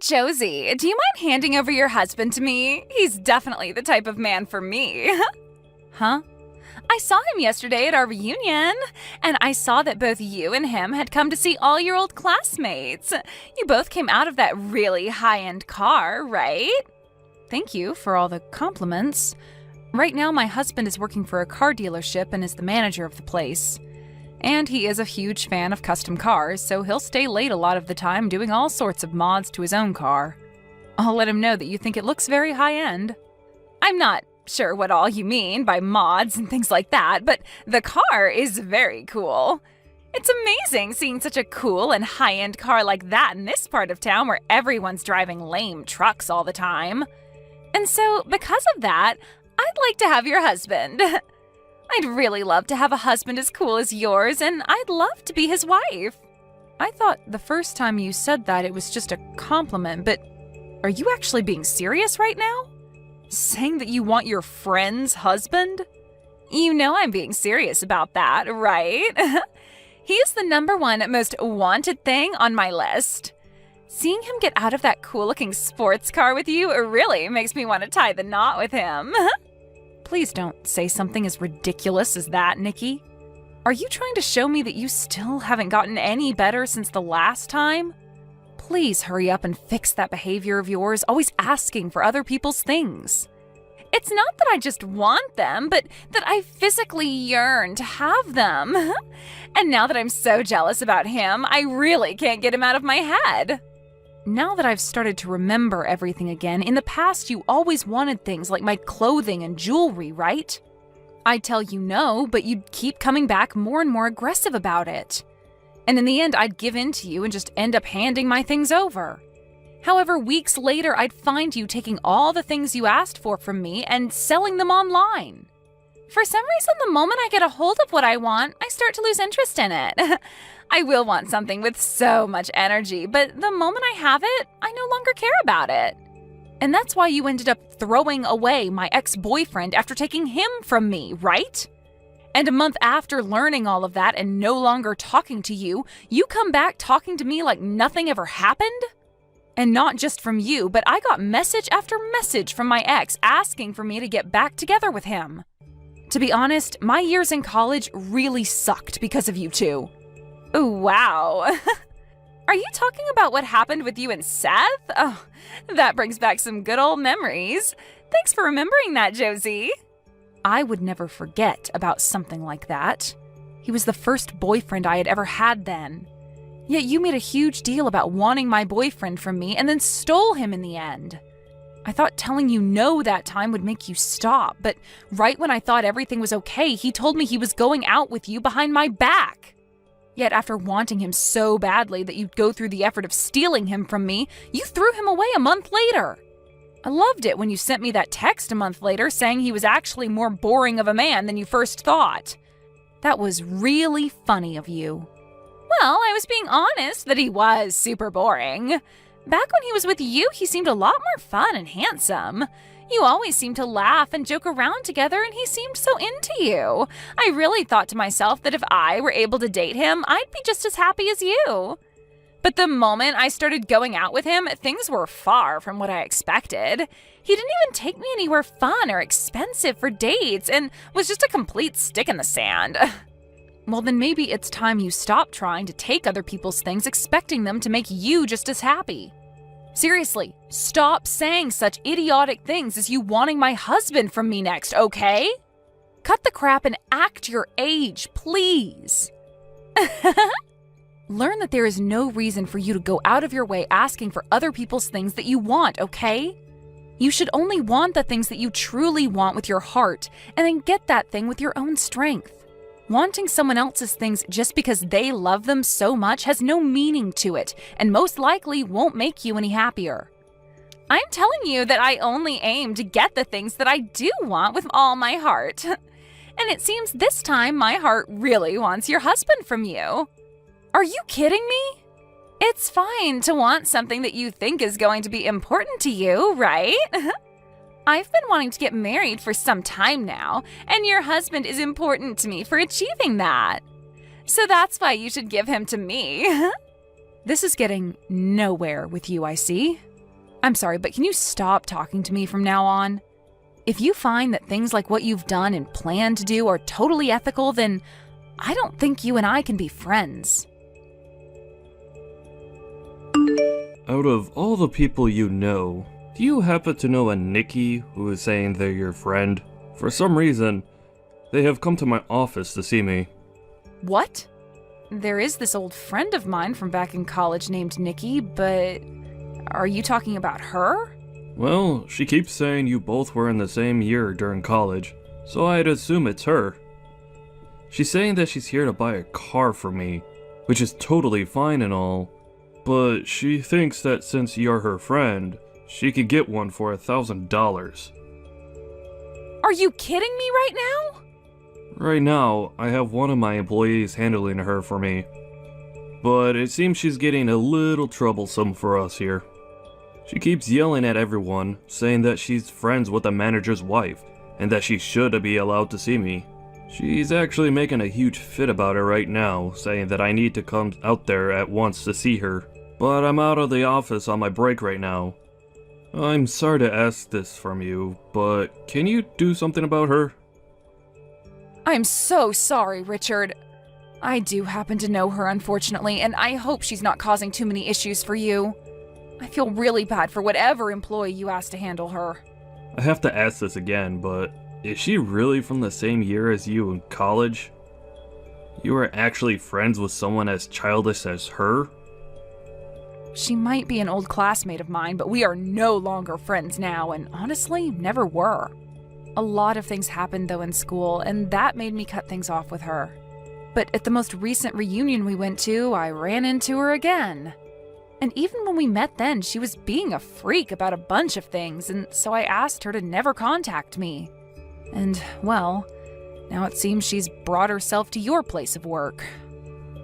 Josie, do you mind handing over your husband to me? He's definitely the type of man for me. Huh? I saw him yesterday at our reunion, and I saw that both you and him had come to see all your old classmates. You both came out of that really high-end car, right? Thank you for all the compliments. Right now, my husband is working for a car dealership and is the manager of the place. And he is a huge fan of custom cars, so he'll stay late a lot of the time doing all sorts of mods to his own car. I'll let him know that you think it looks very high-end. I'm not sure what all you mean by mods and things like that, but the car is very cool. It's amazing seeing such a cool and high-end car like that in this part of town where everyone's driving lame trucks all the time. And so, because of that, I'd like to have your husband. I'd really love to have a husband as cool as yours, and I'd love to be his wife. I thought the first time you said that it was just a compliment, but are you actually being serious right now? Saying that you want your friend's husband? You know I'm being serious about that, right? He's the #1 most wanted thing on my list. Seeing him get out of that cool-looking sports car with you really makes me want to tie the knot with him. Please don't say something as ridiculous as that, Nikki. Are you trying to show me that you still haven't gotten any better since the last time? Please hurry up and fix that behavior of yours, always asking for other people's things. It's not that I just want them, but that I physically yearn to have them. And now that I'm so jealous about him, I really can't get him out of my head. Now that I've started to remember everything again, in the past you always wanted things like my clothing and jewelry, right? I'd tell you no, but you'd keep coming back more and more aggressive about it. And in the end, I'd give in to you and just end up handing my things over. However, weeks later, I'd find you taking all the things you asked for from me and selling them online. For some reason, the moment I get a hold of what I want, I start to lose interest in it. I will want something with so much energy, but the moment I have it, I no longer care about it. And that's why you ended up throwing away my ex-boyfriend after taking him from me, right? And a month after learning all of that and no longer talking to you, you come back talking to me like nothing ever happened? And not just from you, but I got message after message from my ex asking for me to get back together with him. To be honest, my years in college really sucked because of you two. Oh, wow. Are you talking about what happened with you and Seth? Oh, that brings back some good old memories. Thanks for remembering that, Josie. I would never forget about something like that. He was the first boyfriend I had ever had then. Yet you made a huge deal about wanting my boyfriend from me and then stole him in the end. I thought telling you no that time would make you stop, but right when I thought everything was okay, he told me he was going out with you behind my back. Yet after wanting him so badly that you'd go through the effort of stealing him from me, you threw him away a month later. I loved it when you sent me that text a month later saying he was actually more boring of a man than you first thought. That was really funny of you. Well, I was being honest that he was super boring. Back when he was with you, he seemed a lot more fun and handsome. You always seemed to laugh and joke around together, and he seemed so into you. I really thought to myself that if I were able to date him, I'd be just as happy as you. But the moment I started going out with him, things were far from what I expected. He didn't even take me anywhere fun or expensive for dates and was just a complete stick in the sand. Well, then maybe it's time you stop trying to take other people's things expecting them to make you just as happy. Seriously, stop saying such idiotic things as you wanting my husband from me next, okay? Cut the crap and act your age, please. Learn that there is no reason for you to go out of your way asking for other people's things that you want, okay? You should only want the things that you truly want with your heart, and then get that thing with your own strength. Wanting someone else's things just because they love them so much has no meaning to it, and most likely won't make you any happier. I'm telling you that I only aim to get the things that I do want with all my heart. And it seems this time my heart really wants your husband from you. Are you kidding me? It's fine to want something that you think is going to be important to you, right? I've been wanting to get married for some time now, and your husband is important to me for achieving that. So that's why you should give him to me. This is getting nowhere with you, I see. I'm sorry, but can you stop talking to me from now on? If you find that things like what you've done and plan to do are totally ethical, then I don't think you and I can be friends. Out of all the people you know, do you happen to know a Nikki who is saying they're your friend? For some reason, they have come to my office to see me. What? There is this old friend of mine from back in college named Nikki, but are you talking about her? Well, she keeps saying you both were in the same year during college, so I'd assume it's her. She's saying that she's here to buy a car for me, which is totally fine and all, but she thinks that since you're her friend, she could get one for $1,000. Are you kidding me right now? Right now, I have one of my employees handling her for me, but it seems she's getting a little troublesome for us here. She keeps yelling at everyone, saying that she's friends with the manager's wife, and that she should be allowed to see me. She's actually making a huge fit about it right now, saying that I need to come out there at once to see her. But I'm out of the office on my break right now. I'm sorry to ask this from you, but can you do something about her? I'm so sorry, Richard. I do happen to know her, unfortunately, and I hope she's not causing too many issues for you. I feel really bad for whatever employee you asked to handle her. I have to ask this again, but is she really from the same year as you in college? You were actually friends with someone as childish as her? She might be an old classmate of mine, but we are no longer friends now, and honestly, never were. A lot of things happened, though, in school, and that made me cut things off with her. But at the most recent reunion we went to, I ran into her again. And even when we met then, she was being a freak about a bunch of things, and so I asked her to never contact me. And, well, now it seems she's brought herself to your place of work.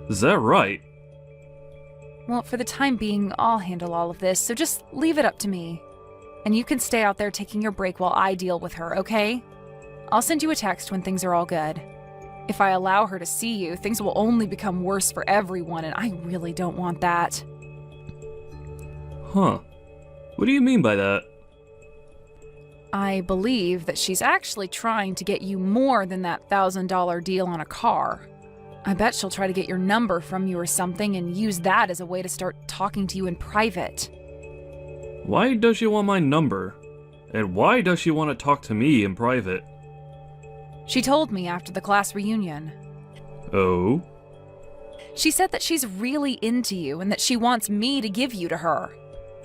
Is that right? Well, for the time being, I'll handle all of this, so just leave it up to me. And you can stay out there taking your break while I deal with her, okay? I'll send you a text when things are all good. If I allow her to see you, things will only become worse for everyone, and I really don't want that. Huh. What do you mean by that? I believe that she's actually trying to get you more than that $1,000 deal on a car. I bet she'll try to get your number from you or something and use that as a way to start talking to you in private. Why does she want my number? And why does she want to talk to me in private? She told me after the class reunion. Oh? She said that she's really into you and that she wants me to give you to her.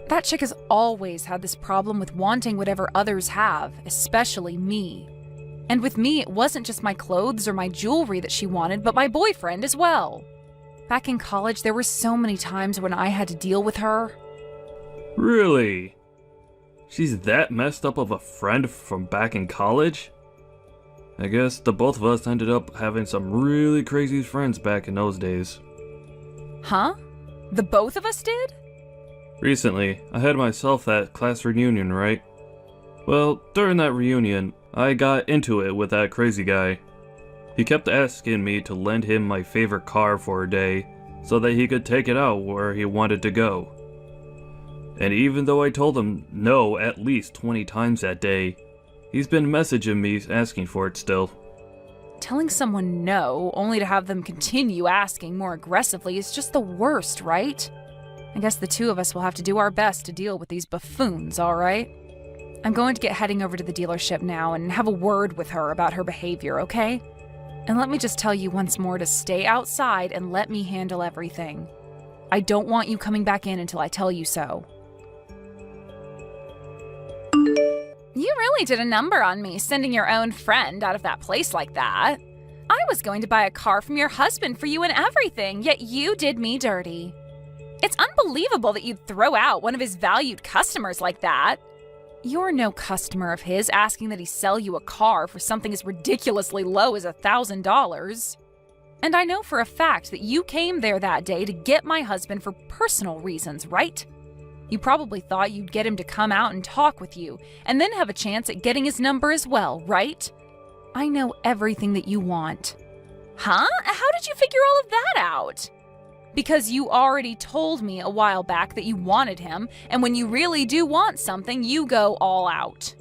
That chick has always had this problem with wanting whatever others have, especially me. And with me, it wasn't just my clothes or my jewelry that she wanted, but my boyfriend as well. Back in college, there were so many times when I had to deal with her. Really? She's that messed up of a friend from back in college? I guess the both of us ended up having some really crazy friends back in those days. Huh? The both of us did? Recently, I had myself that class reunion, right? Well, during that reunion, I got into it with that crazy guy. He kept asking me to lend him my favorite car for a day, so that he could take it out where he wanted to go. And even though I told him no at least 20 times that day, he's been messaging me asking for it still. Telling someone no, only to have them continue asking more aggressively is just the worst, right? I guess the two of us will have to do our best to deal with these buffoons, alright? I'm going to get heading over to the dealership now and have a word with her about her behavior, okay? And let me just tell you once more to stay outside and let me handle everything. I don't want you coming back in until I tell you so. You really did a number on me, sending your own friend out of that place like that. I was going to buy a car from your husband for you and everything, yet you did me dirty. It's unbelievable that you'd throw out one of his valued customers like that. You're no customer of his asking that he sell you a car for something as ridiculously low as $1,000. And I know for a fact that you came there that day to get my husband for personal reasons, right? You probably thought you'd get him to come out and talk with you, and then have a chance at getting his number as well, right? I know everything that you want. Huh? How did you figure all of that out? Because you already told me a while back that you wanted him, and when you really do want something, you go all out.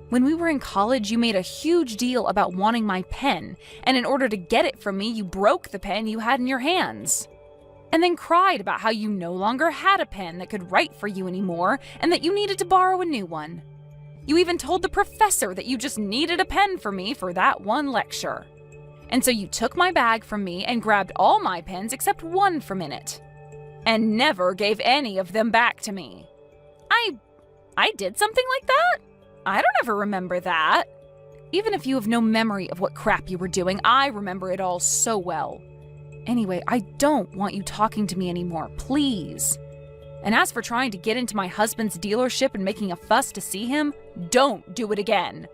When we were in college, you made a huge deal about wanting my pen, and in order to get it from me, you broke the pen you had in your hands. And then cried about how you no longer had a pen that could write for you anymore, and that you needed to borrow a new one. You even told the professor that you just needed a pen for me for that one lecture. And so you took my bag from me and grabbed all my pens except one from in it. And never gave any of them back to me. I did something like that? I don't ever remember that. Even if you have no memory of what crap you were doing, I remember it all so well. Anyway, I don't want you talking to me anymore, please. And as for trying to get into my husband's dealership and making a fuss to see him, don't do it again.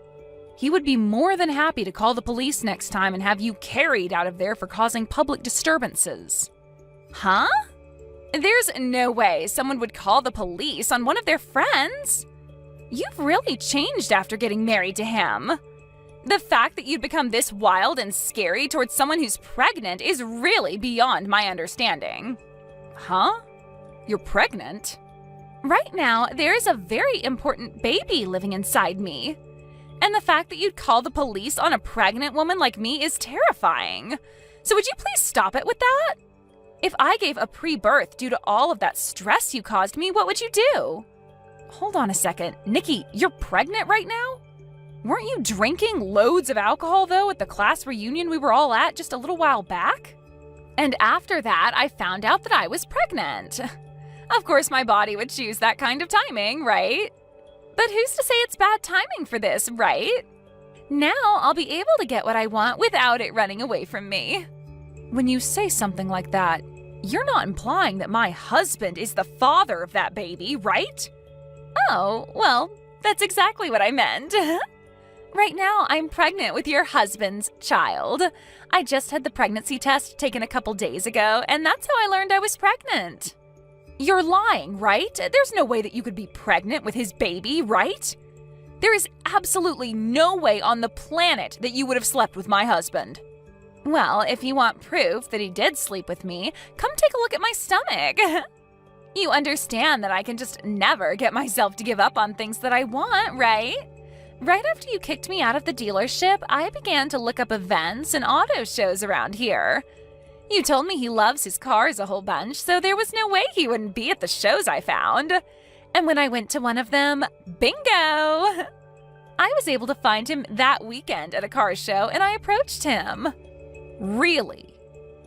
He would be more than happy to call the police next time and have you carried out of there for causing public disturbances. Huh? There's no way someone would call the police on one of their friends. You've really changed after getting married to him. The fact that you'd become this wild and scary towards someone who's pregnant is really beyond my understanding. Huh? You're pregnant? Right now, there is a very important baby living inside me. And the fact that you'd call the police on a pregnant woman like me is terrifying. So would you please stop it with that? If I gave a pre-birth due to all of that stress you caused me, what would you do? Hold on a second. Nikki, you're pregnant right now? Weren't you drinking loads of alcohol, though, at the class reunion we were all at just a little while back? And after that, I found out that I was pregnant. Of course, my body would choose that kind of timing, right? But who's to say it's bad timing for this, right? Now I'll be able to get what I want without it running away from me. When you say something like that, you're not implying that my husband is the father of that baby, right? Oh, well, that's exactly what I meant. Right now, I'm pregnant with your husband's child. I just had the pregnancy test taken a couple days ago, and that's how I learned I was pregnant. You're lying, right? There's no way that you could be pregnant with his baby, right? There is absolutely no way on the planet that you would have slept with my husband. Well, if you want proof that he did sleep with me, come take a look at my stomach. You understand that I can just never get myself to give up on things that I want, right? Right after you kicked me out of the dealership, I began to look up events and auto shows around here. You told me he loves his cars a whole bunch, so there was no way he wouldn't be at the shows I found. And when I went to one of them, bingo! I was able to find him that weekend at a car show, and I approached him. Really?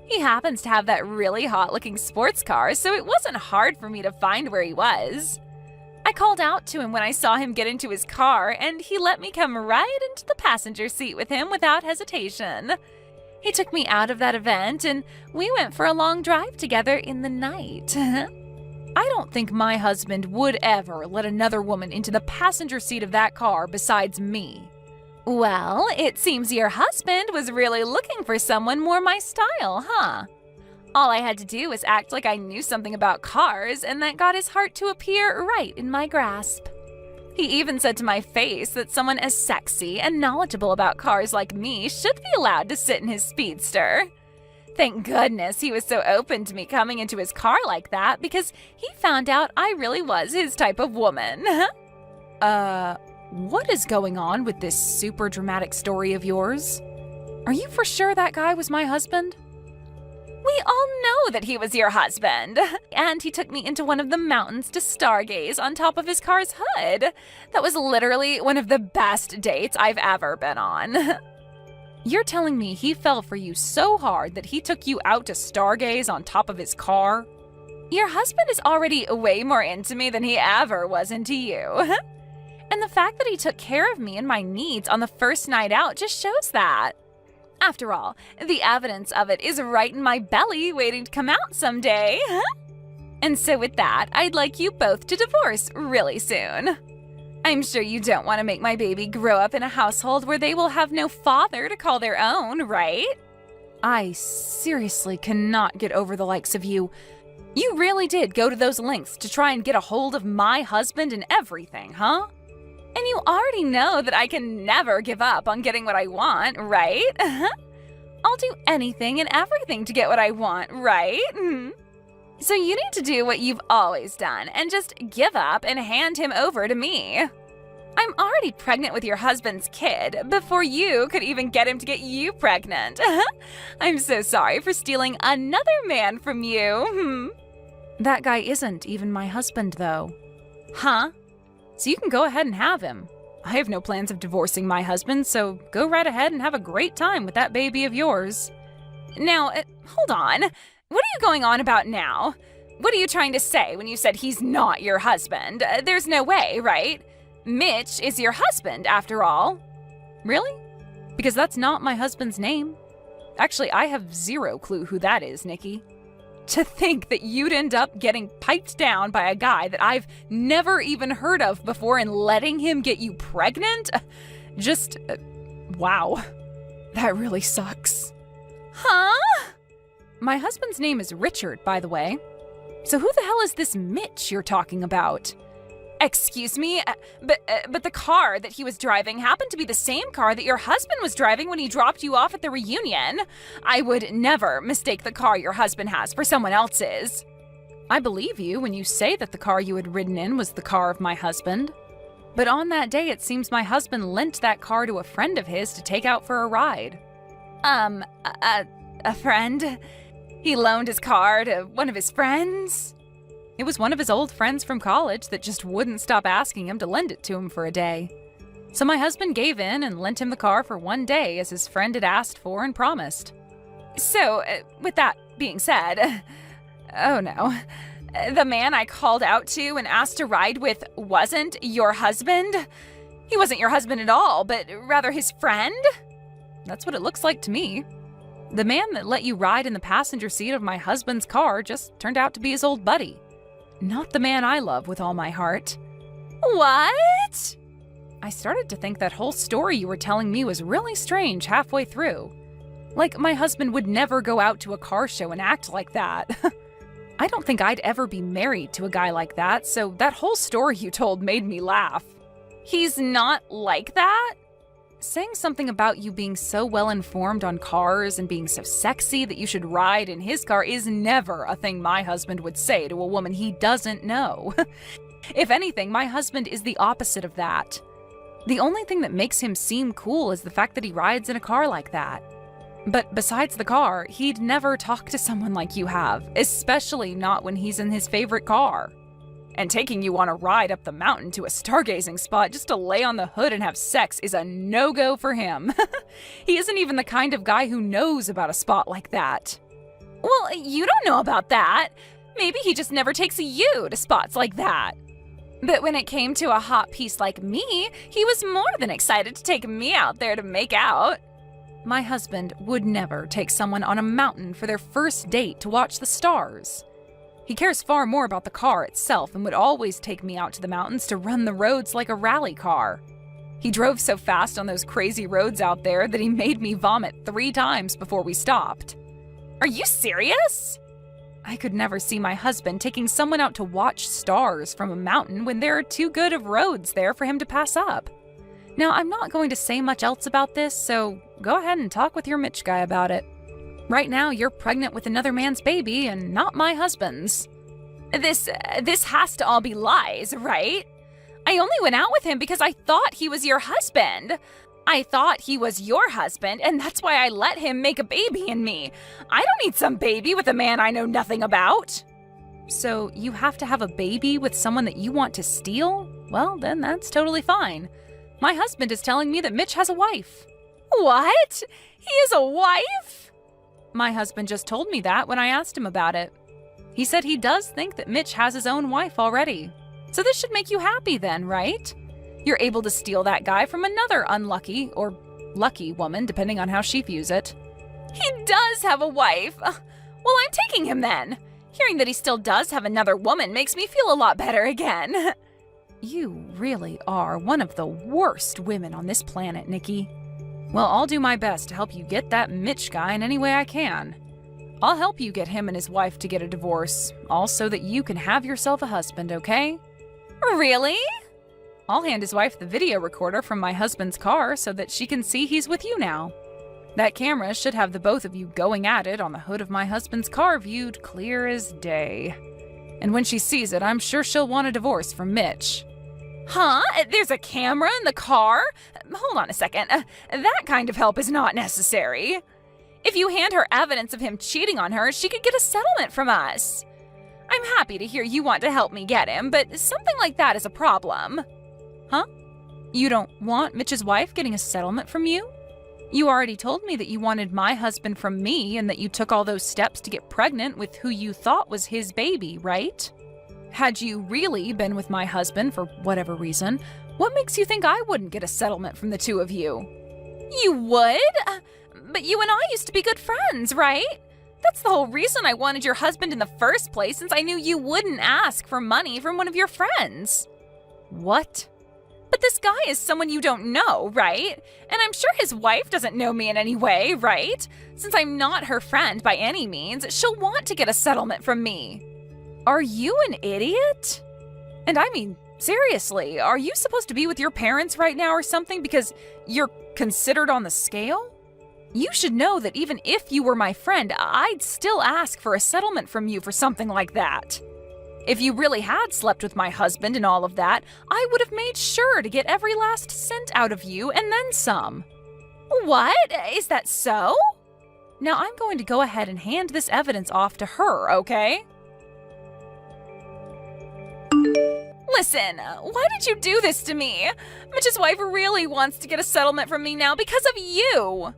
He happens to have that really hot-looking sports car, so it wasn't hard for me to find where he was. I called out to him when I saw him get into his car, and he let me come right into the passenger seat with him without hesitation. He took me out of that event, and we went for a long drive together in the night. I don't think my husband would ever let another woman into the passenger seat of that car besides me. Well, it seems your husband was really looking for someone more my style, huh? All I had to do was act like I knew something about cars, and that got his heart to appear right in my grasp. He even said to my face that someone as sexy and knowledgeable about cars like me should be allowed to sit in his speedster. Thank goodness he was so open to me coming into his car like that, because he found out I really was his type of woman. What is going on with this super dramatic story of yours? Are you for sure that guy was my husband? We all know that he was your husband, and he took me into one of the mountains to stargaze on top of his car's hood. That was literally one of the best dates I've ever been on. You're telling me he fell for you so hard that he took you out to stargaze on top of his car? Your husband is already way more into me than he ever was into you. And the fact that he took care of me and my needs on the first night out just shows that. After all, the evidence of it is right in my belly waiting to come out someday. And so with that, I'd like you both to divorce really soon. I'm sure you don't want to make my baby grow up in a household where they will have no father to call their own, right? I seriously cannot get over the likes of you. You really did go to those lengths to try and get a hold of my husband and everything, huh? And you already know that I can never give up on getting what I want, right? I'll do anything and everything to get what I want, right? So you need to do what you've always done and just give up and hand him over to me. I'm already pregnant with your husband's kid before you could even get him to get you pregnant. I'm so sorry for stealing another man from you. That guy isn't even my husband, though. Huh? So you can go ahead and have him. I have no plans of divorcing my husband, so go right ahead and have a great time with that baby of yours. Now, hold on. What are you going on about now? What are you trying to say when you said he's not your husband? There's no way, right? Mitch is your husband, after all. Really? Because that's not my husband's name. Actually, I have zero clue who that is, Nikki. To think that you'd end up getting piped down by a guy that I've never even heard of before and letting him get you pregnant? Wow. That really sucks. Huh? My husband's name is Richard, by the way. So who the hell is this Mitch you're talking about? Excuse me, but the car that he was driving happened to be the same car that your husband was driving when he dropped you off at the reunion. I would never mistake the car your husband has for someone else's. I believe you when you say that the car you had ridden in was the car of my husband. But on that day, it seems my husband lent that car to a friend of his to take out for a ride. A friend? He loaned his car to one of his friends? It was one of his old friends from college that just wouldn't stop asking him to lend it to him for a day. So my husband gave in and lent him the car for one day as his friend had asked for and promised. So, with that being said, oh no, the man I called out to and asked to ride with wasn't your husband? He wasn't your husband at all, but rather his friend? That's what it looks like to me. The man that let you ride in the passenger seat of my husband's car just turned out to be his old buddy. Not the man I love with all my heart. What? I started to think that whole story you were telling me was really strange halfway through. Like my husband would never go out to a car show and act like that. I don't think I'd ever be married to a guy like that, so that whole story you told made me laugh. He's not like that? Saying something about you being so well informed on cars and being so sexy that you should ride in his car is never a thing my husband would say to a woman he doesn't know. If anything, my husband is the opposite of that. The only thing that makes him seem cool is the fact that he rides in a car like that. But besides the car, he'd never talk to someone like you have, especially not when he's in his favorite car. And taking you on a ride up the mountain to a stargazing spot just to lay on the hood and have sex is a no-go for him. He isn't even the kind of guy who knows about a spot like that. Well, you don't know about that. Maybe he just never takes you to spots like that. But when it came to a hot piece like me, he was more than excited to take me out there to make out. My husband would never take someone on a mountain for their first date to watch the stars. He cares far more about the car itself and would always take me out to the mountains to run the roads like a rally car. He drove so fast on those crazy roads out there that he made me vomit 3 times before we stopped. Are you serious? I could never see my husband taking someone out to watch stars from a mountain when there are too good of roads there for him to pass up. Now, I'm not going to say much else about this, so go ahead and talk with your Mitch guy about it. Right now, you're pregnant with another man's baby and not my husband's. This has to all be lies, right? I only went out with him because I thought he was your husband. I thought he was your husband, and that's why I let him make a baby in me. I don't need some baby with a man I know nothing about. So you have to have a baby with someone that you want to steal? Well, then that's totally fine. My husband is telling me that Mitch has a wife. What? He has a wife? My husband just told me that when I asked him about it. He said he does think that Mitch has his own wife already. So this should make you happy then, right? You're able to steal that guy from another unlucky or lucky woman, depending on how she views it. He does have a wife. Well, I'm taking him then. Hearing that he still does have another woman makes me feel a lot better again. You really are one of the worst women on this planet, Nikki. Well, I'll do my best to help you get that Mitch guy in any way I can. I'll help you get him and his wife to get a divorce, all so that you can have yourself a husband, okay? Really? I'll hand his wife the video recorder from my husband's car so that she can see he's with you now. That camera should have the both of you going at it on the hood of my husband's car viewed clear as day. And when she sees it, I'm sure she'll want a divorce from Mitch. Huh? There's a camera in the car? Hold on a second. That kind of help is not necessary. If you hand her evidence of him cheating on her, she could get a settlement from us. I'm happy to hear you want to help me get him, but something like that is a problem. Huh? You don't want Mitch's wife getting a settlement from you? You already told me that you wanted my husband from me and that you took all those steps to get pregnant with who you thought was his baby, right? Had you really been with my husband for whatever reason, what makes you think I wouldn't get a settlement from the two of you? You would? But you and I used to be good friends, right? That's the whole reason I wanted your husband in the first place, since I knew you wouldn't ask for money from one of your friends. What? But this guy is someone you don't know, right? And I'm sure his wife doesn't know me in any way, right? Since I'm not her friend by any means, she'll want to get a settlement from me. Are you an idiot? And I mean, seriously, are you supposed to be with your parents right now or something because you're considered on the scale? You should know that even if you were my friend, I'd still ask for a settlement from you for something like that. If you really had slept with my husband and all of that, I would have made sure to get every last cent out of you and then some. What? Is that so? Now I'm going to go ahead and hand this evidence off to her, okay? Listen, why did you do this to me? Mitch's wife really wants to get a settlement from me now because of you.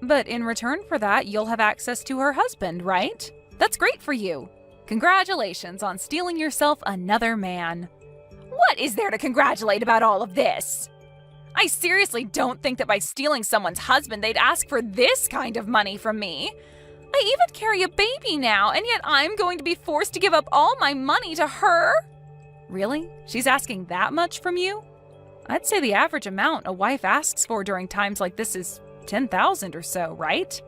But in return for that, you'll have access to her husband, right? That's great for you. Congratulations on stealing yourself another man. What is there to congratulate about all of this? I seriously don't think that by stealing someone's husband, they'd ask for this kind of money from me. I even carry a baby now, and yet I'm going to be forced to give up all my money to her? Really? She's asking that much from you? I'd say the average amount a wife asks for during times like this is $10,000 or so, right?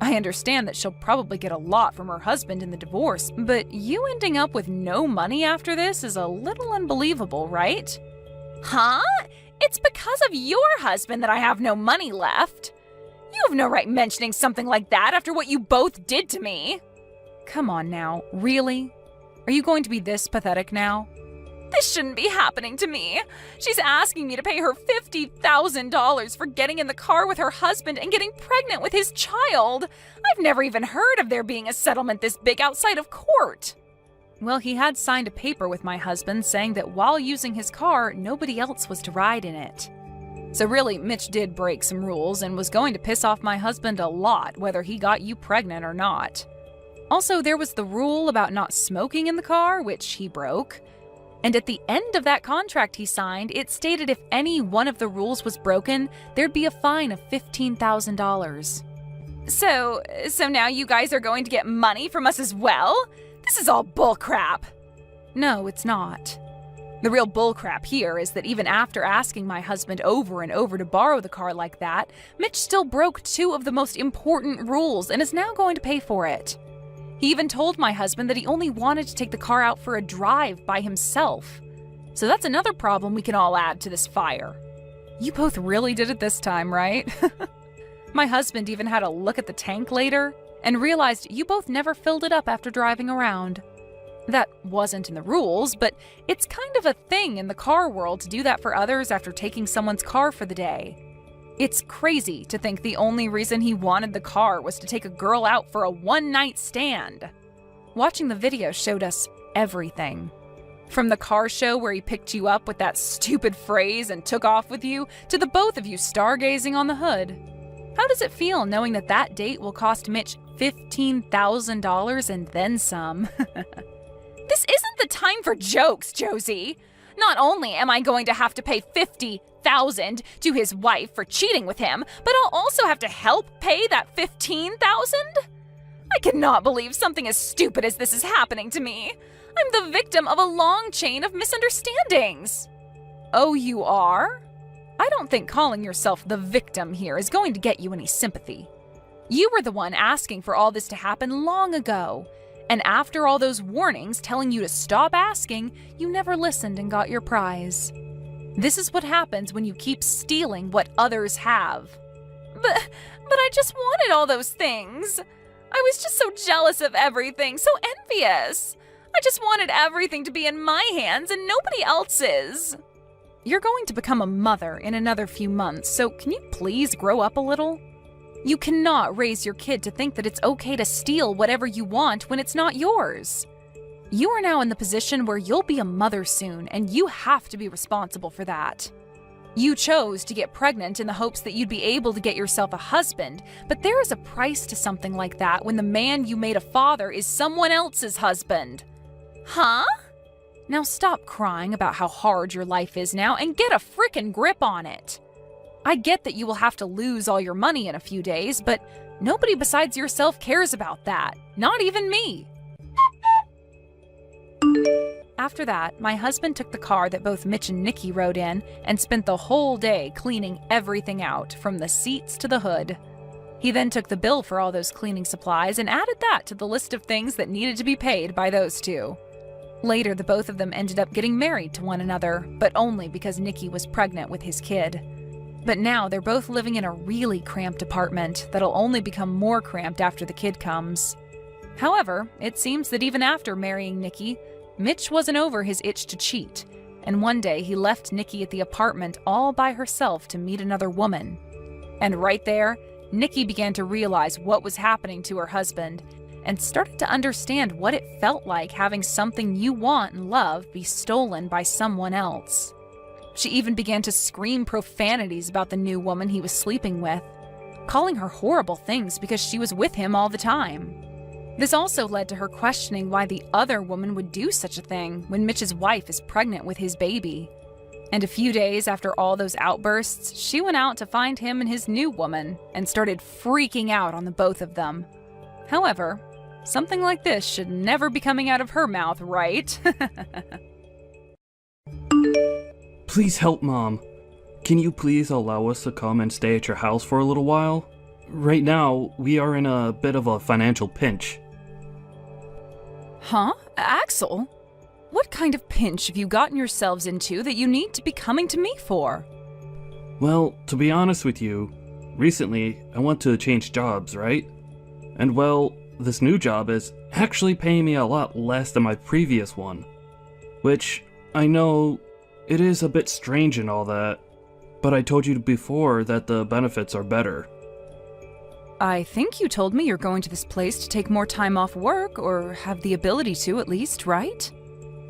I understand that she'll probably get a lot from her husband in the divorce, but you ending up with no money after this is a little unbelievable, right? Huh? It's because of your husband that I have no money left. You have no right mentioning something like that after what you both did to me. Come on now, really? Are you going to be this pathetic now? This shouldn't be happening to me. She's asking me to pay her $50,000 for getting in the car with her husband and getting pregnant with his child. I've never even heard of there being a settlement this big outside of court. Well, he had signed a paper with my husband saying that while using his car, nobody else was to ride in it. So really, Mitch did break some rules and was going to piss off my husband a lot, whether he got you pregnant or not. Also, there was the rule about not smoking in the car, which he broke. And at the end of that contract he signed, it stated if any one of the rules was broken, there'd be a fine of $15,000. So now you guys are going to get money from us as well? This is all bullcrap. No, it's not. The real bullcrap here is that even after asking my husband over and over to borrow the car like that, Mitch still broke two of the most important rules and is now going to pay for it. He even told my husband that he only wanted to take the car out for a drive by himself. So that's another problem we can all add to this fire. You both really did it this time, right? My husband even had a look at the tank later and realized you both never filled it up after driving around. That wasn't in the rules, but it's kind of a thing in the car world to do that for others after taking someone's car for the day. It's crazy to think the only reason he wanted the car was to take a girl out for a one-night stand. Watching the video showed us everything. From the car show where he picked you up with that stupid phrase and took off with you, to the both of you stargazing on the hood. How does it feel knowing that that date will cost Mitch $15,000 and then some? This isn't the time for jokes, Josie. Not only am I going to have to pay $50,000 to his wife for cheating with him, but I'll also have to help pay that $15,000? I cannot believe something as stupid as this is happening to me. I'm the victim of a long chain of misunderstandings. Oh, you are? I don't think calling yourself the victim here is going to get you any sympathy. You were the one asking for all this to happen long ago. And after all those warnings telling you to stop asking, you never listened and got your prize. This is what happens when you keep stealing what others have. But I just wanted all those things. I was just so jealous of everything, so envious. I just wanted everything to be in my hands and nobody else's. You're going to become a mother in another few months, so can you please grow up a little? You cannot raise your kid to think that it's okay to steal whatever you want when it's not yours. You are now in the position where you'll be a mother soon, and you have to be responsible for that. You chose to get pregnant in the hopes that you'd be able to get yourself a husband, but there is a price to something like that when the man you made a father is someone else's husband. Huh? Now stop crying about how hard your life is now and get a frickin' grip on it. I get that you will have to lose all your money in a few days, but nobody besides yourself cares about that. Not even me. After that, my husband took the car that both Mitch and Nikki rode in and spent the whole day cleaning everything out, from the seats to the hood. He then took the bill for all those cleaning supplies and added that to the list of things that needed to be paid by those two. Later, the both of them ended up getting married to one another, but only because Nikki was pregnant with his kid. But now they're both living in a really cramped apartment that'll only become more cramped after the kid comes. However, it seems that even after marrying Nikki, Mitch wasn't over his itch to cheat, and one day he left Nikki at the apartment all by herself to meet another woman. And right there, Nikki began to realize what was happening to her husband, and started to understand what it felt like having something you want and love be stolen by someone else. She even began to scream profanities about the new woman he was sleeping with, calling her horrible things because she was with him all the time. This also led to her questioning why the other woman would do such a thing when Mitch's wife is pregnant with his baby. And a few days after all those outbursts, she went out to find him and his new woman and started freaking out on the both of them. However, something like this should never be coming out of her mouth, right? Please help, Mom. Can you please allow us to come and stay at your house for a little while? Right now, we are in a bit of a financial pinch. Huh? Axel? What kind of pinch have you gotten yourselves into that you need to be coming to me for? Well, to be honest with you, recently I want to change jobs, right? And well, this new job is actually paying me a lot less than my previous one. Which, I know, it is a bit strange and all that, but I told you before that the benefits are better. I think you told me you're going to this place to take more time off work, or have the ability to at least, right?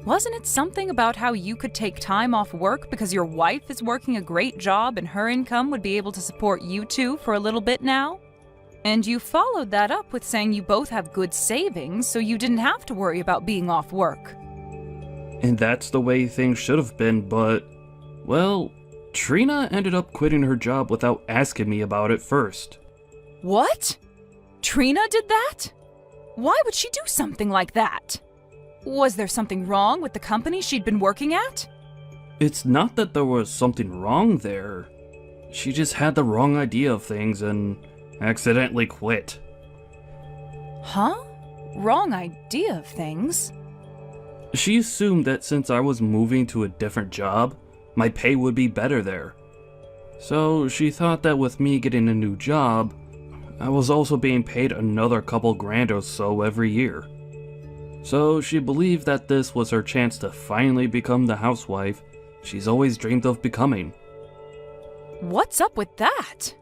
Wasn't it something about how you could take time off work because your wife is working a great job and her income would be able to support you two for a little bit now? And you followed that up with saying you both have good savings, so you didn't have to worry about being off work. And that's the way things should have been, but, well, Trina ended up quitting her job without asking me about it first. What? Trina did that? Why would she do something like that? Was there something wrong with the company she'd been working at? It's not that there was something wrong there. She just had the wrong idea of things and accidentally quit. Huh? Wrong idea of things? She assumed that since I was moving to a different job, my pay would be better there. So she thought that with me getting a new job, I was also being paid another couple grand or so every year. So she believed that this was her chance to finally become the housewife she's always dreamed of becoming. What's up with that?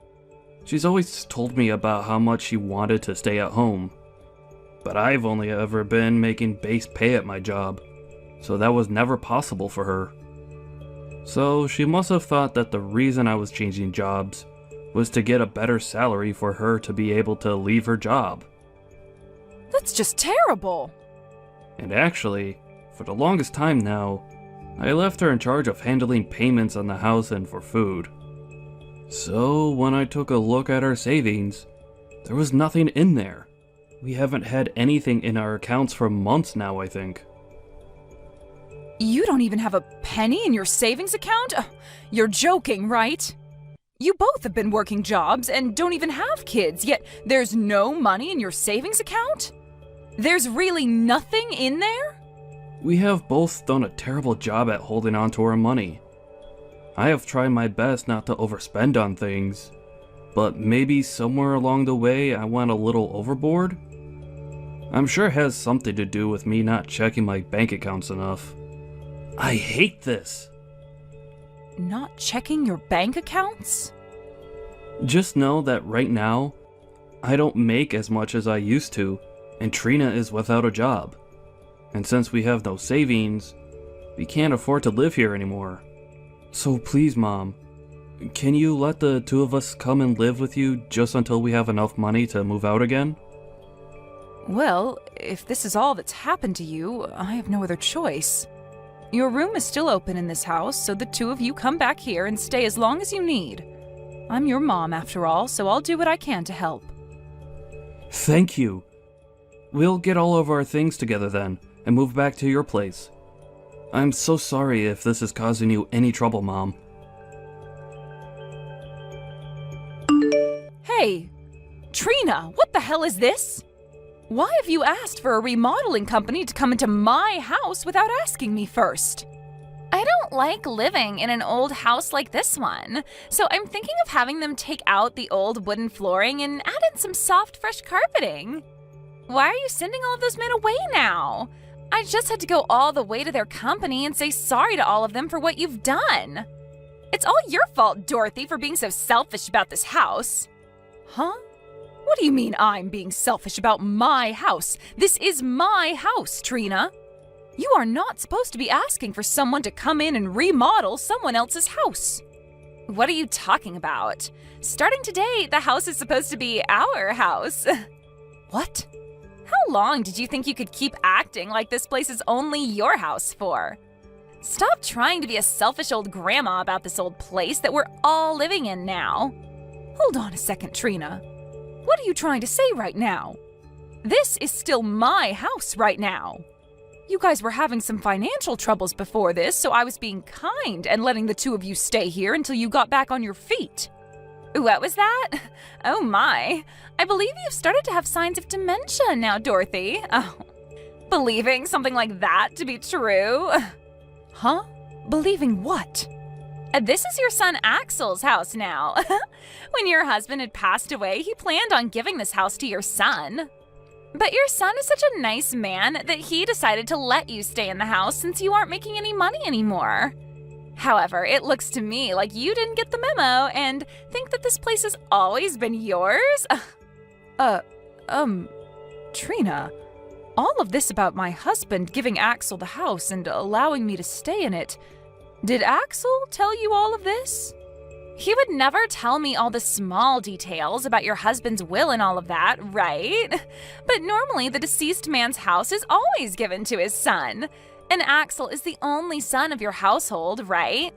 She's always told me about how much she wanted to stay at home. But I've only ever been making base pay at my job, so that was never possible for her. So she must have thought that the reason I was changing jobs was to get a better salary for her to be able to leave her job. That's just terrible. And actually, for the longest time now, I left her in charge of handling payments on the house and for food. So when I took a look at our savings, there was nothing in there. We haven't had anything in our accounts for months now, I think. You don't even have a penny in your savings account? You're joking, right? You both have been working jobs and don't even have kids, yet there's no money in your savings account? There's really nothing in there? We have both done a terrible job at holding on to our money. I have tried my best not to overspend on things, but maybe somewhere along the way I went a little overboard? I'm sure it has something to do with me not checking my bank accounts enough. I hate this! Not checking your bank accounts? Just know that right now, I don't make as much as I used to, and Trina is without a job. And since we have no savings, we can't afford to live here anymore. So please, Mom, can you let the two of us come and live with you just until we have enough money to move out again? Well, if this is all that's happened to you, I have no other choice. Your room is still open in this house, so the two of you come back here and stay as long as you need. I'm your mom, after all, so I'll do what I can to help. Thank you. We'll get all of our things together then, and move back to your place. I'm so sorry if this is causing you any trouble, Mom. Hey! Trina, what the hell is this? Why have you asked for a remodeling company to come into my house without asking me first? I don't like living in an old house like this one, so I'm thinking of having them take out the old wooden flooring and add in some soft, fresh carpeting. Why are you sending all of those men away now? I just had to go all the way to their company and say sorry to all of them for what you've done. It's all your fault, Dorothy, for being so selfish about this house. Huh? What do you mean I'm being selfish about my house? This is my house, Trina. You are not supposed to be asking for someone to come in and remodel someone else's house. What are you talking about? Starting today, the house is supposed to be our house. What? How long did you think you could keep acting like this place is only your house for? Stop trying to be a selfish old grandma about this old place that we're all living in now. Hold on a second, Trina. What are you trying to say right now? This is still my house right now. You guys were having some financial troubles before this, so I was being kind and letting the two of you stay here until you got back on your feet. What was that? Oh my. I believe you've started to have signs of dementia now, Dorothy. Oh, believing something like that to be true? Huh? Believing what? This is your son Axel's house now. When your husband had passed away, he planned on giving this house to your son. But your son is such a nice man that he decided to let you stay in the house since you aren't making any money anymore. However, it looks to me like you didn't get the memo and think that this place has always been yours. Trina, all of this about my husband giving Axel the house and allowing me to stay in it, did Axel tell you all of this? He would never tell me all the small details about your husband's will and all of that, right? But normally the deceased man's house is always given to his son. And Axel is the only son of your household, right?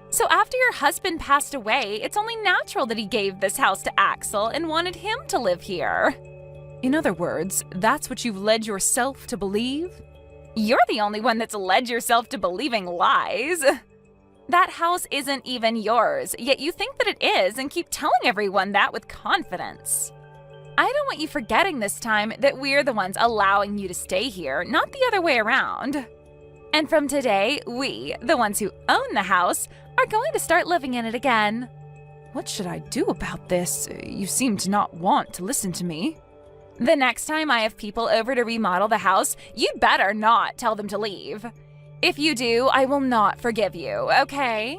So after your husband passed away, it's only natural that he gave this house to Axel and wanted him to live here. In other words, that's what you've led yourself to believe? You're the only one that's led yourself to believing lies. That house isn't even yours, yet you think that it is and keep telling everyone that with confidence. I don't want you forgetting this time that we're the ones allowing you to stay here, not the other way around. And from today, we, the ones who own the house, are going to start living in it again. What should I do about this? You seem to not want to listen to me. The next time I have people over to remodel the house, you'd better not tell them to leave. If you do, I will not forgive you, okay?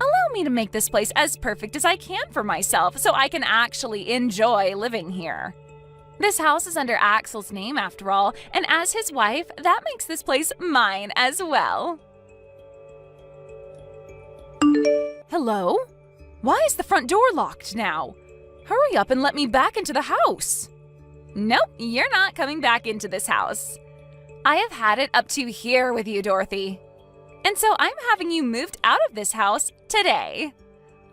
Allow me to make this place as perfect as I can for myself so I can actually enjoy living here. This house is under Axel's name after all, and as his wife, that makes this place mine as well. Hello? Why is the front door locked now? Hurry up and let me back into the house. Nope, you're not coming back into this house. I have had it up to here with you, Dorothy. And so I'm having you moved out of this house today.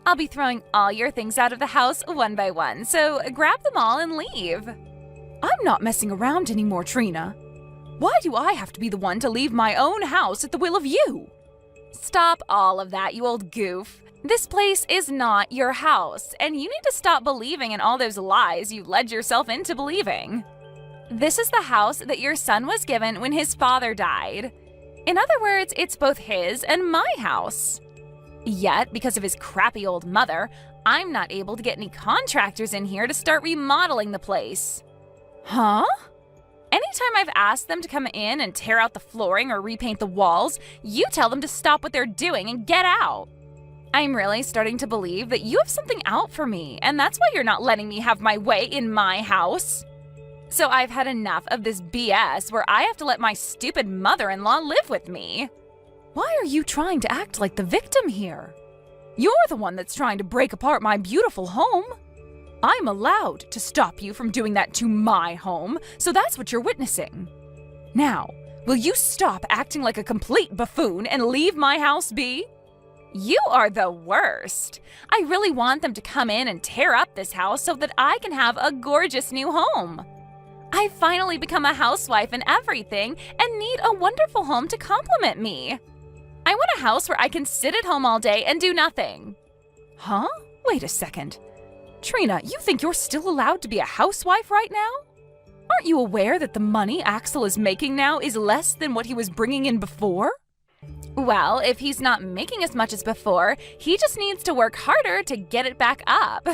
I'll be throwing all your things out of the house one by one, so grab them all and leave. I'm not messing around anymore, Trina. Why do I have to be the one to leave my own house at the will of you? Stop all of that, you old goof. This place is not your house, and you need to stop believing in all those lies you led yourself into believing. This is the house that your son was given when his father died. In other words, it's both his and my house. Yet, because of his crappy old mother, I'm not able to get any contractors in here to start remodeling the place. Huh? Anytime I've asked them to come in and tear out the flooring or repaint the walls, you tell them to stop what they're doing and get out. I'm really starting to believe that you have something out for me, and that's why you're not letting me have my way in my house. So I've had enough of this BS where I have to let my stupid mother-in-law live with me. Why are you trying to act like the victim here? You're the one that's trying to break apart my beautiful home. I'm allowed to stop you from doing that to my home, so that's what you're witnessing. Now, will you stop acting like a complete buffoon and leave my house be? You are the worst. I really want them to come in and tear up this house so that I can have a gorgeous new home. I've finally become a housewife and everything and need a wonderful home to complement me. I want a house where I can sit at home all day and do nothing. Huh? Wait a second. Trina, you think you're still allowed to be a housewife right now? Aren't you aware that the money Axel is making now is less than what he was bringing in before? Well, if he's not making as much as before, he just needs to work harder to get it back up.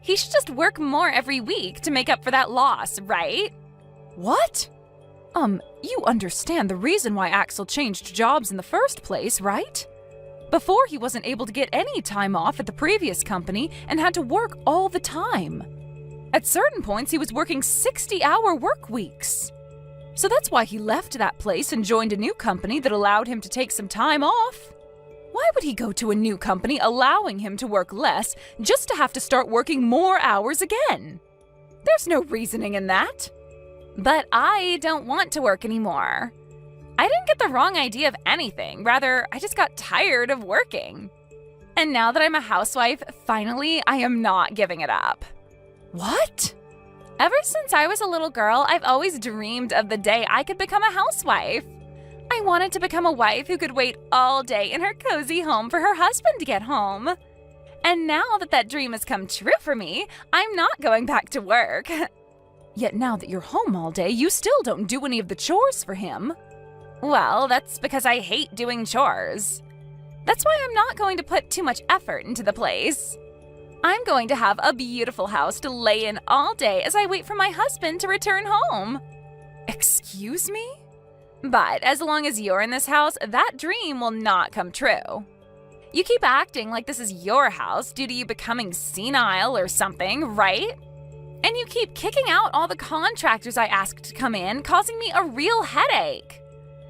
He should just work more every week to make up for that loss, right? What? You understand the reason why Axel changed jobs in the first place, right? Before, he wasn't able to get any time off at the previous company and had to work all the time. At certain points, he was working 60-hour work weeks. So that's why he left that place and joined a new company that allowed him to take some time off. Why would he go to a new company allowing him to work less just to have to start working more hours again? There's no reasoning in that. But I don't want to work anymore. I didn't get the wrong idea of anything. Rather, I just got tired of working. And now that I'm a housewife, finally, I am not giving it up. What? Ever since I was a little girl, I've always dreamed of the day I could become a housewife. I wanted to become a wife who could wait all day in her cozy home for her husband to get home. And now that that dream has come true for me, I'm not going back to work. Yet now that you're home all day, you still don't do any of the chores for him. Well, that's because I hate doing chores. That's why I'm not going to put too much effort into the place. I'm going to have a beautiful house to lay in all day as I wait for my husband to return home. Excuse me? But as long as you're in this house, that dream will not come true. You keep acting like this is your house due to you becoming senile or something, right? And you keep kicking out all the contractors I asked to come in, causing me a real headache.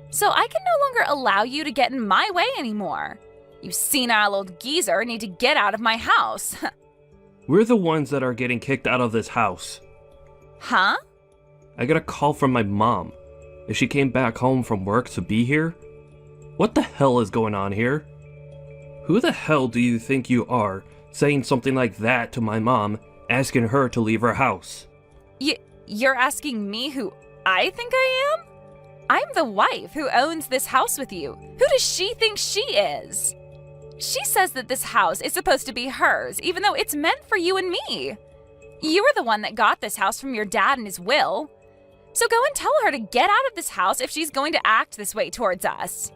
So I can no longer allow you to get in my way anymore. You senile old geezer need to get out of my house. We're the ones that are getting kicked out of this house. Huh? I got a call from my mom. If she came back home from work to be here? What the hell is going on here? Who the hell do you think you are, saying something like that to my mom, asking her to leave her house? You're asking me who I think I am? I'm the wife who owns this house with you. Who does she think she is? She says that this house is supposed to be hers, even though it's meant for you and me. You were the one that got this house from your dad in his will. So go and tell her to get out of this house if she's going to act this way towards us.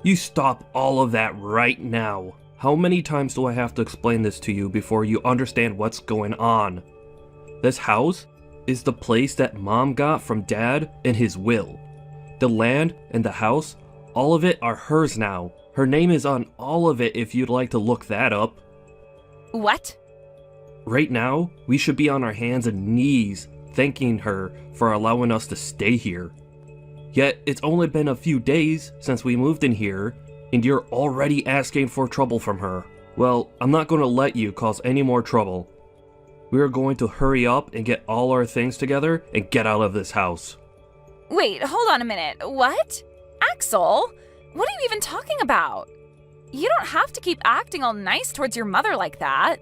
You stop all of that right now. How many times do I have to explain this to you before you understand what's going on? This house is the place that Mom got from Dad in his will. The land and the house, all of it are hers now. Her name is on all of it if you'd like to look that up. What? Right now, we should be on our hands and knees thanking her for allowing us to stay here. Yet, it's only been a few days since we moved in here, and you're already asking for trouble from her. Well, I'm not going to let you cause any more trouble. We're going to hurry up and get all our things together and get out of this house. Wait, hold on a minute. What? Axel? What are you even talking about? You don't have to keep acting all nice towards your mother like that.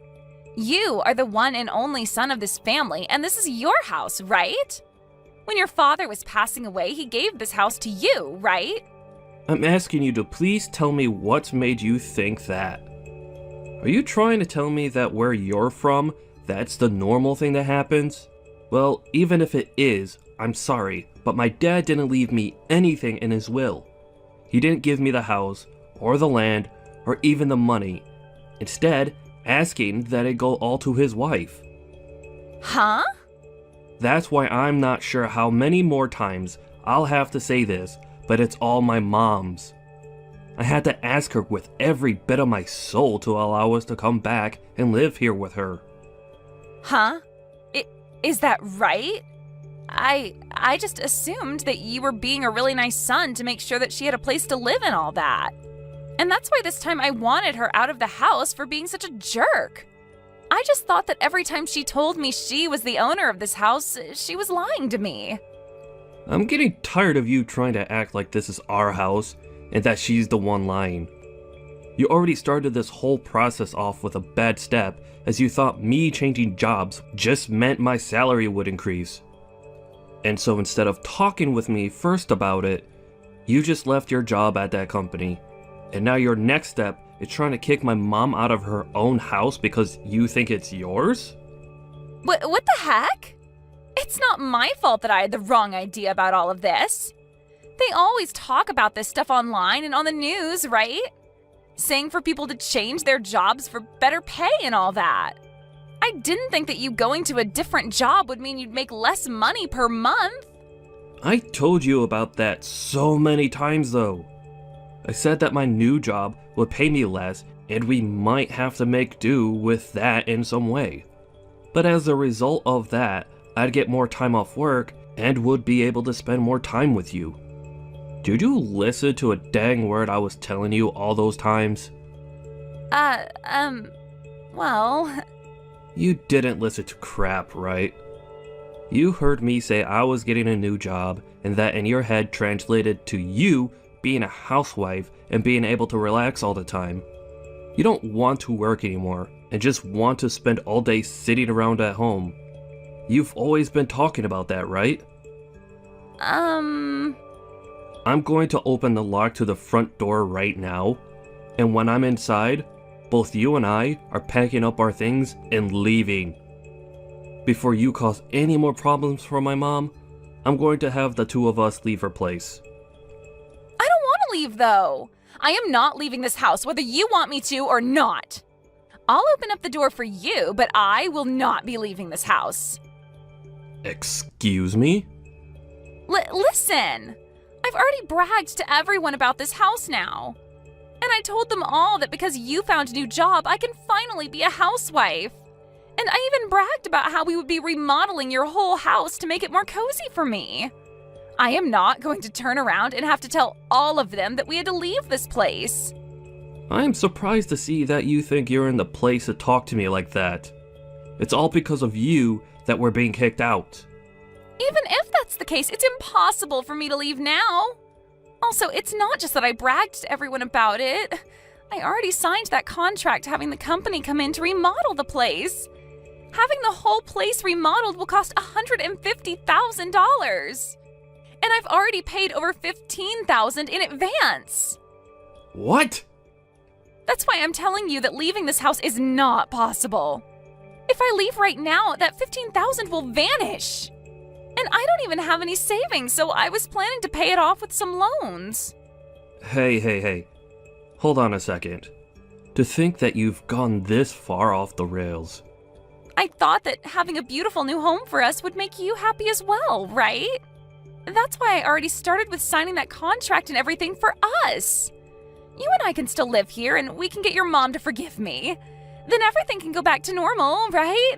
You are the one and only son of this family, and this is your house, right? When your father was passing away, he gave this house to you, right? I'm asking you to please tell me what's made you think that. Are you trying to tell me that where you're from, that's the normal thing that happens? Well, even if it is, I'm sorry, but my dad didn't leave me anything in his will. He didn't give me the house, or the land, or even the money. Instead, asking that it go all to his wife. Huh? That's why I'm not sure how many more times I'll have to say this, but it's all my mom's. I had to ask her with every bit of my soul to allow us to come back and live here with her. Huh? Is that right? I just assumed that you were being a really nice son to make sure that she had a place to live and all that. And that's why this time I wanted her out of the house for being such a jerk. I just thought that every time she told me she was the owner of this house, she was lying to me. I'm getting tired of you trying to act like this is our house and that she's the one lying. You already started this whole process off with a bad step, as you thought me changing jobs just meant my salary would increase. And so instead of talking with me first about it, you just left your job at that company. And now your next step is trying to kick my mom out of her own house because you think it's yours? What the heck? It's not my fault that I had the wrong idea about all of this. They always talk about this stuff online and on the news, right? Saying for people to change their jobs for better pay and all that. I didn't think that you going to a different job would mean you'd make less money per month. I told you about that so many times though. I said that my new job would pay me less and we might have to make do with that in some way. But as a result of that, I'd get more time off work and would be able to spend more time with you. Did you listen to a dang word I was telling you all those times? Well... You didn't listen to crap, right? You heard me say I was getting a new job and that in your head translated to you being a housewife and being able to relax all the time. You don't want to work anymore and just want to spend all day sitting around at home. You've always been talking about that, right? I'm going to open the lock to the front door right now, and when I'm inside, both you and I are packing up our things and leaving. Before you cause any more problems for my mom, I'm going to have the two of us leave her place. I don't want to leave, though. I am not leaving this house, whether you want me to or not. I'll open up the door for you, but I will not be leaving this house. Excuse me? Listen, I've already bragged to everyone about this house now. And I told them all that because you found a new job, I can finally be a housewife. And I even bragged about how we would be remodeling your whole house to make it more cozy for me. I am not going to turn around and have to tell all of them that we had to leave this place. I'm surprised to see that you think you're in the place to talk to me like that. It's all because of you that we're being kicked out. Even if that's the case, it's impossible for me to leave now. Also, it's not just that I bragged to everyone about it. I already signed that contract having the company come in to remodel the place. Having the whole place remodeled will cost $150,000. And I've already paid over $15,000 in advance. What? That's why I'm telling you that leaving this house is not possible. If I leave right now, that $15,000 will vanish. And I don't even have any savings, so I was planning to pay it off with some loans. Hey. Hold on a second. To think that you've gone this far off the rails. I thought that having a beautiful new home for us would make you happy as well, right? That's why I already started with signing that contract and everything for us. You and I can still live here, and we can get your mom to forgive me. Then everything can go back to normal, right?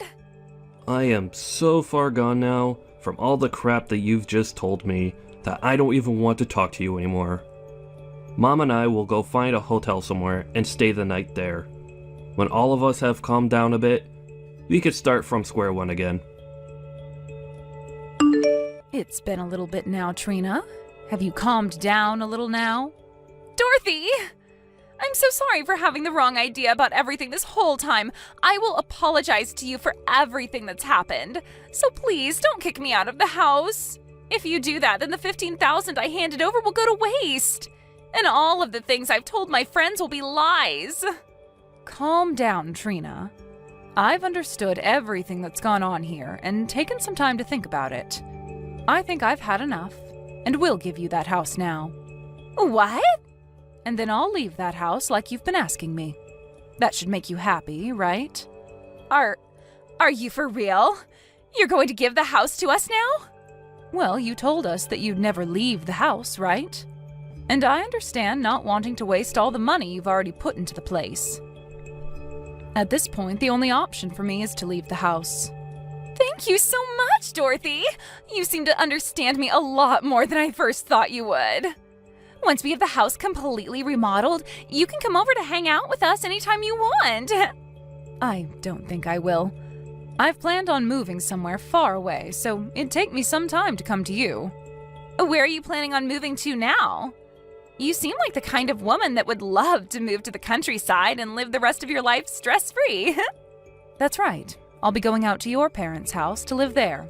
I am so far gone now from all the crap that you've just told me that I don't even want to talk to you anymore. Mom and I will go find a hotel somewhere and stay the night there. When all of us have calmed down a bit, we could start from square one again. It's been a little bit now, Trina. Have you calmed down a little now? Dorothy! I'm so sorry for having the wrong idea about everything this whole time. I will apologize to you for everything that's happened. So please don't kick me out of the house. If you do that, then the $15,000 I handed over will go to waste. And all of the things I've told my friends will be lies. Calm down, Trina. I've understood everything that's gone on here and taken some time to think about it. I think I've had enough, and will give you that house now. What? and then I'll leave that house like you've been asking me. That should make you happy, right? Are you for real? You're going to give the house to us now? Well, you told us that you'd never leave the house, right? And I understand not wanting to waste all the money you've already put into the place. At this point, the only option for me is to leave the house. Thank you so much, Dorothy. You seem to understand me a lot more than I first thought you would. Once we have the house completely remodeled, you can come over to hang out with us anytime you want. I don't think I will. I've planned on moving somewhere far away, so it'd take me some time to come to you. Where are you planning on moving to now? You seem like the kind of woman that would love to move to the countryside and live the rest of your life stress-free. That's right. I'll be going out to your parents' house to live there.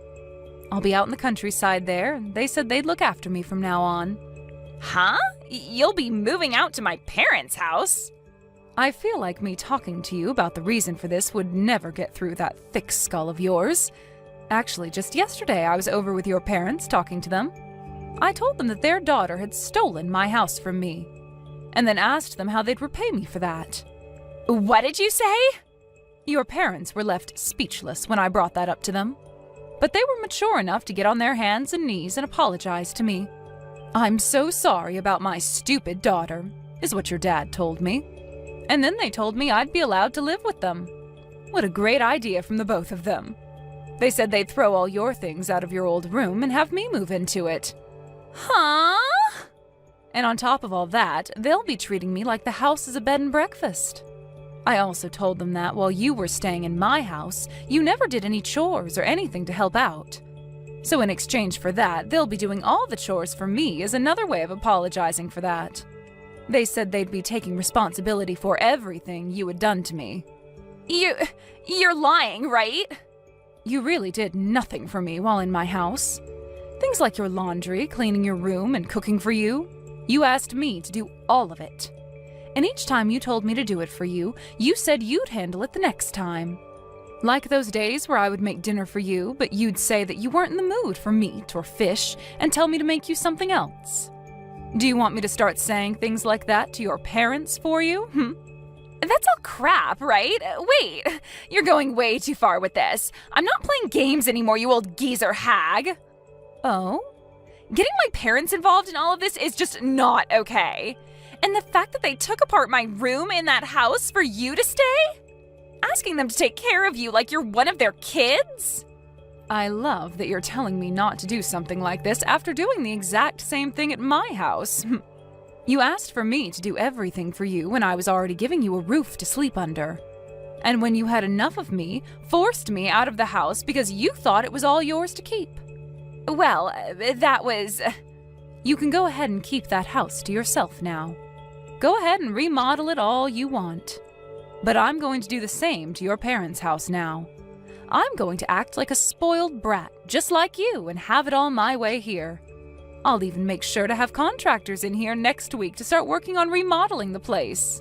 I'll be out in the countryside there, and they said they'd look after me from now on. Huh? You'll be moving out to my parents' house? I feel like me talking to you about the reason for this would never get through that thick skull of yours. Actually, just yesterday I was over with your parents talking to them. I told them that their daughter had stolen my house from me, and then asked them how they'd repay me for that. What did you say? Your parents were left speechless when I brought that up to them, but they were mature enough to get on their hands and knees and apologize to me. I'm so sorry about my stupid daughter, is what your dad told me. And then they told me I'd be allowed to live with them. What a great idea from the both of them. They said they'd throw all your things out of your old room and have me move into it. Huh? And on top of all that, they'll be treating me like the house is a bed and breakfast. I also told them that while you were staying in my house, you never did any chores or anything to help out. So in exchange for that, they'll be doing all the chores for me as another way of apologizing for that. They said they'd be taking responsibility for everything you had done to me. You're lying, right? You really did nothing for me while in my house. Things like your laundry, cleaning your room, and cooking for you. You asked me to do all of it. And each time you told me to do it for you, you said you'd handle it the next time. Like those days where I would make dinner for you, but you'd say that you weren't in the mood for meat or fish and tell me to make you something else. Do you want me to start saying things like that to your parents for you? That's all crap, right? Wait, you're going way too far with this. I'm not playing games anymore, you old geezer hag. Oh? Getting my parents involved in all of this is just not okay. And the fact that they took apart my room in that house for you to stay? Asking them to take care of you like you're one of their kids? I love that you're telling me not to do something like this after doing the exact same thing at my house. You asked for me to do everything for you when I was already giving you a roof to sleep under. And when you had enough of me, forced me out of the house because you thought it was all yours to keep. Well, that was... You can go ahead and keep that house to yourself now. Go ahead and remodel it all you want. But I'm going to do the same to your parents' house now. I'm going to act like a spoiled brat, just like you, and have it all my way here. I'll even make sure to have contractors in here next week to start working on remodeling the place.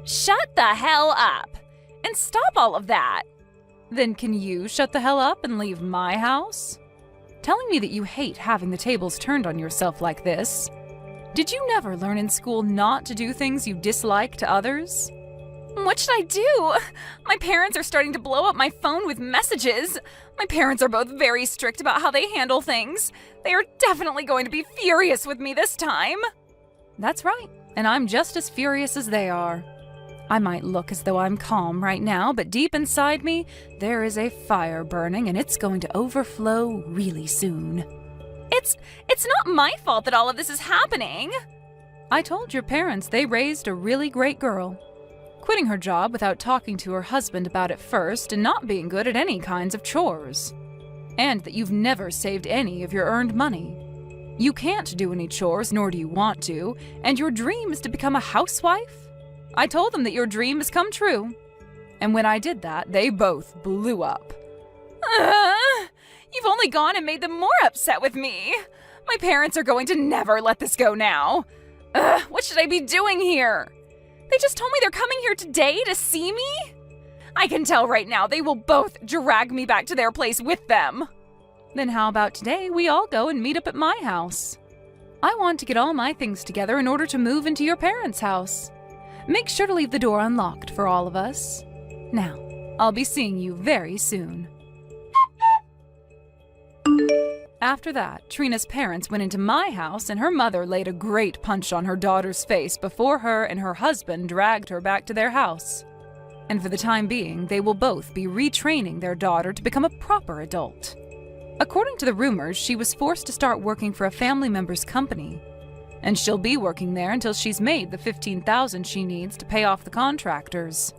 Shut the hell up! And stop all of that! Then can you shut the hell up and leave my house? Telling me that you hate having the tables turned on yourself like this. Did you never learn in school not to do things you dislike to others? What should I do? My parents are starting to blow up my phone with messages. My parents are both very strict about how they handle things. They are definitely going to be furious with me this time. That's right, and I'm just as furious as they are. I might look as though I'm calm right now, but deep inside me, there is a fire burning and it's going to overflow really soon. It's not my fault that all of this is happening. I told your parents they raised a really great girl. Quitting her job without talking to her husband about it first and not being good at any kinds of chores. And that you've never saved any of your earned money. You can't do any chores, nor do you want to, and your dream is to become a housewife? I told them that your dream has come true. And when I did that, they both blew up. You've only gone and made them more upset with me. My parents are going to never let this go now. What should I be doing here? They just told me they're coming here today to see me? I can tell right now they will both drag me back to their place with them. Then how about today we all go and meet up at my house? I want to get all my things together in order to move into your parents' house. Make sure to leave the door unlocked for all of us. Now, I'll be seeing you very soon. After that, Trina's parents went into my house and her mother laid a great punch on her daughter's face before her and her husband dragged her back to their house. And for the time being, they will both be retraining their daughter to become a proper adult. According to the rumors, she was forced to start working for a family member's company. And she'll be working there until she's made the $15,000 she needs to pay off the contractors.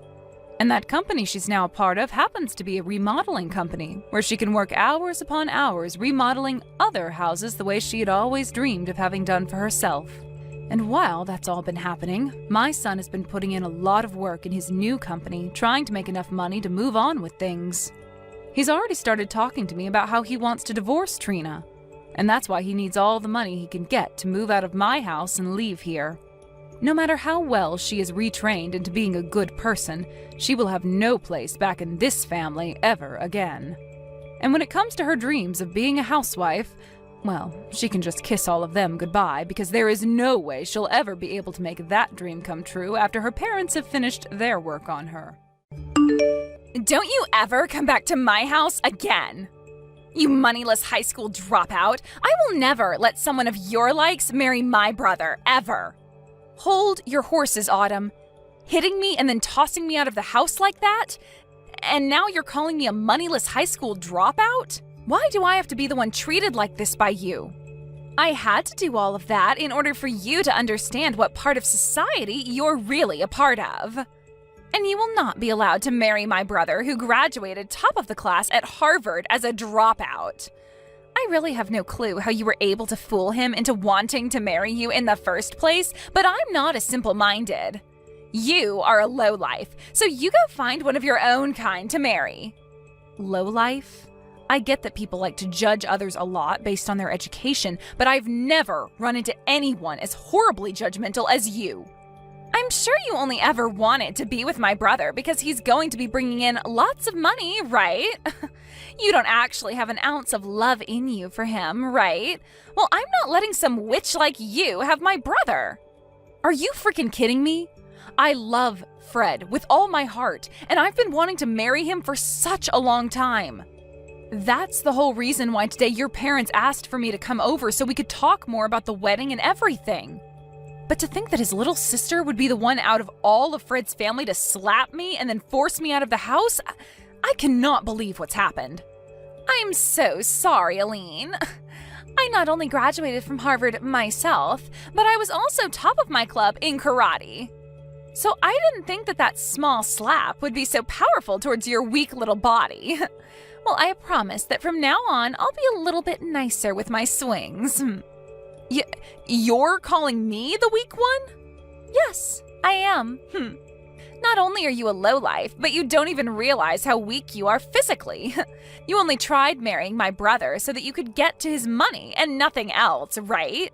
And that company she's now a part of happens to be a remodeling company, where she can work hours upon hours remodeling other houses the way she had always dreamed of having done for herself. And while that's all been happening, my son has been putting in a lot of work in his new company, trying to make enough money to move on with things. He's already started talking to me about how he wants to divorce Trina, and that's why he needs all the money he can get to move out of my house and leave here. No matter how well she is retrained into being a good person, she will have no place back in this family ever again. And when it comes to her dreams of being a housewife, well, she can just kiss all of them goodbye because there is no way she'll ever be able to make that dream come true after her parents have finished their work on her. Don't you ever come back to my house again! You moneyless high school dropout! I will never let someone of your likes marry my brother, ever! Hold your horses, Autumn. Hitting me and then tossing me out of the house like that? And now you're calling me a moneyless high school dropout? Why do I have to be the one treated like this by you? I had to do all of that in order for you to understand what part of society you're really a part of. And you will not be allowed to marry my brother who graduated top of the class at Harvard as a dropout. I really have no clue how you were able to fool him into wanting to marry you in the first place, but I'm not as simple-minded. You are a lowlife, so you go find one of your own kind to marry. Lowlife? I get that people like to judge others a lot based on their education, but I've never run into anyone as horribly judgmental as you. I'm sure you only ever wanted to be with my brother because he's going to be bringing in lots of money, right? You don't actually have an ounce of love in you for him, right? Well, I'm not letting some witch like you have my brother. Are you freaking kidding me? I love Fred with all my heart, and I've been wanting to marry him for such a long time. That's the whole reason why today your parents asked for me to come over so we could talk more about the wedding and everything. But to think that his little sister would be the one out of all of Fred's family to slap me and then force me out of the house, I cannot believe what's happened. I'm so sorry, Aline. I not only graduated from Harvard myself, but I was also top of my club in karate. So I didn't think that small slap would be so powerful towards your weak little body. Well, I promise that from now on, I'll be a little bit nicer with my swings. You're calling me the weak one? Yes, I am. Not only are you a lowlife, but you don't even realize how weak you are physically. You only tried marrying my brother so that you could get to his money and nothing else, right?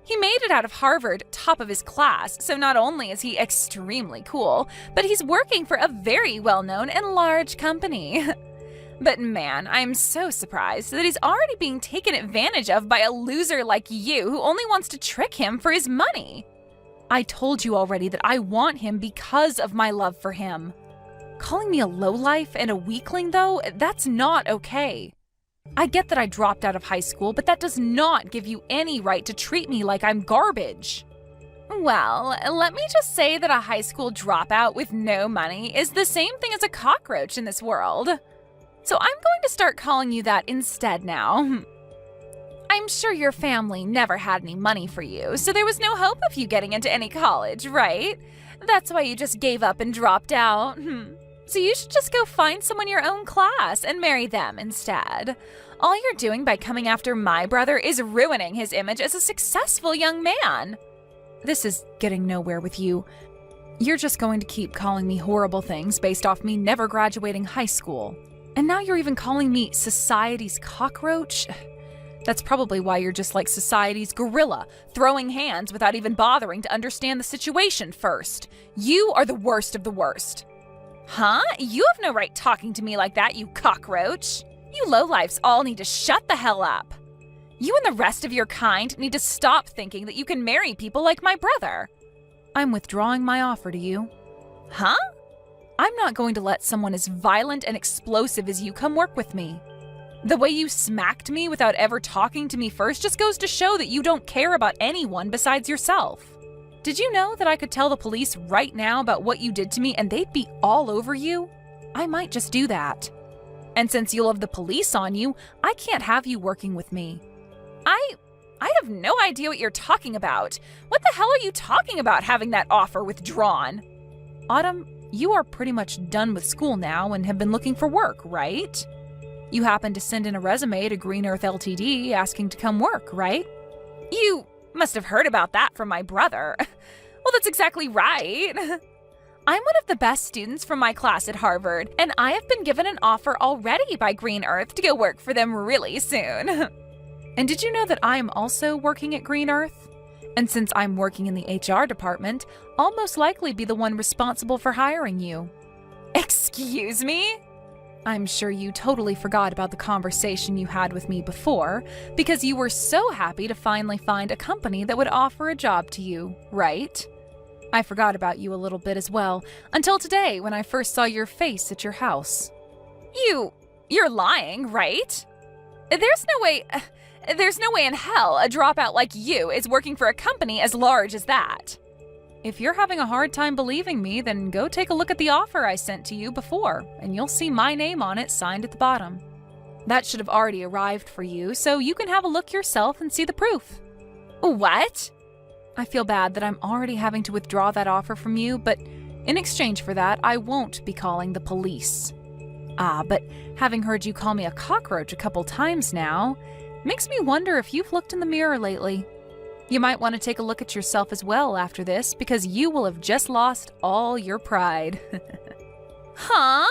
He made it out of Harvard top of his class, so not only is he extremely cool, but he's working for a very well-known and large company. But man, I'm so surprised that he's already being taken advantage of by a loser like you who only wants to trick him for his money. I told you already that I want him because of my love for him. Calling me a lowlife and a weakling, though, that's not okay. I get that I dropped out of high school, but that does not give you any right to treat me like I'm garbage. Well, let me just say that a high school dropout with no money is the same thing as a cockroach in this world. So I'm going to start calling you that instead now. I'm sure your family never had any money for you, so there was no hope of you getting into any college, right? That's why you just gave up and dropped out. So you should just go find someone your own class and marry them instead. All you're doing by coming after my brother is ruining his image as a successful young man. This is getting nowhere with you. You're just going to keep calling me horrible things based off me never graduating high school. And now you're even calling me society's cockroach? That's probably why you're just like society's gorilla, throwing hands without even bothering to understand the situation first. You are the worst of the worst. Huh? You have no right talking to me like that, you cockroach. You lowlifes all need to shut the hell up. You and the rest of your kind need to stop thinking that you can marry people like my brother. I'm withdrawing my offer to you. Huh? I'm not going to let someone as violent and explosive as you come work with me. The way you smacked me without ever talking to me first just goes to show that you don't care about anyone besides yourself. Did you know that I could tell the police right now about what you did to me and they'd be all over you? I might just do that. And since you'll have the police on you, I can't have you working with me. I have no idea what you're talking about. What the hell are you talking about having that offer withdrawn? Autumn, you are pretty much done with school now and have been looking for work, right? You happened to send in a resume to Green Earth Ltd. Asking to come work, right? You must have heard about that from my brother. Well, that's exactly right. I'm one of the best students from my class at Harvard, and I have been given an offer already by Green Earth to go work for them really soon. And did you know that I am also working at Green Earth? And since I'm working in the HR department, I'll most likely be the one responsible for hiring you. Excuse me? I'm sure you totally forgot about the conversation you had with me before because you were so happy to finally find a company that would offer a job to you, right? I forgot about you a little bit as well, until today when I first saw your face at your house. You're lying, right? There's no way in hell a dropout like you is working for a company as large as that. If you're having a hard time believing me, then go take a look at the offer I sent to you before, and you'll see my name on it signed at the bottom. That should have already arrived for you, so you can have a look yourself and see the proof. What? I feel bad that I'm already having to withdraw that offer from you, but in exchange for that, I won't be calling the police. But having heard you call me a cockroach a couple times now, makes me wonder if you've looked in the mirror lately. You might want to take a look at yourself as well after this, because you will have just lost all your pride. Huh?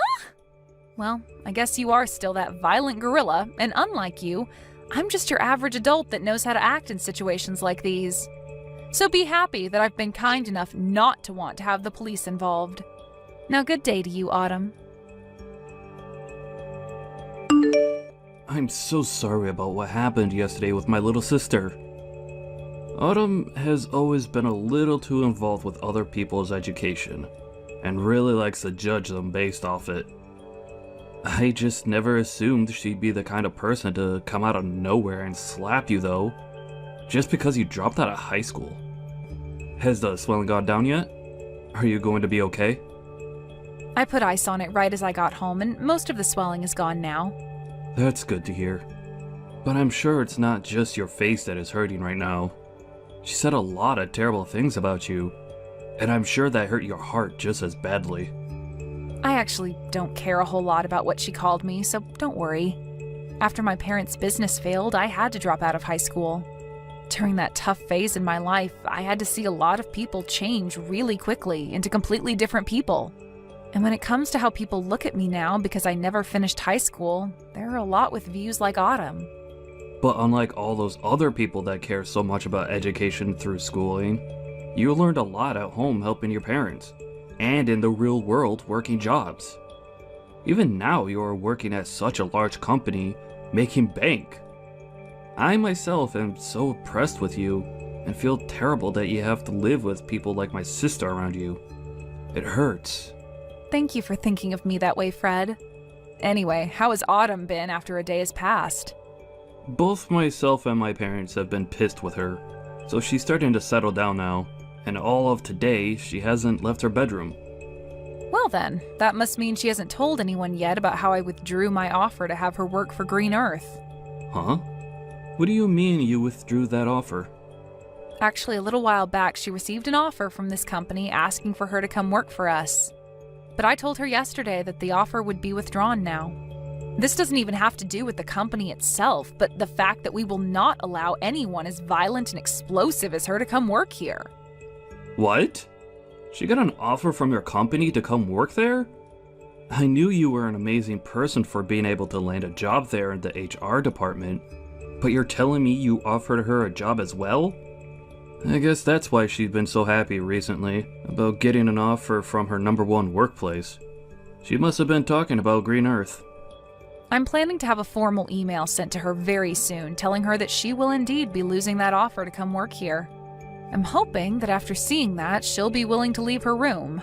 Well, I guess you are still that violent gorilla, and unlike you, I'm just your average adult that knows how to act in situations like these. So be happy that I've been kind enough not to want to have the police involved. Now, good day to you, Autumn. I'm so sorry about what happened yesterday with my little sister. Autumn has always been a little too involved with other people's education, and really likes to judge them based off it. I just never assumed she'd be the kind of person to come out of nowhere and slap you though, just because you dropped out of high school. Has the swelling gone down yet? Are you going to be okay? I put ice on it right as I got home, and most of the swelling is gone now. That's good to hear. But I'm sure it's not just your face that is hurting right now. She said a lot of terrible things about you, and I'm sure that hurt your heart just as badly. I actually don't care a whole lot about what she called me, so don't worry. After my parents' business failed, I had to drop out of high school. During that tough phase in my life, I had to see a lot of people change really quickly into completely different people. And when it comes to how people look at me now because I never finished high school, there are a lot with views like Autumn. But unlike all those other people that care so much about education through schooling, you learned a lot at home helping your parents, and in the real world working jobs. Even now you are working at such a large company, making bank. I myself am so impressed with you, and feel terrible that you have to live with people like my sister around you. It hurts. Thank you for thinking of me that way, Fred. Anyway, how has Autumn been after a day has passed? Both myself and my parents have been pissed with her, so she's starting to settle down now, and all of today she hasn't left her bedroom. Well then, that must mean she hasn't told anyone yet about how I withdrew my offer to have her work for Green Earth. Huh? What do you mean you withdrew that offer? Actually, a little while back she received an offer from this company asking for her to come work for us. But I told her yesterday that the offer would be withdrawn now. This doesn't even have to do with the company itself, but the fact that we will not allow anyone as violent and explosive as her to come work here. What? She got an offer from your company to come work there? I knew you were an amazing person for being able to land a job there in the HR department, but you're telling me you offered her a job as well? I guess that's why she's been so happy recently about getting an offer from her #1 workplace. She must have been talking about Green Earth. I'm planning to have a formal email sent to her very soon telling her that she will indeed be losing that offer to come work here. I'm hoping that after seeing that, she'll be willing to leave her room.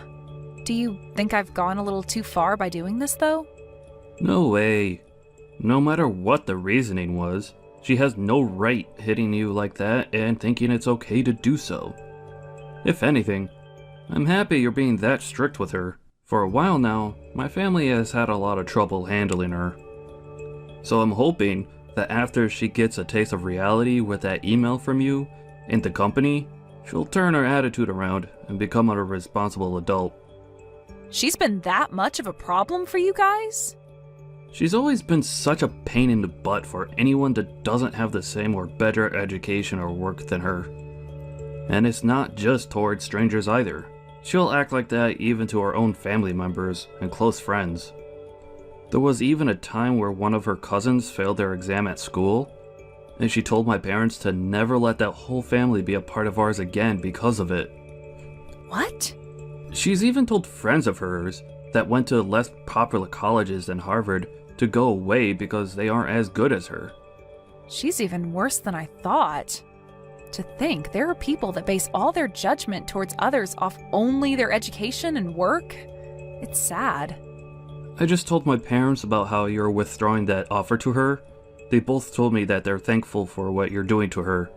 Do you think I've gone a little too far by doing this, though? No way. No matter what the reasoning was, she has no right hitting you like that and thinking it's okay to do so. If anything, I'm happy you're being that strict with her. For a while now, my family has had a lot of trouble handling her. So I'm hoping that after she gets a taste of reality with that email from you and the company, she'll turn her attitude around and become a responsible adult. She's been that much of a problem for you guys? She's always been such a pain in the butt for anyone that doesn't have the same or better education or work than her. And it's not just towards strangers either. She'll act like that even to her own family members and close friends. There was even a time where one of her cousins failed their exam at school, and she told my parents to never let that whole family be a part of ours again because of it. What? She's even told friends of hers that went to less popular colleges than Harvard to go away because they aren't as good as her. She's even worse than I thought. To think there are people that base all their judgment towards others off only their education and work. It's sad. I just told my parents about how you're withdrawing that offer to her. They both told me that they're thankful for what you're doing to her.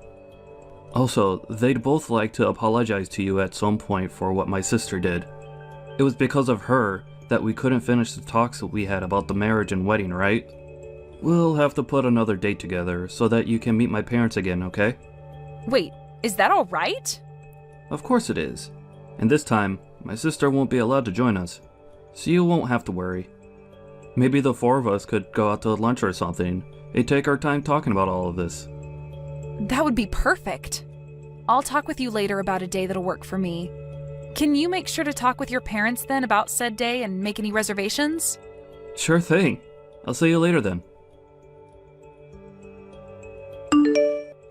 Also, they'd both like to apologize to you at some point for what my sister did. It was because of her that we couldn't finish the talks that we had about the marriage and wedding, right? We'll have to put another date together so that you can meet my parents again, okay? Wait, is that all right? Of course it is. And this time, my sister won't be allowed to join us, so you won't have to worry. Maybe the four of us could go out to lunch or something and take our time talking about all of this. That would be perfect. I'll talk with you later about a day that'll work for me. Can you make sure to talk with your parents then about said day and make any reservations? Sure thing. I'll see you later then.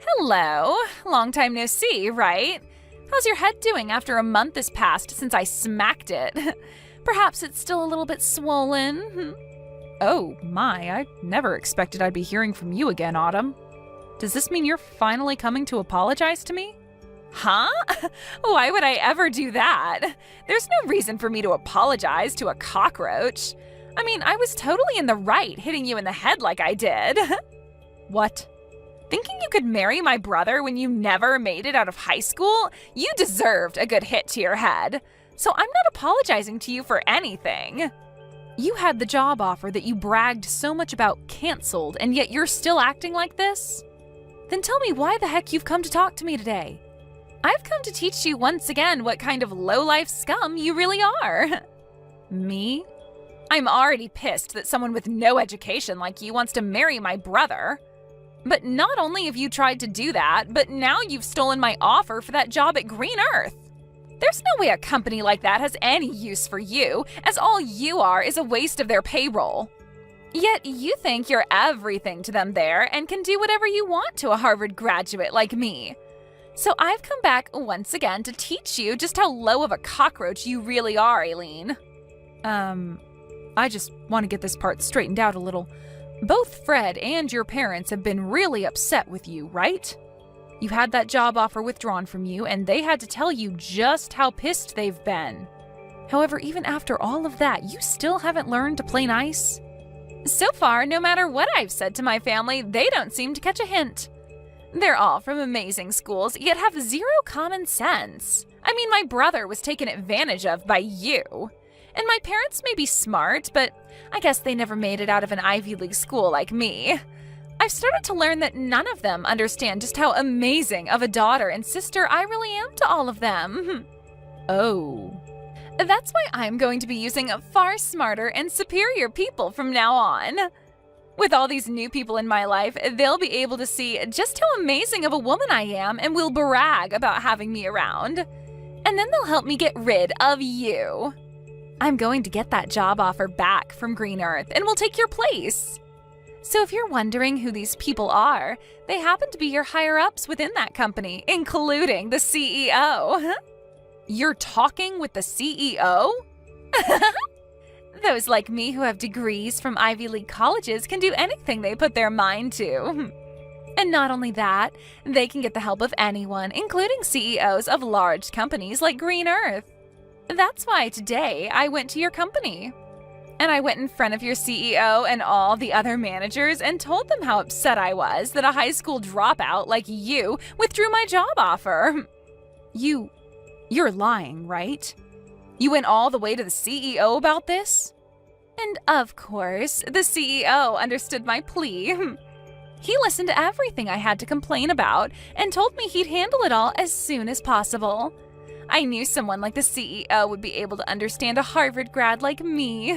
Hello. Long time no see, right? How's your head doing after a month has passed since I smacked it? Perhaps it's still a little bit swollen. Oh my, I never expected I'd be hearing from you again, Autumn. Does this mean you're finally coming to apologize to me? Huh? Why would I ever do that? There's no reason for me to apologize to a cockroach. I mean, I was totally in the right hitting you in the head like I did. What? Thinking you could marry my brother when you never made it out of high school? You deserved a good hit to your head. So I'm not apologizing to you for anything. You had the job offer that you bragged so much about canceled, and yet you're still acting like this? Then tell me why the heck you've come to talk to me today. I've come to teach you once again what kind of low-life scum you really are. Me? I'm already pissed that someone with no education like you wants to marry my brother. But not only have you tried to do that, but now you've stolen my offer for that job at Green Earth. There's no way a company like that has any use for you, as all you are is a waste of their payroll. Yet you think you're everything to them there and can do whatever you want to a Harvard graduate like me. So I've come back once again to teach you just how low of a cockroach you really are, Aileen. I just want to get this part straightened out a little. Both Fred and your parents have been really upset with you, right? You had that job offer withdrawn from you, and they had to tell you just how pissed they've been. However, even after all of that, you still haven't learned to play nice? So far, no matter what I've said to my family, they don't seem to catch a hint. They're all from amazing schools, yet have zero common sense. I mean, my brother was taken advantage of by you. And my parents may be smart, but I guess they never made it out of an Ivy League school like me. I've started to learn that none of them understand just how amazing of a daughter and sister I really am to all of them. Oh. That's why I'm going to be using far smarter and superior people from now on. With all these new people in my life, they'll be able to see just how amazing of a woman I am and will brag about having me around. And then they'll help me get rid of you. I'm going to get that job offer back from Green Earth and will take your place. So if you're wondering who these people are, they happen to be your higher-ups within that company, including the CEO. You're talking with the CEO? Those like me who have degrees from Ivy League colleges can do anything they put their mind to. And not only that, they can get the help of anyone, including CEOs of large companies like Green Earth. That's why today I went to your company. And I went in front of your CEO and all the other managers and told them how upset I was that a high school dropout like you withdrew my job offer. You're lying, right? You went all the way to the CEO about this? And of course, the CEO understood my plea. He listened to everything I had to complain about and told me he'd handle it all as soon as possible. I knew someone like the CEO would be able to understand a Harvard grad like me.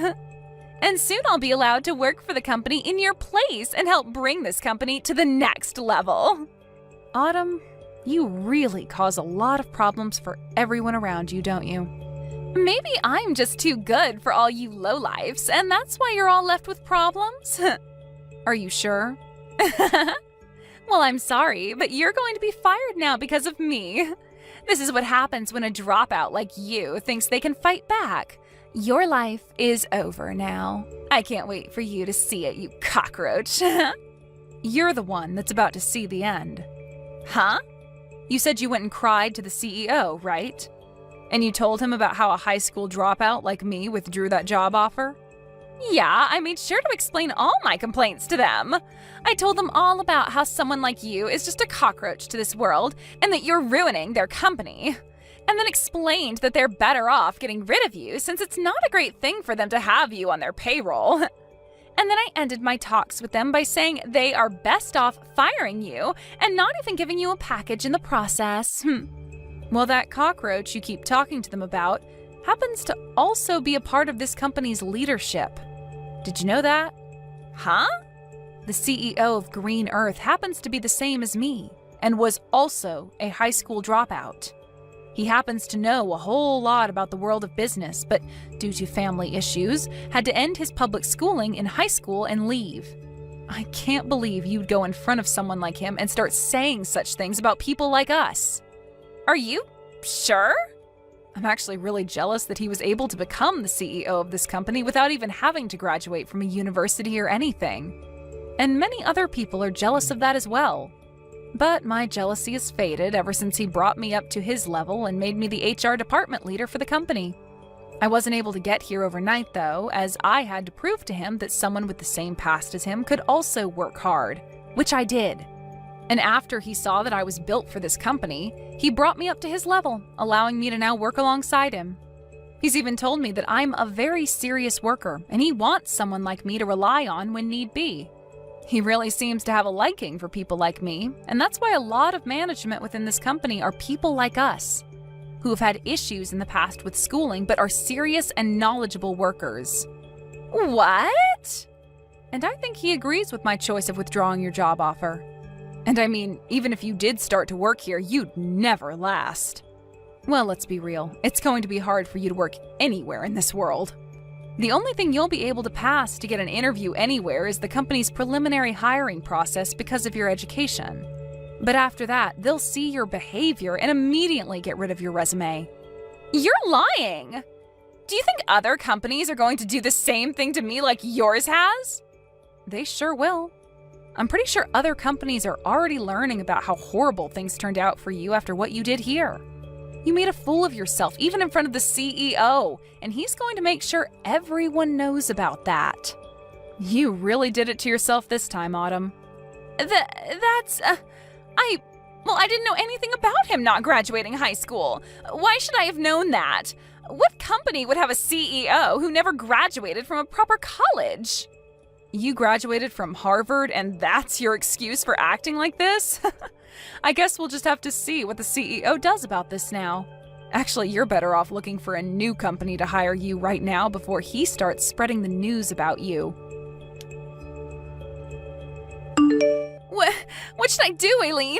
And soon I'll be allowed to work for the company in your place and help bring this company to the next level. Autumn, you really cause a lot of problems for everyone around you, don't you? Maybe I'm just too good for all you lowlifes, and that's why you're all left with problems? Are you sure? Well, I'm sorry, but you're going to be fired now because of me. This is what happens when a dropout like you thinks they can fight back. Your life is over now. I can't wait for you to see it, you cockroach. You're the one that's about to see the end. Huh? You said you went and cried to the CEO, right? And you told him about how a high school dropout like me withdrew that job offer? Yeah, I made sure to explain all my complaints to them. I told them all about how someone like you is just a cockroach to this world and that you're ruining their company. And then explained that they're better off getting rid of you since it's not a great thing for them to have you on their payroll. And then I ended my talks with them by saying they are best off firing you and not even giving you a package in the process. Well, that cockroach you keep talking to them about happens to also be a part of this company's leadership. Did you know that? Huh? The CEO of Green Earth happens to be the same as me and was also a high school dropout. He happens to know a whole lot about the world of business, but due to family issues, had to end his public schooling in high school and leave. I can't believe you'd go in front of someone like him and start saying such things about people like us. Are you sure? I'm actually really jealous that he was able to become the CEO of this company without even having to graduate from a university or anything. And many other people are jealous of that as well. But my jealousy has faded ever since he brought me up to his level and made me the HR department leader for the company. I wasn't able to get here overnight though, as I had to prove to him that someone with the same past as him could also work hard, which I did. And after he saw that I was built for this company, he brought me up to his level, allowing me to now work alongside him. He's even told me that I'm a very serious worker, and he wants someone like me to rely on when need be. He really seems to have a liking for people like me, and that's why a lot of management within this company are people like us, who have had issues in the past with schooling but are serious and knowledgeable workers. What? And I think he agrees with my choice of withdrawing your job offer. And I mean, even if you did start to work here, you'd never last. Well, let's be real. It's going to be hard for you to work anywhere in this world. The only thing you'll be able to pass to get an interview anywhere is the company's preliminary hiring process because of your education. But after that, they'll see your behavior and immediately get rid of your resume. You're lying! Do you think other companies are going to do the same thing to me like yours has? They sure will. I'm pretty sure other companies are already learning about how horrible things turned out for you after what you did here. You made a fool of yourself, even in front of the CEO, and he's going to make sure everyone knows about that. You really did it to yourself this time, Autumn. I didn't know anything about him not graduating high school. Why should I have known that? What company would have a CEO who never graduated from a proper college? You graduated from Harvard and that's your excuse for acting like this? I guess we'll just have to see what the CEO does about this now. Actually, you're better off looking for a new company to hire you right now before he starts spreading the news about you. What should I do, Aileen?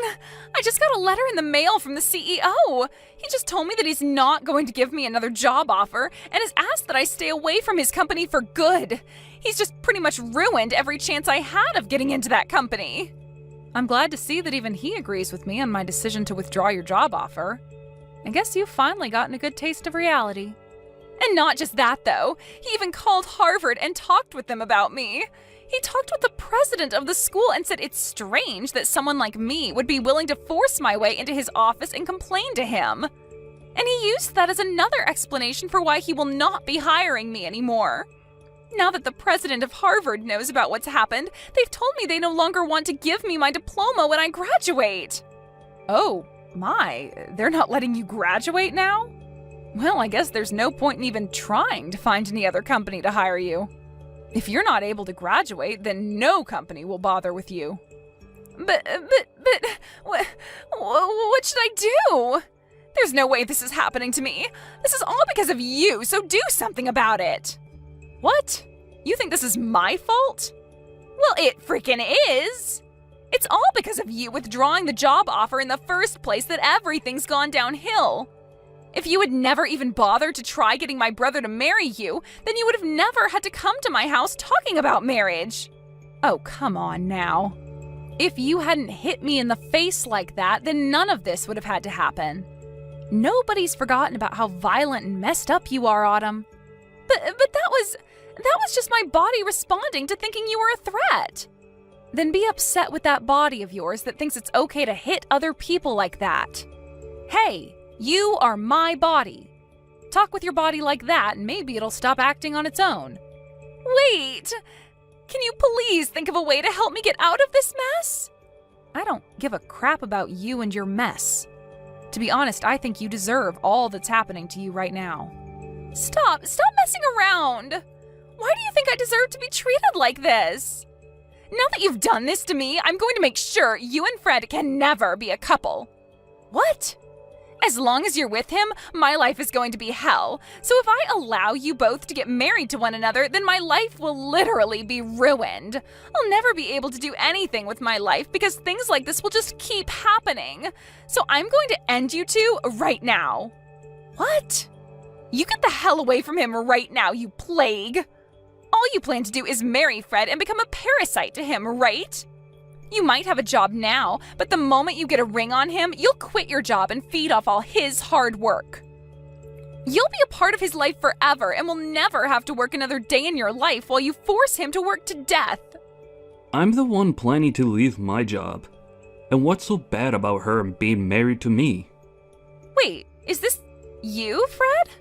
I just got a letter in the mail from the CEO. He just told me that he's not going to give me another job offer and has asked that I stay away from his company for good. He's just pretty much ruined every chance I had of getting into that company. I'm glad to see that even he agrees with me on my decision to withdraw your job offer. I guess you've finally gotten a good taste of reality. And not just that, though. He even called Harvard and talked with them about me. He talked with the president of the school and said it's strange that someone like me would be willing to force my way into his office and complain to him. And he used that as another explanation for why he will not be hiring me anymore. Now that the president of Harvard knows about what's happened, they've told me they no longer want to give me my diploma when I graduate. Oh, my, they're not letting you graduate now? Well, I guess there's no point in even trying to find any other company to hire you. If you're not able to graduate, then no company will bother with you. But, what should I do? There's no way this is happening to me. This is all because of you, so do something about it. What? You think this is my fault? Well, it freaking is. It's all because of you withdrawing the job offer in the first place that everything's gone downhill. If you had never even bothered to try getting my brother to marry you, then you would have never had to come to my house talking about marriage. Oh, come on now. If you hadn't hit me in the face like that, then none of this would have had to happen. Nobody's forgotten about how violent and messed up you are, Autumn. But that was just my body responding to thinking you were a threat. Then be upset with that body of yours that thinks it's okay to hit other people like that. Hey, you are my body. Talk with your body like that and maybe it'll stop acting on its own. Wait! Can you please think of a way to help me get out of this mess? I don't give a crap about you and your mess. To be honest, I think you deserve all that's happening to you right now. Stop messing around! Why do you think I deserve to be treated like this? Now that you've done this to me, I'm going to make sure you and Fred can never be a couple. What? As long as you're with him, my life is going to be hell. So if I allow you both to get married to one another, then my life will literally be ruined. I'll never be able to do anything with my life because things like this will just keep happening. So I'm going to end you two right now. What? You get the hell away from him right now, you plague. All you plan to do is marry Fred and become a parasite to him, right? You might have a job now, but the moment you get a ring on him, you'll quit your job and feed off all his hard work. You'll be a part of his life forever and will never have to work another day in your life while you force him to work to death. I'm the one planning to leave my job. And what's so bad about her being married to me? Wait, is this you, Fred?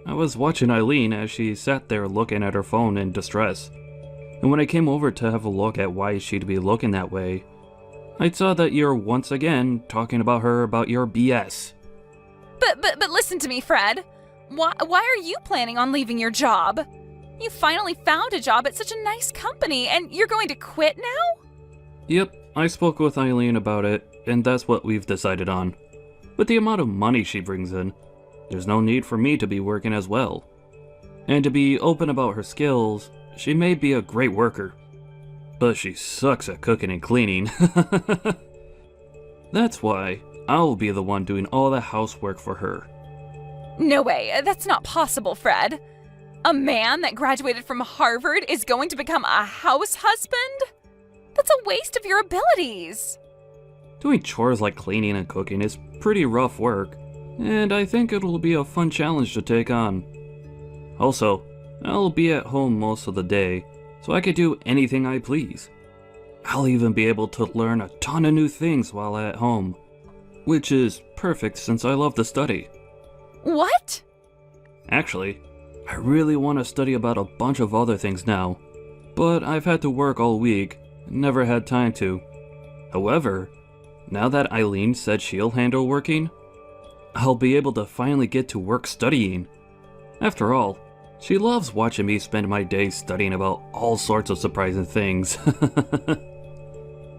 I was watching Eileen as she sat there looking at her phone in distress. And when I came over to have a look at why she'd be looking that way, I saw that you're once again talking about her about your BS. But listen to me, Fred. Why are you planning on leaving your job? You finally found a job at such a nice company, and you're going to quit now? Yep, I spoke with Eileen about it, and that's what we've decided on. With the amount of money she brings in, there's no need for me to be working as well. And to be open about her skills, she may be a great worker, but she sucks at cooking and cleaning. That's why I'll be the one doing all the housework for her. No way, that's not possible, Fred. A man that graduated from Harvard is going to become a house husband? That's a waste of your abilities. Doing chores like cleaning and cooking is pretty rough work, and I think it'll be a fun challenge to take on. Also, I'll be at home most of the day, so I can do anything I please. I'll even be able to learn a ton of new things while at home, which is perfect since I love to study. What? Actually, I really want to study about a bunch of other things now, but I've had to work all week, never had time to. However, now that Eileen said she'll handle working, I'll be able to finally get to work studying. After all, she loves watching me spend my days studying about all sorts of surprising things.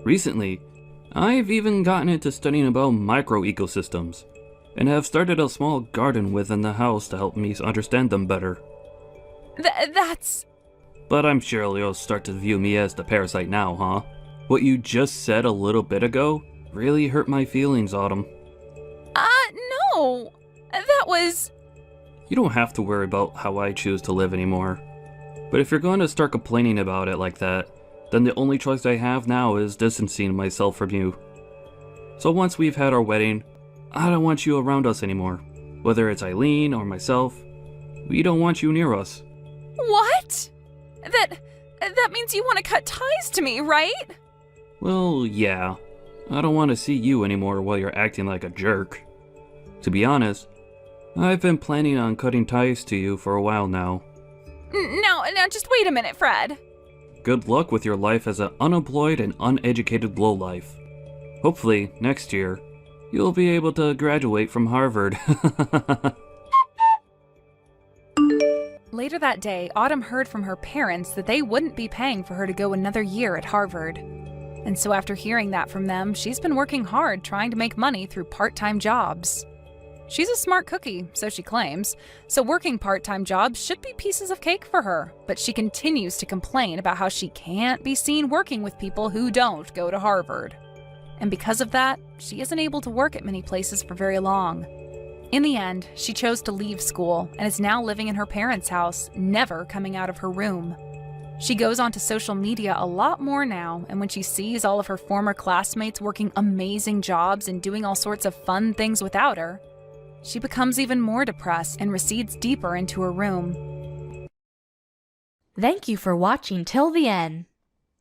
Recently, I've even gotten into studying about microecosystems, and have started a small garden within the house to help me understand them better. That's... But I'm sure you'll start to view me as the parasite now, huh? What you just said a little bit ago really hurt my feelings, Autumn. No. That was... You don't have to worry about how I choose to live anymore. But if you're going to start complaining about it like that, then the only choice I have now is distancing myself from you. So once we've had our wedding, I don't want you around us anymore, whether it's Eileen or myself. We don't want you near us. What? That means you want to cut ties to me, right? Well, yeah. I don't want to see you anymore while you're acting like a jerk. To be honest, I've been planning on cutting ties to you for a while now. Now, just wait a minute, Fred. Good luck with your life as an unemployed and uneducated lowlife. Hopefully, next year, you'll be able to graduate from Harvard. Later that day, Autumn heard from her parents that they wouldn't be paying for her to go another year at Harvard. And so after hearing that from them, she's been working hard trying to make money through part-time jobs. She's a smart cookie, so she claims, so working part-time jobs should be pieces of cake for her, but she continues to complain about how she can't be seen working with people who don't go to Harvard. And because of that, she isn't able to work at many places for very long. In the end, she chose to leave school and is now living in her parents' house, never coming out of her room. She goes onto social media a lot more now, and when she sees all of her former classmates working amazing jobs and doing all sorts of fun things without her, she becomes even more depressed and recedes deeper into her room. Thank you for watching till the end.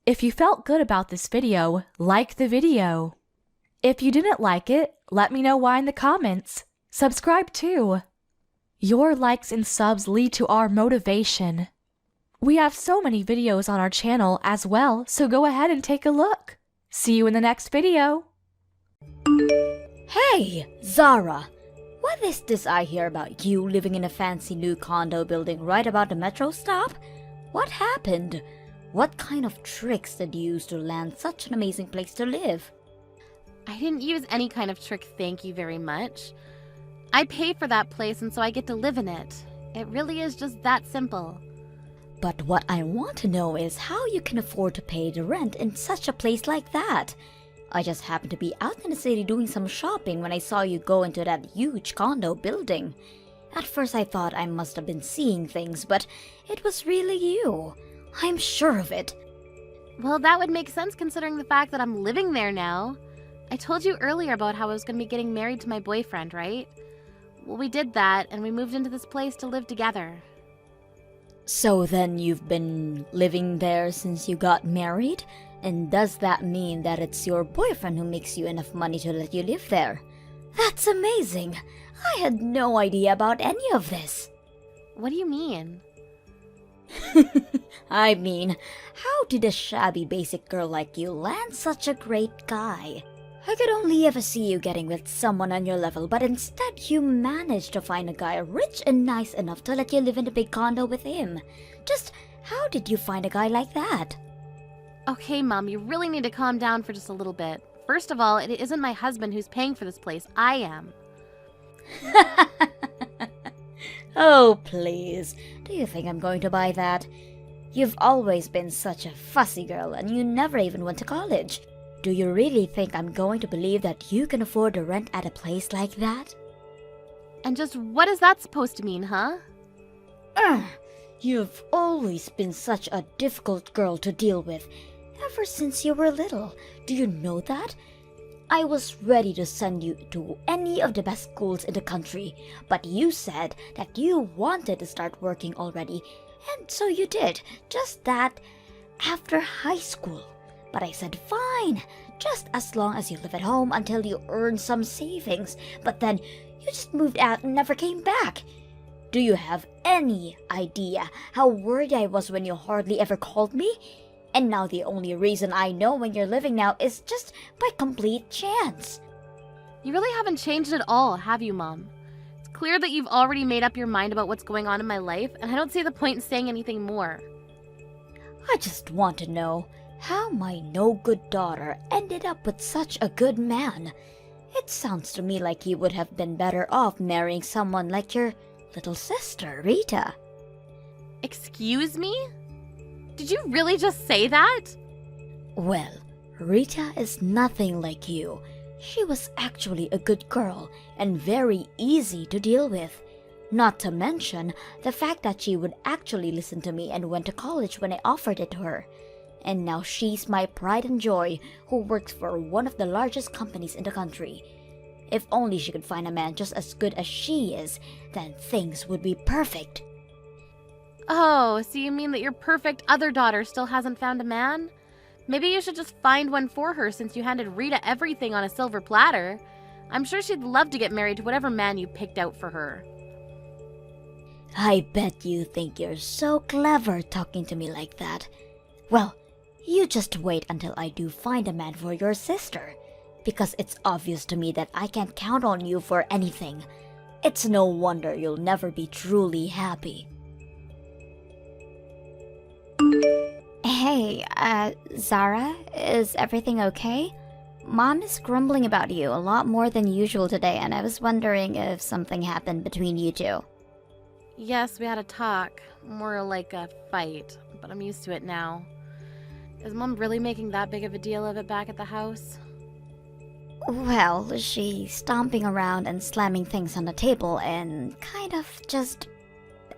If you felt good about this video, like the video. If you didn't like it, let me know why in the comments. Subscribe too. Your likes and subs lead to our motivation. We have so many videos on our channel as well, so go ahead and take a look. See you in the next video. Hey, Zara! What is this I hear about you living in a fancy new condo building right about the metro stop? What happened? What kind of tricks did you use to land such an amazing place to live? I didn't use any kind of trick, thank you very much. I pay for that place and so I get to live in it. It really is just that simple. But what I want to know is how you can afford to pay the rent in such a place like that. I just happened to be out in the city doing some shopping when I saw you go into that huge condo building. At first I thought I must have been seeing things, but it was really you. I'm sure of it. Well, that would make sense considering the fact that I'm living there now. I told you earlier about how I was going to be getting married to my boyfriend, right? Well, we did that, and we moved into this place to live together. So then you've been living there since you got married? And does that mean that it's your boyfriend who makes you enough money to let you live there? That's amazing! I had no idea about any of this. What do you mean? I mean, how did a shabby basic girl like you land such a great guy? I could only ever see you getting with someone on your level, but instead you managed to find a guy rich and nice enough to let you live in a big condo with him. Just how did you find a guy like that? Okay, Mom, you really need to calm down for just a little bit. First of all, it isn't my husband who's paying for this place. I am. Oh, please. Do you think I'm going to buy that? You've always been such a fussy girl and you never even went to college. Do you really think I'm going to believe that you can afford to rent at a place like that? And just what is that supposed to mean, huh? You've always been such a difficult girl to deal with, ever since you were little. Do you know that? I was ready to send you to any of the best schools in the country, but you said that you wanted to start working already, and so you did, just that, after high school. But I said fine, just as long as you live at home until you earn some savings, but then you just moved out and never came back. Do you have any idea how worried I was when you hardly ever called me? And now the only reason I know when you're living now is just by complete chance. You really haven't changed at all, have you, Mom? It's clear that you've already made up your mind about what's going on in my life, and I don't see the point in saying anything more. I just want to know how my no-good daughter ended up with such a good man. It sounds to me like you would have been better off marrying someone like your little sister, Rita. Excuse me? Did you really just say that? Well, Rita is nothing like you. She was actually a good girl and very easy to deal with. Not to mention the fact that she would actually listen to me and went to college when I offered it to her. And now she's my pride and joy who works for one of the largest companies in the country. If only she could find a man just as good as she is, then things would be perfect. Oh, so you mean that your perfect other daughter still hasn't found a man? Maybe you should just find one for her since you handed Rita everything on a silver platter. I'm sure she'd love to get married to whatever man you picked out for her. I bet you think you're so clever talking to me like that. Well, you just wait until I do find a man for your sister, because it's obvious to me that I can't count on you for anything. It's no wonder you'll never be truly happy. Hey, Zara, is everything okay? Mom is grumbling about you a lot more than usual today, and I was wondering if something happened between you two. Yes, we had a talk. More like a fight, but I'm used to it now. Is Mom really making that big of a deal of it back at the house? Well, she's stomping around and slamming things on the table and kind of just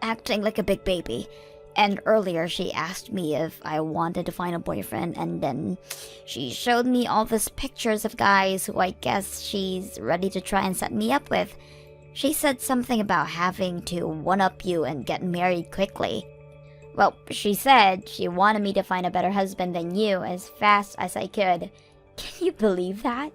acting like a big baby. And earlier she asked me if I wanted to find a boyfriend, and then she showed me all these pictures of guys who I guess she's ready to try and set me up with. She said something about having to one-up you and get married quickly. Well, she said she wanted me to find a better husband than you as fast as I could. Can you believe that?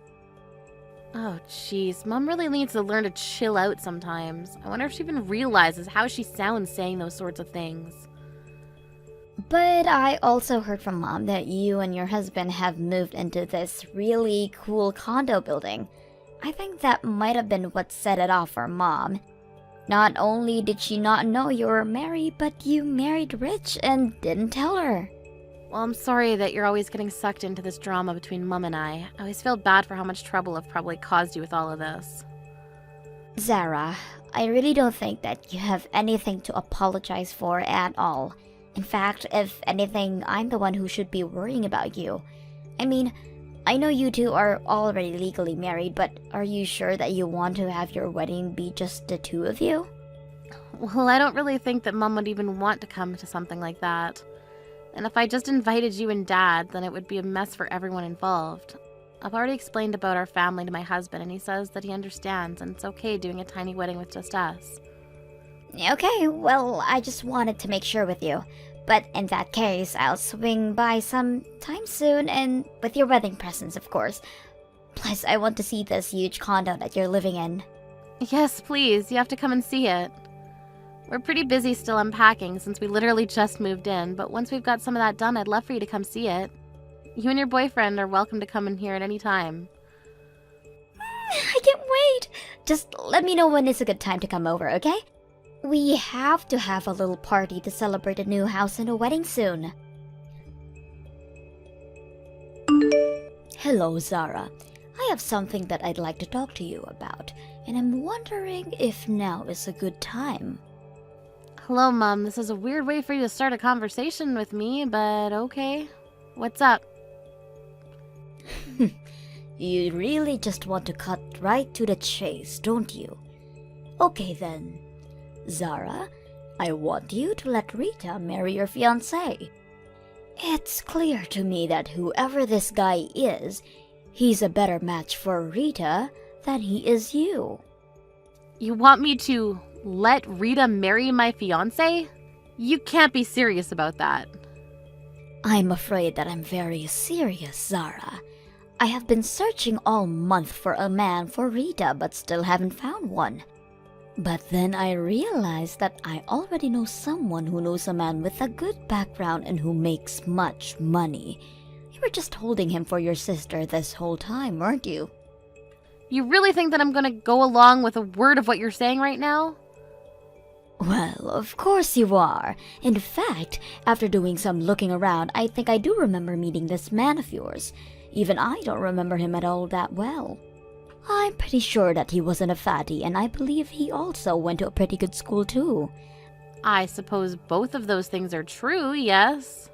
Oh, jeez. Mom really needs to learn to chill out sometimes. I wonder if she even realizes how she sounds saying those sorts of things. But I also heard from Mom that you and your husband have moved into this really cool condo building. I think that might have been what set it off for Mom. Not only did she not know you were married, but you married rich and didn't tell her. Well, I'm sorry that you're always getting sucked into this drama between Mom and I. I always feel bad for how much trouble I've probably caused you with all of this. Zara, I really don't think that you have anything to apologize for at all. In fact, if anything, I'm the one who should be worrying about you. I mean, I know you two are already legally married, but are you sure that you want to have your wedding be just the two of you? Well, I don't really think that Mom would even want to come to something like that. And if I just invited you and Dad, then it would be a mess for everyone involved. I've already explained about our family to my husband, and he says that he understands, and it's okay doing a tiny wedding with just us. Okay, well, I just wanted to make sure with you. But in that case, I'll swing by sometime soon, and with your wedding presents, of course. Plus, I want to see this huge condo that you're living in. Yes, please. You have to come and see it. We're pretty busy still unpacking since we literally just moved in, but once we've got some of that done, I'd love for you to come see it. You and your boyfriend are welcome to come in here at any time. I can't wait! Just let me know when is a good time to come over, okay? We have to have a little party to celebrate a new house and a wedding soon. Hello, Zara. I have something that I'd like to talk to you about, and I'm wondering if now is a good time. Hello, Mom. This is a weird way for you to start a conversation with me, but okay. What's up? You really just want to cut right to the chase, don't you? Okay then. Zara, I want you to let Rita marry your fiancé. It's clear to me that whoever this guy is, he's a better match for Rita than he is you. You want me to let Rita marry my fiancé? You can't be serious about that. I'm afraid that I'm very serious, Zara. I have been searching all month for a man for Rita but still haven't found one. But then I realized that I already know someone who knows a man with a good background and who makes much money. You were just holding him for your sister this whole time, weren't you? You really think that I'm gonna go along with a word of what you're saying right now? Well, of course you are. In fact, after doing some looking around, I think I do remember meeting this man of yours. Even I don't remember him at all that well. I'm pretty sure that he wasn't a fatty, and I believe he also went to a pretty good school too. I suppose both of those things are true, yes.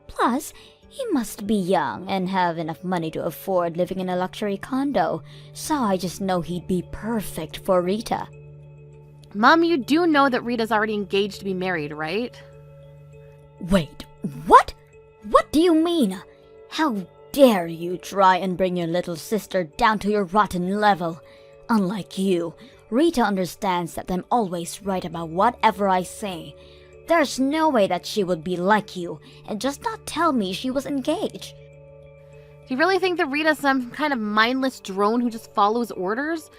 Plus, he must be young and have enough money to afford living in a luxury condo, so I just know he'd be perfect for Rita. Mom, you do know that Rita's already engaged to be married, right? Wait, what? What do you mean? How dare you try and bring your little sister down to your rotten level? Unlike you, Rita understands that I'm always right about whatever I say. There's no way that she would be like you and just not tell me she was engaged. Do you really think that Rita's some kind of mindless drone who just follows orders?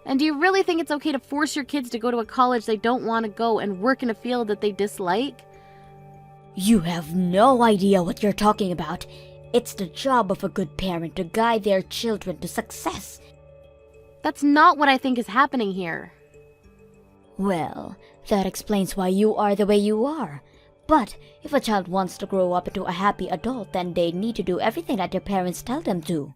And do you really think it's okay to force your kids to go to a college they don't want to go and work in a field that they dislike? You have no idea what you're talking about. It's the job of a good parent to guide their children to success. That's not what I think is happening here. Well, that explains why you are the way you are. But if a child wants to grow up into a happy adult, then they need to do everything that their parents tell them to.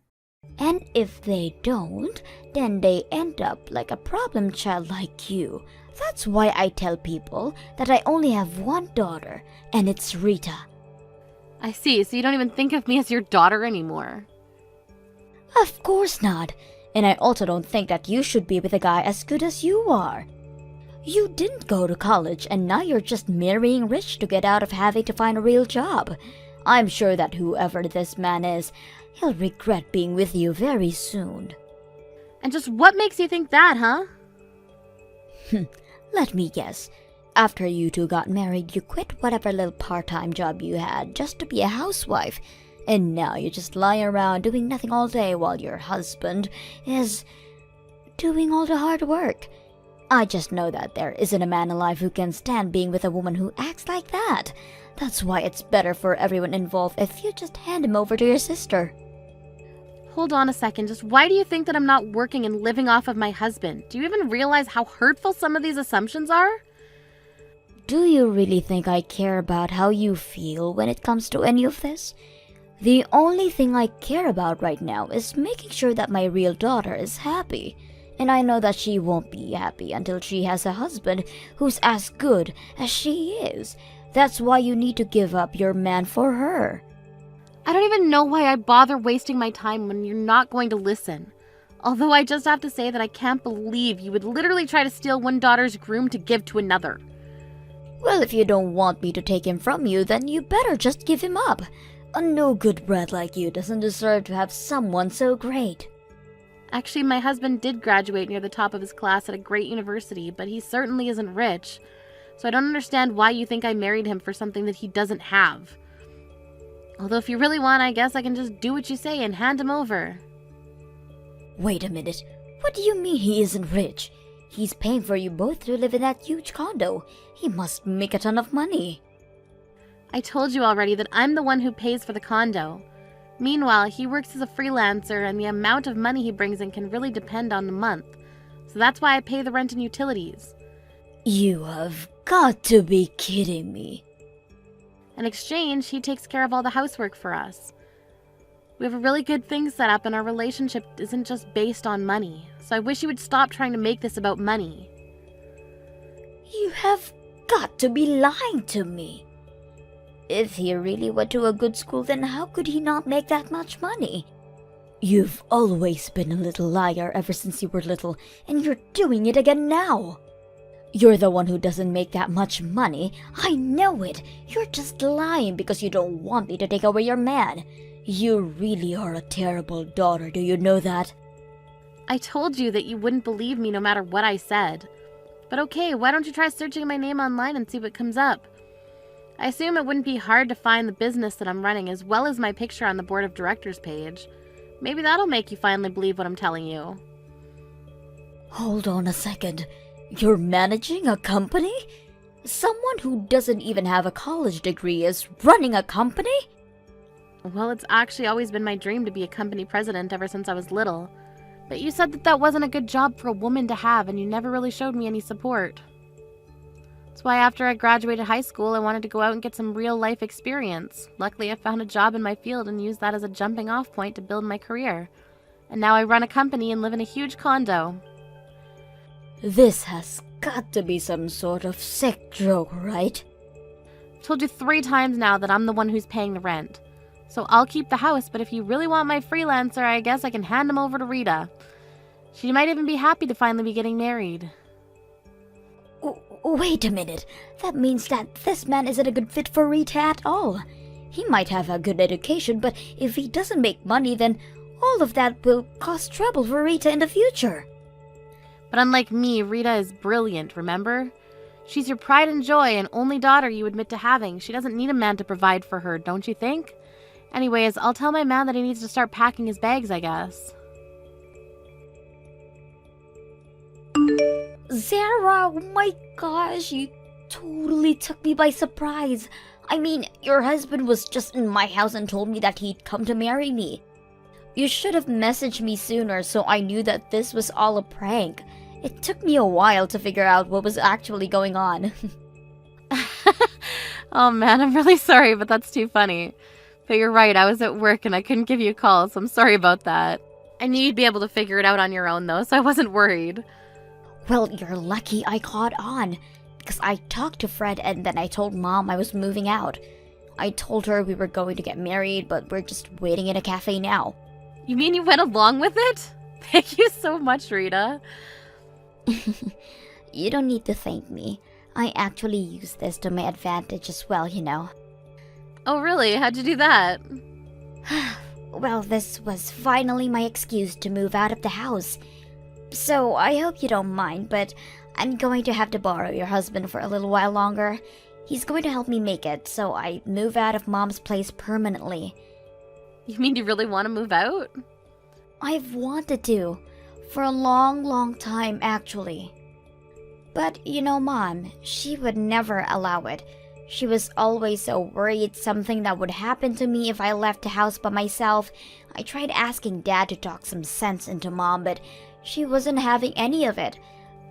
And if they don't, then they end up like a problem child like you. That's why I tell people that I only have one daughter, and it's Rita. I see, so you don't even think of me as your daughter anymore. Of course not. And I also don't think that you should be with a guy as good as you are. You didn't go to college, and now you're just marrying rich to get out of having to find a real job. I'm sure that whoever this man is, he'll regret being with you very soon. And just what makes you think that, huh? Let me guess. After you two got married, you quit whatever little part-time job you had just to be a housewife. And now you just lie around doing nothing all day while your husband is doing all the hard work. I just know that there isn't a man alive who can stand being with a woman who acts like that. That's why it's better for everyone involved if you just hand him over to your sister. Hold on a second, just why do you think that I'm not working and living off of my husband? Do you even realize how hurtful some of these assumptions are? Do you really think I care about how you feel when it comes to any of this? The only thing I care about right now is making sure that my real daughter is happy. And I know that she won't be happy until she has a husband who's as good as she is. That's why you need to give up your man for her. I don't even know why I bother wasting my time when you're not going to listen. Although I just have to say that I can't believe you would literally try to steal one daughter's groom to give to another. Well, if you don't want me to take him from you, then you better just give him up. A no-good brat like you doesn't deserve to have someone so great. Actually, my husband did graduate near the top of his class at a great university, but he certainly isn't rich. So I don't understand why you think I married him for something that he doesn't have. Although if you really want, I guess I can just do what you say and hand him over. Wait a minute. What do you mean he isn't rich? He's paying for you both to live in that huge condo. He must make a ton of money. I told you already that I'm the one who pays for the condo. Meanwhile, he works as a freelancer, and the amount of money he brings in can really depend on the month. So that's why I pay the rent and utilities. You have got to be kidding me. In exchange, he takes care of all the housework for us. We have a really good thing set up, and our relationship isn't just based on money. So I wish you would stop trying to make this about money. You have got to be lying to me. If he really went to a good school, then how could he not make that much money? You've always been a little liar ever since you were little, and you're doing it again now. You're the one who doesn't make that much money. I know it. You're just lying because you don't want me to take away your man. You really are a terrible daughter, do you know that? I told you that you wouldn't believe me no matter what I said. But okay, why don't you try searching my name online and see what comes up? I assume it wouldn't be hard to find the business that I'm running as well as my picture on the board of directors page. Maybe that'll make you finally believe what I'm telling you. Hold on a second. You're managing a company? Someone who doesn't even have a college degree is running a company? Well, it's actually always been my dream to be a company president ever since I was little. But you said that that wasn't a good job for a woman to have, and you never really showed me any support. That's why after I graduated high school, I wanted to go out and get some real-life experience. Luckily, I found a job in my field and used that as a jumping-off point to build my career. And now I run a company and live in a huge condo. This has got to be some sort of sick joke, right? I've told you 3 times now that I'm the one who's paying the rent. So I'll keep the house, but if you really want my freelancer, I guess I can hand him over to Rita. She might even be happy to finally be getting married. Wait a minute. That means that this man isn't a good fit for Rita at all. He might have a good education, but if he doesn't make money, then all of that will cause trouble for Rita in the future. But unlike me, Rita is brilliant, remember? She's your pride and joy and only daughter you admit to having. She doesn't need a man to provide for her, don't you think? Anyways, I'll tell my man that he needs to start packing his bags, I guess. Zara, oh my gosh, you totally took me by surprise. I mean, your husband was just in my house and told me that he'd come to marry me. You should have messaged me sooner so I knew that this was all a prank. It took me a while to figure out what was actually going on. Oh man, I'm really sorry, but that's too funny. But you're right, I was at work and I couldn't give you a call, so I'm sorry about that. I knew you'd be able to figure it out on your own though, so I wasn't worried. Well, you're lucky I caught on, because I talked to Fred and then I told Mom I was moving out. I told her we were going to get married, but we're just waiting in a cafe now. You mean you went along with it? Thank you so much, Rita. You don't need to thank me. I actually use this to my advantage as well, you know. Oh really? How'd you do that? Well, this was finally my excuse to move out of the house. So, I hope you don't mind, but I'm going to have to borrow your husband for a little while longer. He's going to help me make it, so I move out of Mom's place permanently. You mean you really want to move out? I've wanted to. For a long, long time, actually. But, you know, Mom, she would never allow it. She was always so worried something that would happen to me if I left the house by myself. I tried asking Dad to talk some sense into Mom, but she wasn't having any of it.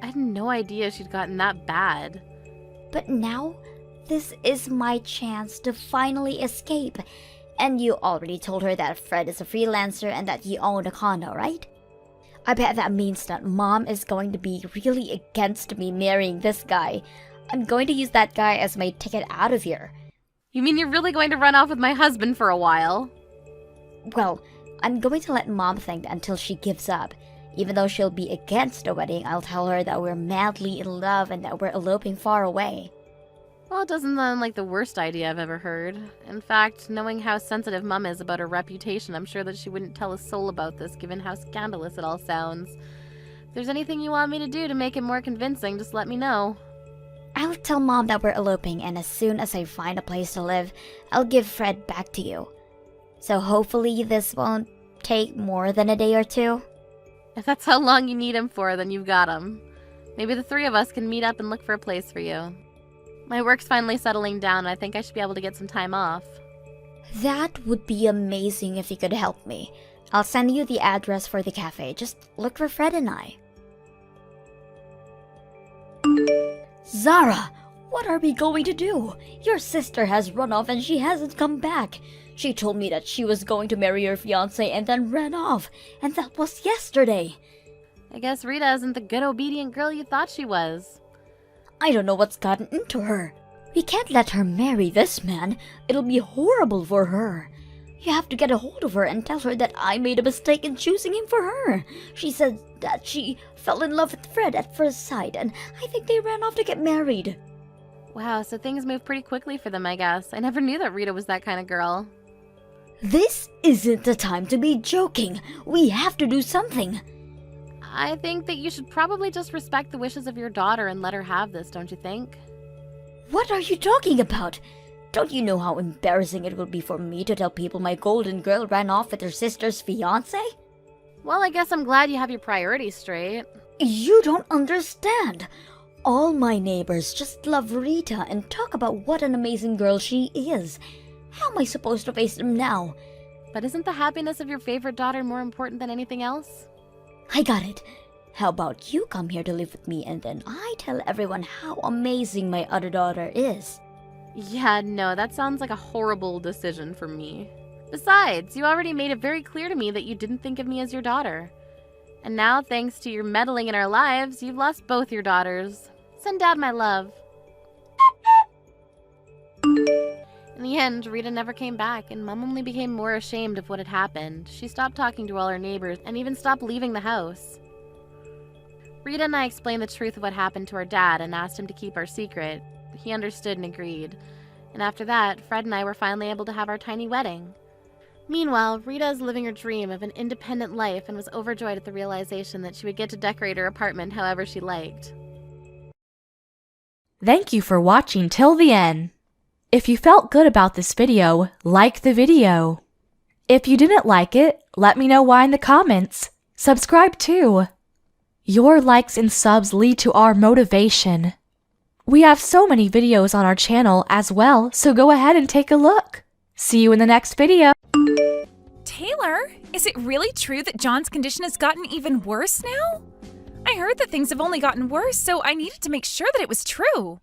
I had no idea she'd gotten that bad. But now, this is my chance to finally escape. And you already told her that Fred is a freelancer and that you own a condo, right? I bet that means that Mom is going to be really against me marrying this guy. I'm going to use that guy as my ticket out of here. You mean you're really going to run off with my husband for a while? Well, I'm going to let Mom think until she gives up. Even though she'll be against the wedding, I'll tell her that we're madly in love and that we're eloping far away. Well, it doesn't sound like the worst idea I've ever heard. In fact, knowing how sensitive Mum is about her reputation, I'm sure that she wouldn't tell a soul about this, given how scandalous it all sounds. If there's anything you want me to do to make it more convincing, just let me know. I'll tell Mom that we're eloping, and as soon as I find a place to live, I'll give Fred back to you. So hopefully this won't take more than a day or two. If that's how long you need him for, then you've got him. Maybe the three of us can meet up and look for a place for you. My work's finally settling down, and I think I should be able to get some time off. That would be amazing if you could help me. I'll send you the address for the cafe. Just look for Fred and I. Zara, what are we going to do? Your sister has run off and she hasn't come back. She told me that she was going to marry your fiancé and then ran off. And that was yesterday. I guess Rita isn't the good obedient girl you thought she was. I don't know what's gotten into her. We can't let her marry this man. It'll be horrible for her. You have to get a hold of her and tell her that I made a mistake in choosing him for her. She said that she fell in love with Fred at first sight, and I think they ran off to get married. Wow, so things move pretty quickly for them, I guess. I never knew that Rita was that kind of girl. This isn't the time to be joking. We have to do something. I think that you should probably just respect the wishes of your daughter and let her have this, don't you think? What are you talking about? Don't you know how embarrassing it will be for me to tell people my golden girl ran off with her sister's fiancé? Well, I guess I'm glad you have your priorities straight. You don't understand. All my neighbors just love Rita and talk about what an amazing girl she is. How am I supposed to face them now? But isn't the happiness of your favorite daughter more important than anything else? I got it. How about you come here to live with me and then I tell everyone how amazing my other daughter is? Yeah, no, that sounds like a horrible decision for me. Besides, you already made it very clear to me that you didn't think of me as your daughter. And now, thanks to your meddling in our lives, you've lost both your daughters. Send Dad my love. In the end, Rita never came back, and Mom only became more ashamed of what had happened. She stopped talking to all her neighbors, and even stopped leaving the house. Rita and I explained the truth of what happened to our dad and asked him to keep our secret. He understood and agreed. And after that, Fred and I were finally able to have our tiny wedding. Meanwhile, Rita is living her dream of an independent life and was overjoyed at the realization that she would get to decorate her apartment however she liked. Thank you for watching till the end. If you felt good about this video, like the video. If you didn't like it, let me know why in the comments. Subscribe too. Your likes and subs lead to our motivation. We have so many videos on our channel as well, so go ahead and take a look. See you in the next video. Taylor, is it really true that John's condition has gotten even worse now? I heard that things have only gotten worse, so I needed to make sure that it was true.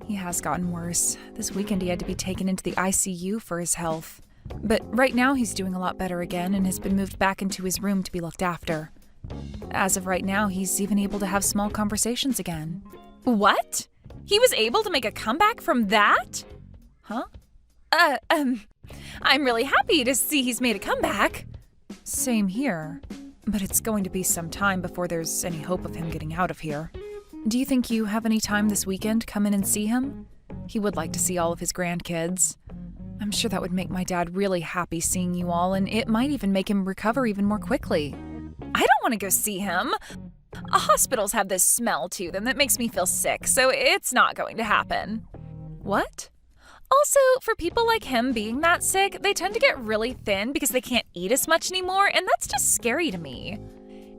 He has gotten worse. This weekend he had to be taken into the ICU for his health. But right now he's doing a lot better again and has been moved back into his room to be looked after. As of right now, he's even able to have small conversations again. What? He was able to make a comeback from that? Huh? I'm really happy to see he's made a comeback. Same here. But it's going to be some time before there's any hope of him getting out of here. Do you think you have any time this weekend to come in and see him? He would like to see all of his grandkids. I'm sure that would make my dad really happy seeing you all, and it might even make him recover even more quickly. I don't want to go see him. Hospitals have this smell to them that makes me feel sick, so it's not going to happen. What? Also, for people like him being that sick, they tend to get really thin because they can't eat as much anymore, and that's just scary to me.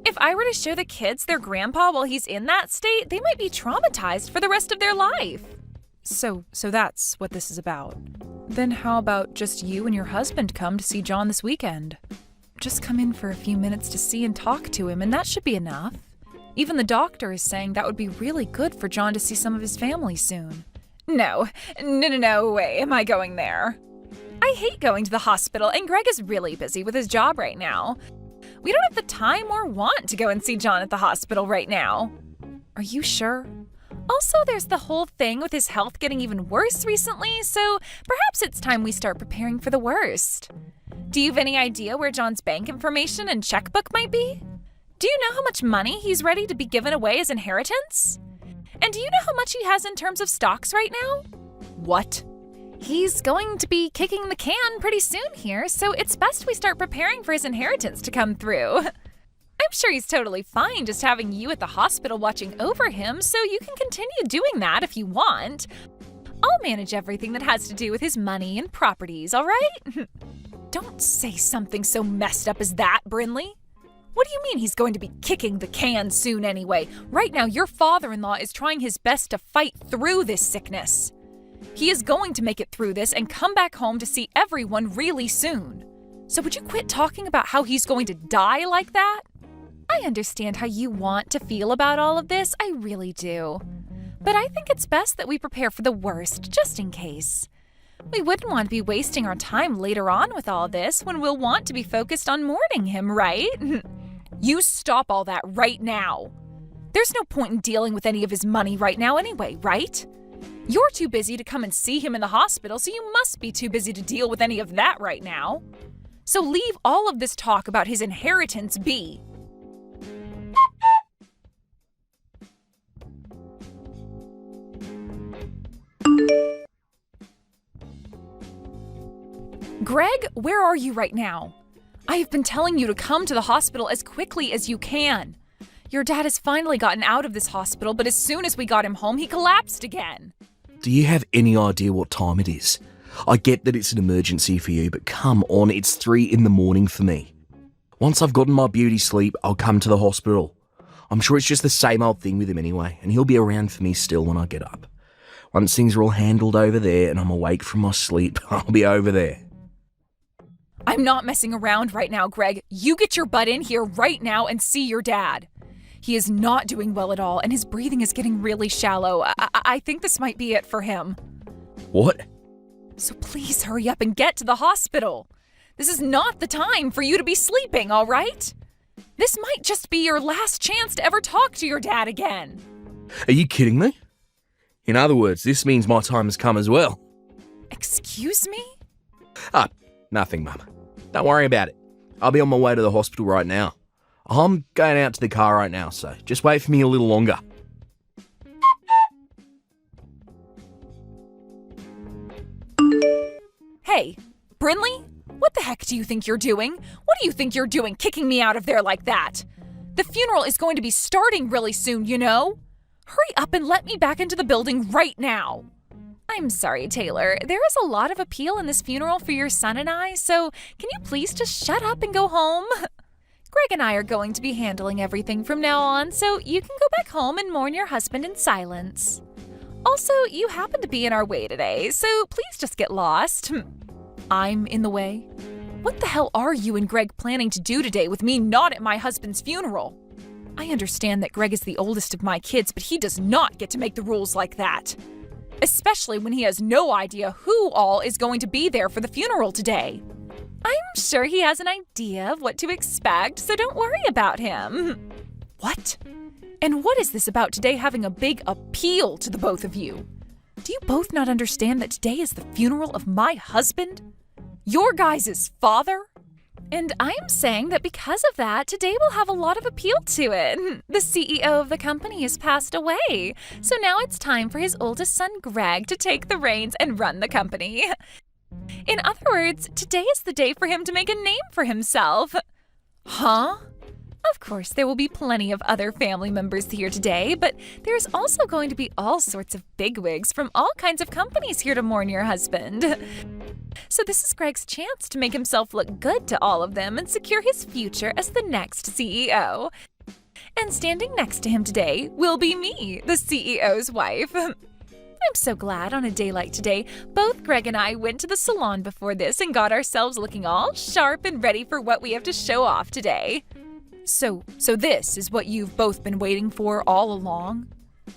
If I were to show the kids their grandpa while he's in that state, they might be traumatized for the rest of their life. So that's what this is about. Then how about just you and your husband come to see John this weekend? Just come in for a few minutes to see and talk to him, and that should be enough. Even the doctor is saying that would be really good for John to see some of his family soon. No way am I going there. I hate going to the hospital, and Greg is really busy with his job right now. We don't have the time or want to go and see John at the hospital right now. Are you sure? Also, there's the whole thing with his health getting even worse recently, so perhaps it's time we start preparing for the worst. Do you have any idea where John's bank information and checkbook might be? Do you know how much money he's ready to be given away as inheritance? And do you know how much he has in terms of stocks right now? What? He's going to be kicking the can pretty soon here, so it's best we start preparing for his inheritance to come through. I'm sure he's totally fine just having you at the hospital watching over him, so you can continue doing that if you want. I'll manage everything that has to do with his money and properties, all right? Don't say something so messed up as that, Brinley. What do you mean he's going to be kicking the can soon anyway? Right now, your father-in-law is trying his best to fight through this sickness. He is going to make it through this and come back home to see everyone really soon. So would you quit talking about how he's going to die like that? I understand how you want to feel about all of this, I really do. But I think it's best that we prepare for the worst, just in case. We wouldn't want to be wasting our time later on with all this when we'll want to be focused on mourning him, right? You stop all that right now. There's no point in dealing with any of his money right now anyway, right? You're too busy to come and see him in the hospital, so you must be too busy to deal with any of that right now. So leave all of this talk about his inheritance be. Greg, where are you right now? I have been telling you to come to the hospital as quickly as you can. Your dad has finally gotten out of this hospital, but as soon as we got him home, he collapsed again. Do you have any idea what time it is? I get that it's an emergency for you, but come on, it's 3 in the morning for me. Once I've gotten my beauty sleep, I'll come to the hospital. I'm sure it's just the same old thing with him anyway, and he'll be around for me still when I get up. Once things are all handled over there and I'm awake from my sleep, I'll be over there. I'm not messing around right now, Greg. You get your butt in here right now and see your dad. He is not doing well at all, and his breathing is getting really shallow. I think this might be it for him. What? So please hurry up and get to the hospital. This is not the time for you to be sleeping, all right? This might just be your last chance to ever talk to your dad again. Are you kidding me? In other words, this means my time has come as well. Excuse me? Nothing, Mum. Don't worry about it. I'll be on my way to the hospital right now. I'm going out to the car right now, so just wait for me a little longer. Hey, Brinley, what the heck do you think you're doing? What do you think you're doing kicking me out of there like that? The funeral is going to be starting really soon, you know? Hurry up and let me back into the building right now. I'm sorry, Taylor. There is a lot of appeal in this funeral for your son and I, so can you please just shut up and go home? Greg and I are going to be handling everything from now on, so you can go back home and mourn your husband in silence. Also, you happen to be in our way today, so please just get lost. I'm in the way? What the hell are you and Greg planning to do today with me not at my husband's funeral? I understand that Greg is the oldest of my kids, but he does not get to make the rules like that. Especially when he has no idea who all is going to be there for the funeral today. I'm sure he has an idea of what to expect, so don't worry about him. What? And what is this about today having a big appeal to the both of you? Do you both not understand that today is the funeral of my husband? Your guys' father? And I'm saying that because of that, today will have a lot of appeal to it. The CEO of the company has passed away, so now it's time for his oldest son, Greg, to take the reins and run the company. In other words, today is the day for him to make a name for himself. Huh? Of course, there will be plenty of other family members here today, but there's also going to be all sorts of bigwigs from all kinds of companies here to mourn your husband. So this is Greg's chance to make himself look good to all of them and secure his future as the next CEO. And standing next to him today will be me, the CEO's wife. I'm so glad on a day like today, both Greg and I went to the salon before this and got ourselves looking all sharp and ready for what we have to show off today. So this is what you've both been waiting for all along?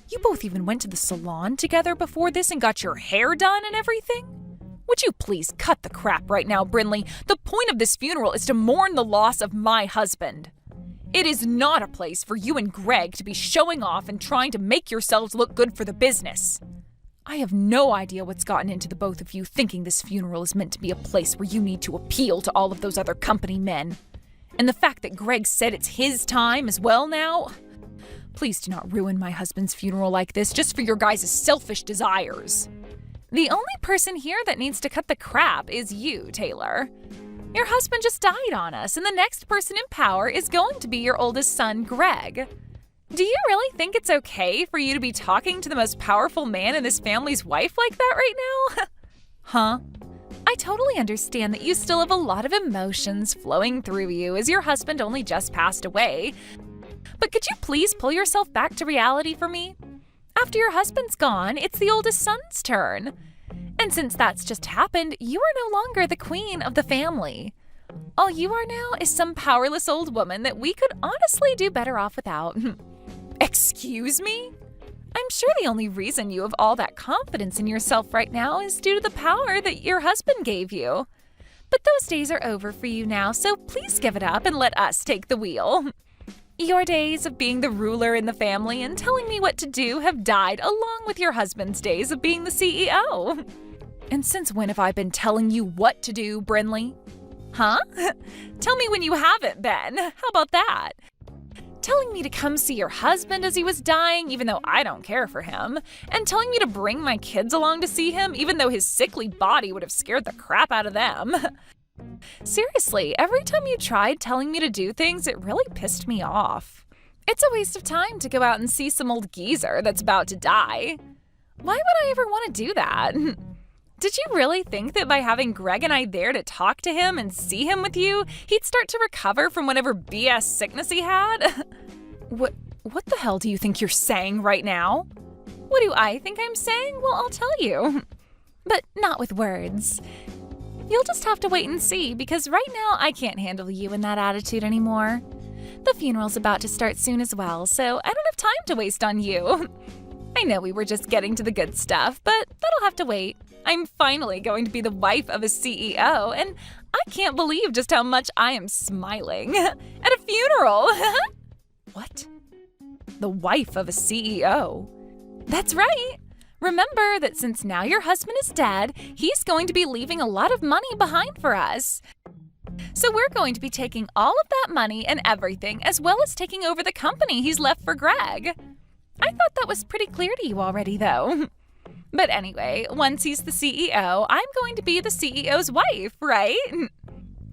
You both even went to the salon together before this and got your hair done and everything? Would you please cut the crap right now, Brinley? The point of this funeral is to mourn the loss of my husband. It is not a place for you and Greg to be showing off and trying to make yourselves look good for the business. I have no idea what's gotten into the both of you thinking this funeral is meant to be a place where you need to appeal to all of those other company men. And the fact that Greg said it's his time as well now? Please do not ruin my husband's funeral like this just for your guys' selfish desires. The only person here that needs to cut the crap is you, Taylor. Your husband just died on us, and the next person in power is going to be your oldest son, Greg. Do you really think it's okay for you to be talking to the most powerful man in this family's wife like that right now? Huh? I totally understand that you still have a lot of emotions flowing through you as your husband only just passed away. But could you please pull yourself back to reality for me? After your husband's gone, it's the oldest son's turn. And since that's just happened, you are no longer the queen of the family. All you are now is some powerless old woman that we could honestly do better off without. Excuse me? I'm sure the only reason you have all that confidence in yourself right now is due to the power that your husband gave you. But those days are over for you now, so please give it up and let us take the wheel. Your days of being the ruler in the family and telling me what to do have died along with your husband's days of being the CEO. And since when have I been telling you what to do, Brinley? Huh? Tell me when you haven't been. How about that? Telling me to come see your husband as he was dying, even though I don't care for him, and telling me to bring my kids along to see him, even though his sickly body would have scared the crap out of them. Seriously, every time you tried telling me to do things, it really pissed me off. It's a waste of time to go out and see some old geezer that's about to die. Why would I ever want to do that? Did you really think that by having Greg and I there to talk to him and see him with you, he'd start to recover from whatever BS sickness he had? What the hell do you think you're saying right now? What do I think I'm saying? Well, I'll tell you. But not with words. You'll just have to wait and see, because right now I can't handle you in that attitude anymore. The funeral's about to start soon as well, so I don't have time to waste on you. I know we were just getting to the good stuff, but that'll have to wait. I'm finally going to be the wife of a CEO, and I can't believe just how much I am smiling at a funeral. What? The wife of a CEO? That's right. Remember that since now your husband is dead, he's going to be leaving a lot of money behind for us. So we're going to be taking all of that money and everything, as well as taking over the company he's left for Greg. I thought that was pretty clear to you already, though. But anyway, once he's the CEO, I'm going to be the CEO's wife, right?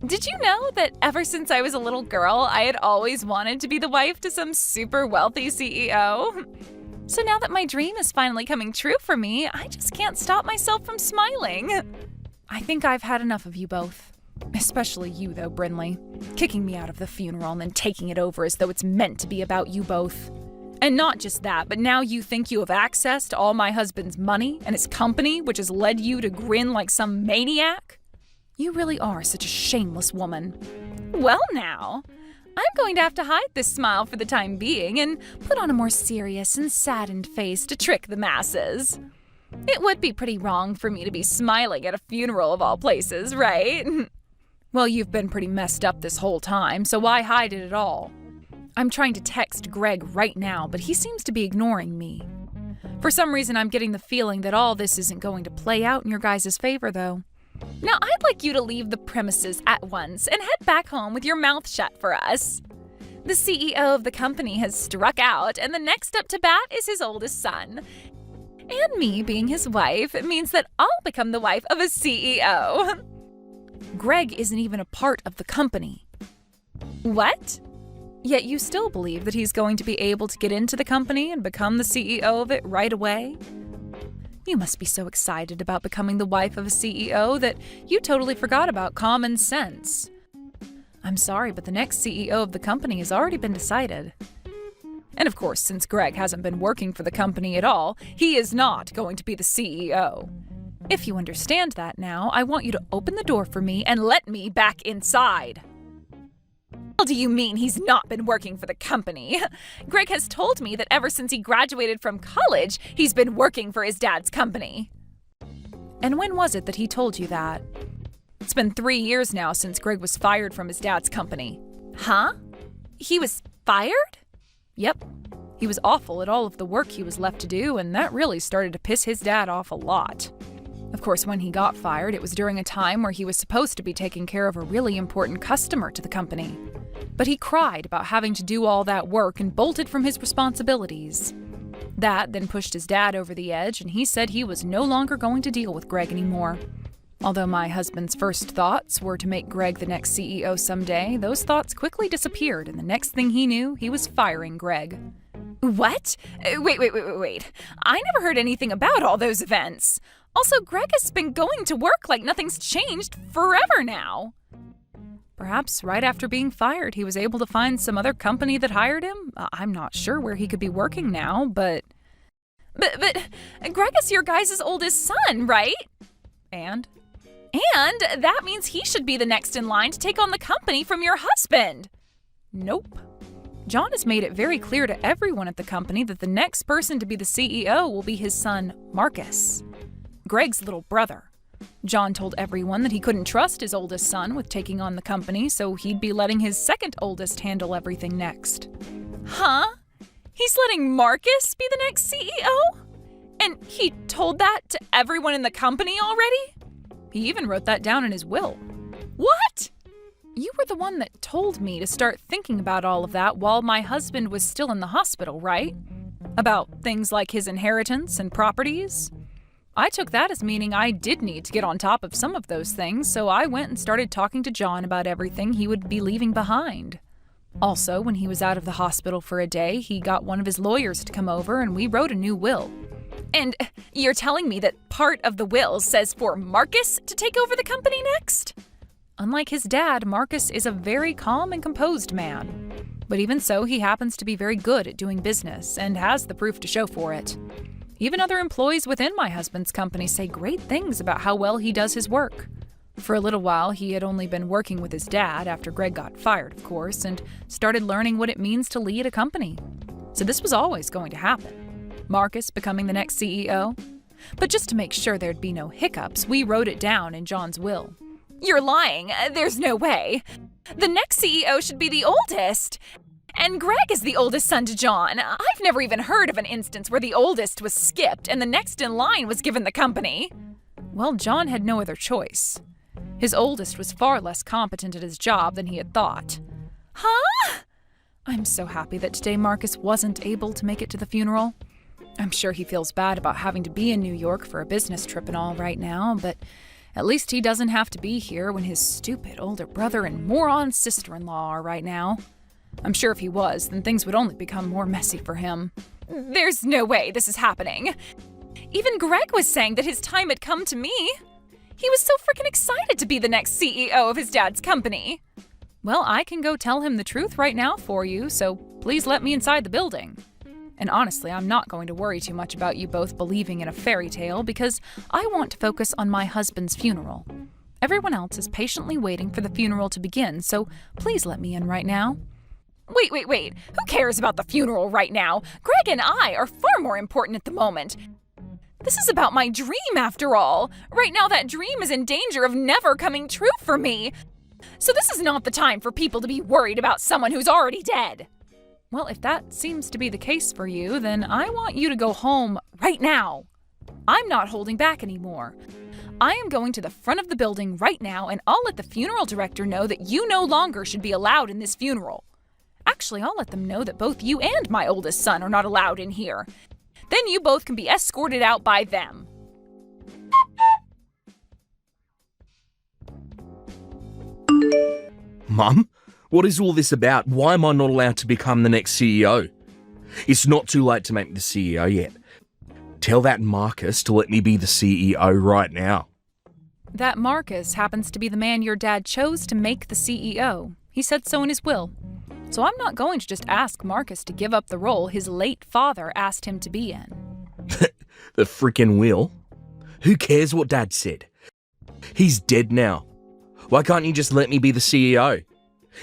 Did you know that ever since I was a little girl, I had always wanted to be the wife to some super wealthy CEO? So now that my dream is finally coming true for me, I just can't stop myself from smiling. I think I've had enough of you both. Especially you, though, Brinley. Kicking me out of the funeral and then taking it over as though it's meant to be about you both. And not just that, but now you think you have access to all my husband's money and his company, which has led you to grin like some maniac? You really are such a shameless woman. Well now, I'm going to have to hide this smile for the time being and put on a more serious and saddened face to trick the masses. It would be pretty wrong for me to be smiling at a funeral of all places, right? Well, you've been pretty messed up this whole time, so why hide it at all? I'm trying to text Greg right now, but he seems to be ignoring me. For some reason, I'm getting the feeling that all this isn't going to play out in your guys' favor, though. Now, I'd like you to leave the premises at once and head back home with your mouth shut for us. The CEO of the company has struck out, and the next up to bat is his oldest son. And me being his wife means that I'll become the wife of a CEO. Greg isn't even a part of the company. What? Yet you still believe that he's going to be able to get into the company and become the CEO of it right away? You must be so excited about becoming the wife of a CEO that you totally forgot about common sense. I'm sorry, but the next CEO of the company has already been decided. And of course, since Greg hasn't been working for the company at all, he is not going to be the CEO. If you understand that now, I want you to open the door for me and let me back inside. What do you mean he's not been working for the company? Greg has told me that ever since he graduated from college, he's been working for his dad's company. And when was it that he told you that? It's been 3 years now since Greg was fired from his dad's company. Huh? He was fired? Yep. He was awful at all of the work he was left to do, and that really started to piss his dad off a lot. Of course, when he got fired, it was during a time where he was supposed to be taking care of a really important customer to the company. But he cried about having to do all that work and bolted from his responsibilities. That then pushed his dad over the edge, and he said he was no longer going to deal with Greg anymore. Although my husband's first thoughts were to make Greg the next CEO someday, those thoughts quickly disappeared, and the next thing he knew, he was firing Greg. What? Wait. I never heard anything about all those events. Also, Greg has been going to work like nothing's changed forever now. Perhaps right after being fired, he was able to find some other company that hired him. I'm not sure where he could be working now, but Greg is your guys' oldest son, right? And that means he should be the next in line to take on the company from your husband. Nope. John has made it very clear to everyone at the company that the next person to be the CEO will be his son, Marcus, Greg's little brother. John told everyone that he couldn't trust his oldest son with taking on the company, so he'd be letting his second oldest handle everything next. Huh? He's letting Marcus be the next CEO? And he told that to everyone in the company already? He even wrote that down in his will. What? You were the one that told me to start thinking about all of that while my husband was still in the hospital, right? About things like his inheritance and properties? I took that as meaning I did need to get on top of some of those things, so I went and started talking to John about everything he would be leaving behind. Also, when he was out of the hospital for a day, he got one of his lawyers to come over and we wrote a new will. And you're telling me that part of the will says for Marcus to take over the company next? Unlike his dad, Marcus is a very calm and composed man. But even so, he happens to be very good at doing business and has the proof to show for it. Even other employees within my husband's company say great things about how well he does his work. For a little while, he had only been working with his dad after Greg got fired, of course, and started learning what it means to lead a company. So this was always going to happen. Marcus becoming the next CEO. But just to make sure there'd be no hiccups, we wrote it down in John's will. You're lying. There's no way. The next CEO should be the oldest. And Greg is the oldest son to John. I've never even heard of an instance where the oldest was skipped and the next in line was given the company. Well, John had no other choice. His oldest was far less competent at his job than he had thought. Huh? I'm so happy that today Marcus wasn't able to make it to the funeral. I'm sure he feels bad about having to be in New York for a business trip and all right now, but at least he doesn't have to be here when his stupid older brother and moron sister-in-law are right now. I'm sure if he was, then things would only become more messy for him. There's no way this is happening. Even Greg was saying that his time had come to me. He was so freaking excited to be the next CEO of his dad's company. Well, I can go tell him the truth right now for you, so please let me inside the building. And honestly, I'm not going to worry too much about you both believing in a fairy tale because I want to focus on my husband's funeral. Everyone else is patiently waiting for the funeral to begin, so please let me in right now. Wait. Who cares about the funeral right now? Greg and I are far more important at the moment. This is about my dream, after all. Right now, that dream is in danger of never coming true for me. So this is not the time for people to be worried about someone who's already dead. Well, if that seems to be the case for you, then I want you to go home right now. I'm not holding back anymore. I am going to the front of the building right now, and I'll let the funeral director know that you no longer should be allowed in this funeral. Actually, I'll let them know that both you and my oldest son are not allowed in here. Then you both can be escorted out by them. Mum, what is all this about? Why am I not allowed to become the next CEO? It's not too late to make me the CEO yet. Tell that Marcus to let me be the CEO right now. That Marcus happens to be the man your dad chose to make the CEO. He said so in his will. So I'm not going to just ask Marcus to give up the role his late father asked him to be in. The frickin' will? Who cares what Dad said? He's dead now. Why can't you just let me be the CEO?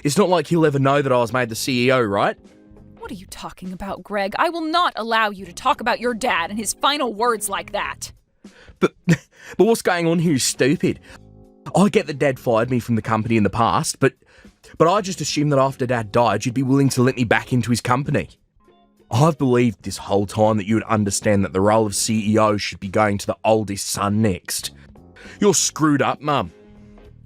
It's not like he'll ever know that I was made the CEO, right? What are you talking about, Greg? I will not allow you to talk about your dad and his final words like that. But what's going on here is stupid. I get that Dad fired me from the company in the past, but I just assumed that after Dad died, you'd be willing to let me back into his company. I've believed this whole time that you would understand that the role of CEO should be going to the oldest son next. You're screwed up, Mum.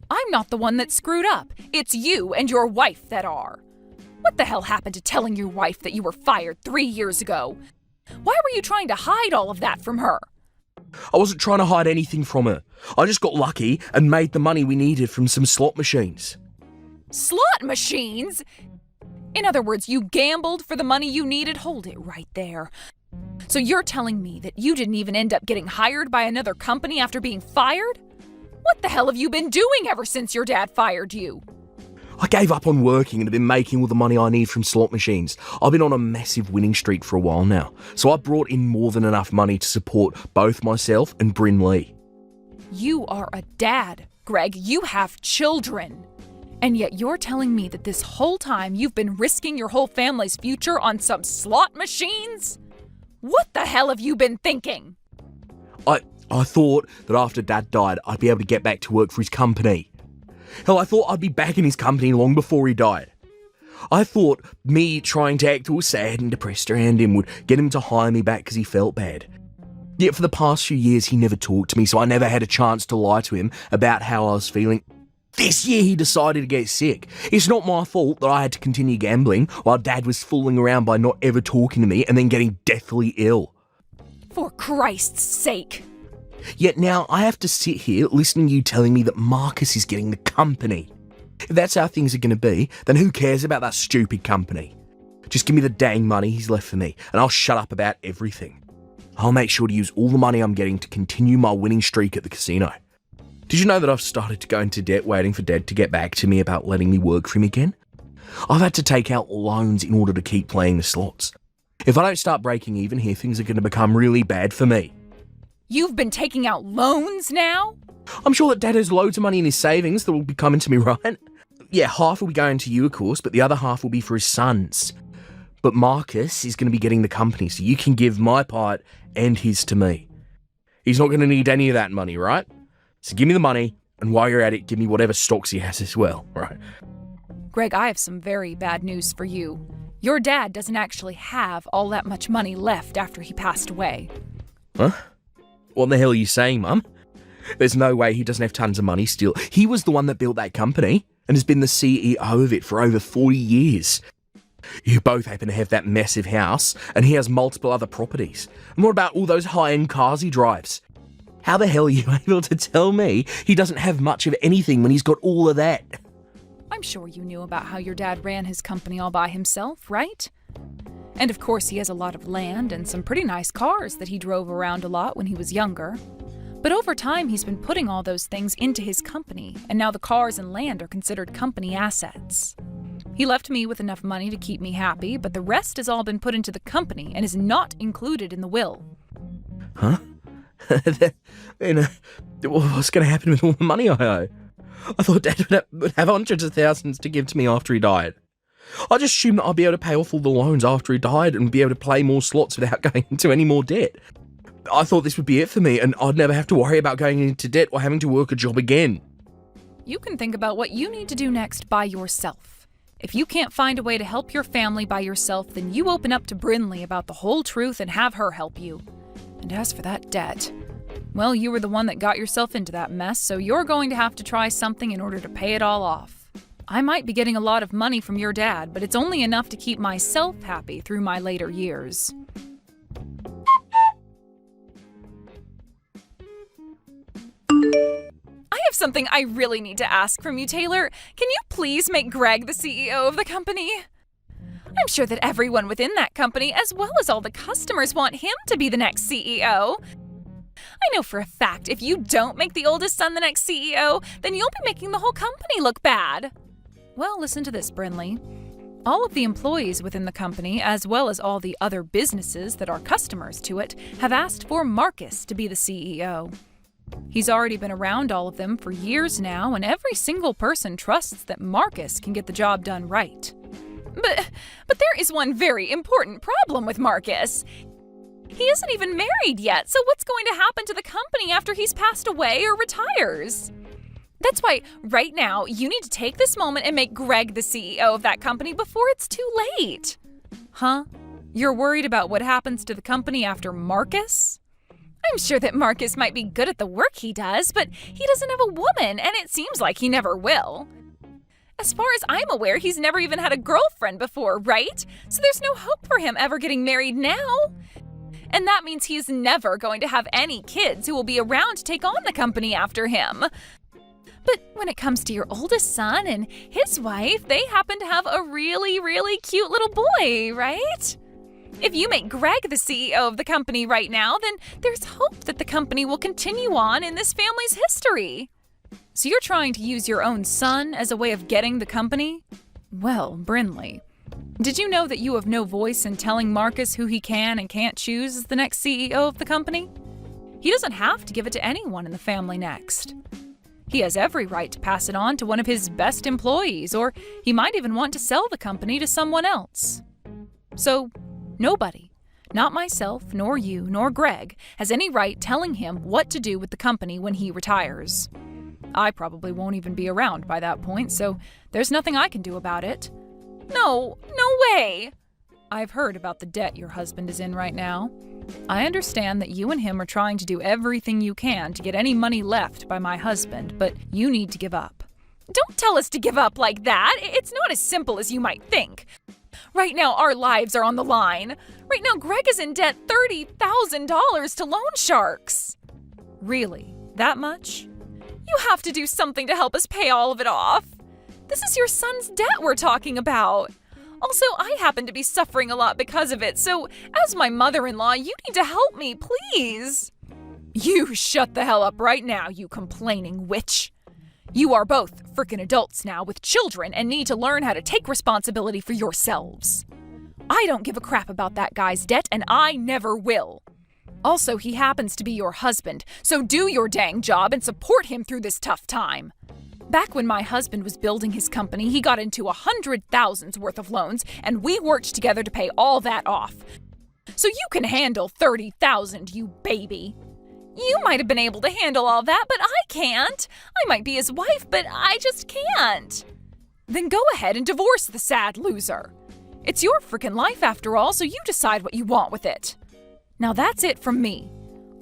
I'm not the one that's screwed up. It's you and your wife that are. What the hell happened to telling your wife that you were fired 3 years ago? Why were you trying to hide all of that from her? I wasn't trying to hide anything from her. I just got lucky and made the money we needed from some slot machines. Slot machines? In other words, you gambled for the money you needed? Hold it right there. So you're telling me that you didn't even end up getting hired by another company after being fired? What the hell have you been doing ever since your dad fired you? I gave up on working and have been making all the money I need from slot machines. I've been on a massive winning streak for a while now, so I brought in more than enough money to support both myself and Bryn Lee. You are a dad, Greg. You have children. And yet you're telling me that this whole time you've been risking your whole family's future on some slot machines? What the hell have you been thinking? I thought that after Dad died, I'd be able to get back to work for his company. Hell, I thought I'd be back in his company long before he died. I thought me trying to act all sad and depressed around him would get him to hire me back because he felt bad. Yet for the past few years, he never talked to me, so I never had a chance to lie to him about how I was feeling. This year, he decided to get sick. It's not my fault that I had to continue gambling while Dad was fooling around by not ever talking to me and then getting deathly ill. For Christ's sake. Yet now I have to sit here listening to you telling me that Marcus is getting the company. If that's how things are going to be, then who cares about that stupid company? Just give me the dang money he's left for me, and I'll shut up about everything. I'll make sure to use all the money I'm getting to continue my winning streak at the casino. Did you know that I've started to go into debt waiting for Dad to get back to me about letting me work for him again? I've had to take out loans in order to keep playing the slots. If I don't start breaking even here, things are going to become really bad for me. You've been taking out loans now? I'm sure that Dad has loads of money in his savings that will be coming to me, right? Yeah, half will be going to you, of course, but the other half will be for his sons. But Marcus is going to be getting the company, so you can give my part and his to me. He's not going to need any of that money, right? So give me the money, and while you're at it, give me whatever stocks he has as well, right? Greg, I have some very bad news for you. Your dad doesn't actually have all that much money left after he passed away. Huh? What the hell are you saying, Mum? There's no way he doesn't have tons of money still. He was the one that built that company and has been the CEO of it for over 40 years. You both happen to have that massive house, and he has multiple other properties. And what about all those high-end cars he drives? How the hell are you able to tell me he doesn't have much of anything when he's got all of that? I'm sure you knew about how your dad ran his company all by himself, right? And of course he has a lot of land and some pretty nice cars that he drove around a lot when he was younger. But over time he's been putting all those things into his company, and now the cars and land are considered company assets. He left me with enough money to keep me happy, but the rest has all been put into the company and is not included in the will. Huh? Then, what's going to happen with all the money I owe? I thought Dad would have hundreds of thousands to give to me after he died. I just assumed that I'd be able to pay off all the loans after he died and be able to play more slots without going into any more debt. I thought this would be it for me, and I'd never have to worry about going into debt or having to work a job again. You can think about what you need to do next by yourself. If you can't find a way to help your family by yourself, then you open up to Brinley about the whole truth and have her help you. And as for that debt, well, you were the one that got yourself into that mess, so you're going to have to try something in order to pay it all off. I might be getting a lot of money from your dad, but it's only enough to keep myself happy through my later years. I have something I really need to ask from you, Taylor. Can you please make Greg the CEO of the company? I'm sure that everyone within that company, as well as all the customers, want him to be the next CEO. I know for a fact if you don't make the oldest son the next CEO, then you'll be making the whole company look bad. Well, listen to this, Brinley. All of the employees within the company, as well as all the other businesses that are customers to it, have asked for Marcus to be the CEO. He's already been around all of them for years now, and every single person trusts that Marcus can get the job done right. But there is one very important problem with Marcus. He isn't even married yet, so what's going to happen to the company after he's passed away or retires? That's why right now you need to take this moment and make Greg the CEO of that company before it's too late. Huh? You're worried about what happens to the company after Marcus? I'm sure that Marcus might be good at the work he does, but he doesn't have a woman, and it seems like he never will. As far as I'm aware, he's never even had a girlfriend before, right? So there's no hope for him ever getting married now. And that means he's never going to have any kids who will be around to take on the company after him. But when it comes to your oldest son and his wife, they happen to have a really, really cute little boy, right? If you make Greg the CEO of the company right now, then there's hope that the company will continue on in this family's history. So you're trying to use your own son as a way of getting the company? Well, Brinley, did you know that you have no voice in telling Marcus who he can and can't choose as the next CEO of the company? He doesn't have to give it to anyone in the family next. He has every right to pass it on to one of his best employees, or he might even want to sell the company to someone else. So, nobody, not myself, nor you, nor Greg, has any right telling him what to do with the company when he retires. I probably won't even be around by that point, so there's nothing I can do about it. No way! I've heard about the debt your husband is in right now. I understand that you and him are trying to do everything you can to get any money left by my husband, but you need to give up. Don't tell us to give up like that. It's not as simple as you might think. Right now, our lives are on the line. Right now, Greg is in debt $30,000 to loan sharks. Really? That much? You have to do something to help us pay all of it off. This is your son's debt we're talking about. Also, I happen to be suffering a lot because of it, so as my mother-in-law, you need to help me, please. You shut the hell up right now, you complaining witch. You are both frickin' adults now with children and need to learn how to take responsibility for yourselves. I don't give a crap about that guy's debt, and I never will. Also, he happens to be your husband, so do your dang job and support him through this tough time. Back when my husband was building his company, he got into $100,000 worth of loans, and we worked together to pay all that off. So you can handle $30,000, you baby. You might have been able to handle all that, but I can't. I might be his wife, but I just can't. Then go ahead and divorce the sad loser. It's your frickin' life after all, so you decide what you want with it. Now that's it from me.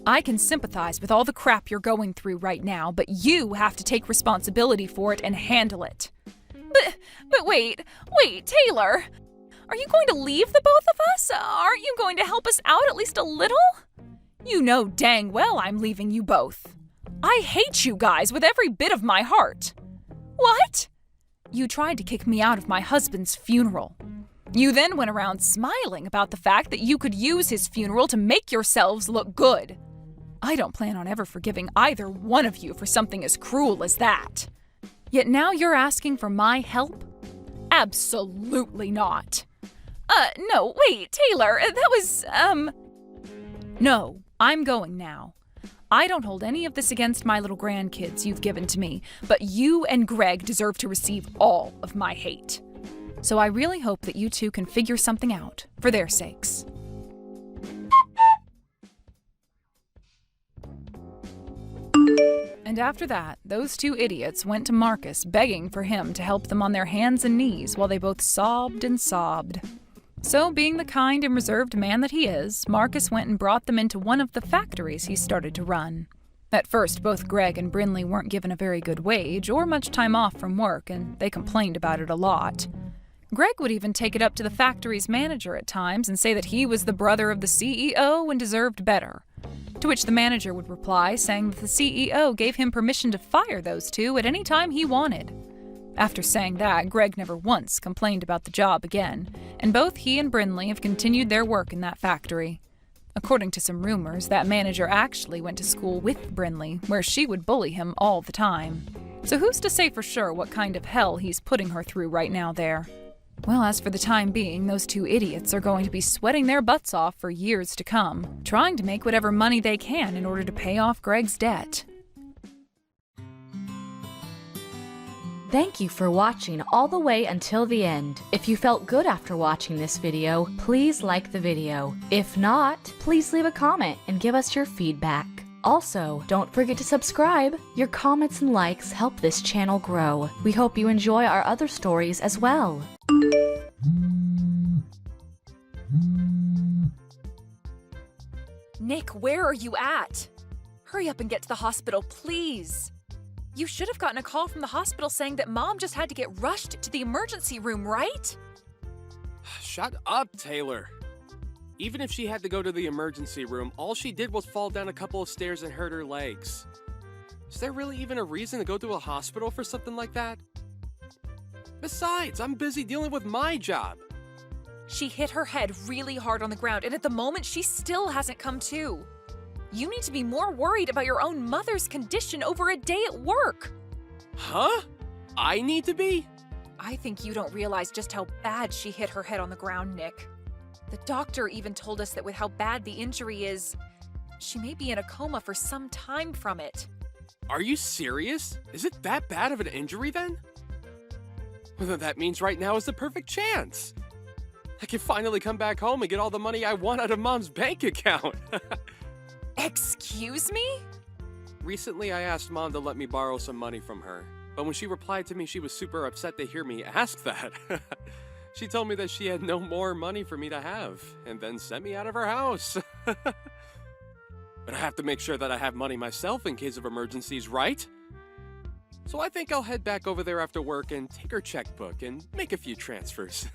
I can sympathize with all the crap you're going through right now, but you have to take responsibility for it and handle it. But wait, Taylor. Are you going to leave the both of us? Aren't you going to help us out at least a little? You know dang well I'm leaving you both. I hate you guys with every bit of my heart. What? You tried to kick me out of my husband's funeral. You then went around smiling about the fact that you could use his funeral to make yourselves look good. I don't plan on ever forgiving either one of you for something as cruel as that. Yet now you're asking for my help? Absolutely not. No, wait, Taylor, that was, No, I'm going now. I don't hold any of this against my little grandkids you've given to me, but you and Greg deserve to receive all of my hate. So I really hope that you two can figure something out, for their sakes. And after that, those two idiots went to Marcus begging for him to help them on their hands and knees while they both sobbed and sobbed. So, being the kind and reserved man that he is, Marcus went and brought them into one of the factories he started to run. At first, both Greg and Brinley weren't given a very good wage or much time off from work, and they complained about it a lot. Greg would even take it up to the factory's manager at times and say that he was the brother of the CEO and deserved better. To which the manager would reply saying that the CEO gave him permission to fire those two at any time he wanted. After saying that, Greg never once complained about the job again, and both he and Brinley have continued their work in that factory. According to some rumors, that manager actually went to school with Brinley, where she would bully him all the time. So who's to say for sure what kind of hell he's putting her through right now there? Well, as for the time being, those two idiots are going to be sweating their butts off for years to come, trying to make whatever money they can in order to pay off Greg's debt. Thank you for watching all the way until the end. If you felt good after watching this video, please like the video. If not, please leave a comment and give us your feedback. Also, don't forget to subscribe. Your comments and likes help this channel grow. We hope you enjoy our other stories as well. Nick, where are you at? Hurry up and get to the hospital, please. You should have gotten a call from the hospital saying that Mom just had to get rushed to the emergency room, right? Shut up, Taylor. Even if she had to go to the emergency room, all she did was fall down a couple of stairs and hurt her legs. Is there really even a reason to go to a hospital for something like that? Besides, I'm busy dealing with my job. She hit her head really hard on the ground, and at the moment, she still hasn't come to. You need to be more worried about your own mother's condition over a day at work. Huh? I need to be? I think you don't realize just how bad she hit her head on the ground, Nick. The doctor even told us that with how bad the injury is, she may be in a coma for some time from it. Are you serious? Is it that bad of an injury then? Well, that means right now is the perfect chance. I can finally come back home and get all the money I want out of Mom's bank account. Excuse me? Recently, I asked Mom to let me borrow some money from her, but when she replied to me, she was super upset to hear me ask that. She told me that she had no more money for me to have, and then sent me out of her house. But I have to make sure that I have money myself in case of emergencies, right? So I think I'll head back over there after work and take her checkbook and make a few transfers.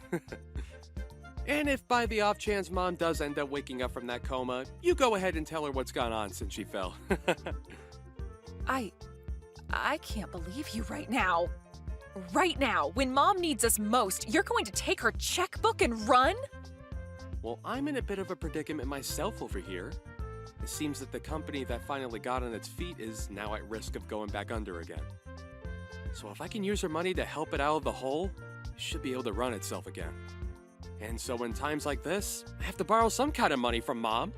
And if by the off chance Mom does end up waking up from that coma, you go ahead and tell her what's gone on since she fell. I can't believe you right now. Right now, when Mom needs us most, you're going to take her checkbook and run? Well, I'm in a bit of a predicament myself over here. It seems that the company that finally got on its feet is now at risk of going back under again. So if I can use her money to help it out of the hole, it should be able to run itself again. And so in times like this, I have to borrow some kind of money from Mom.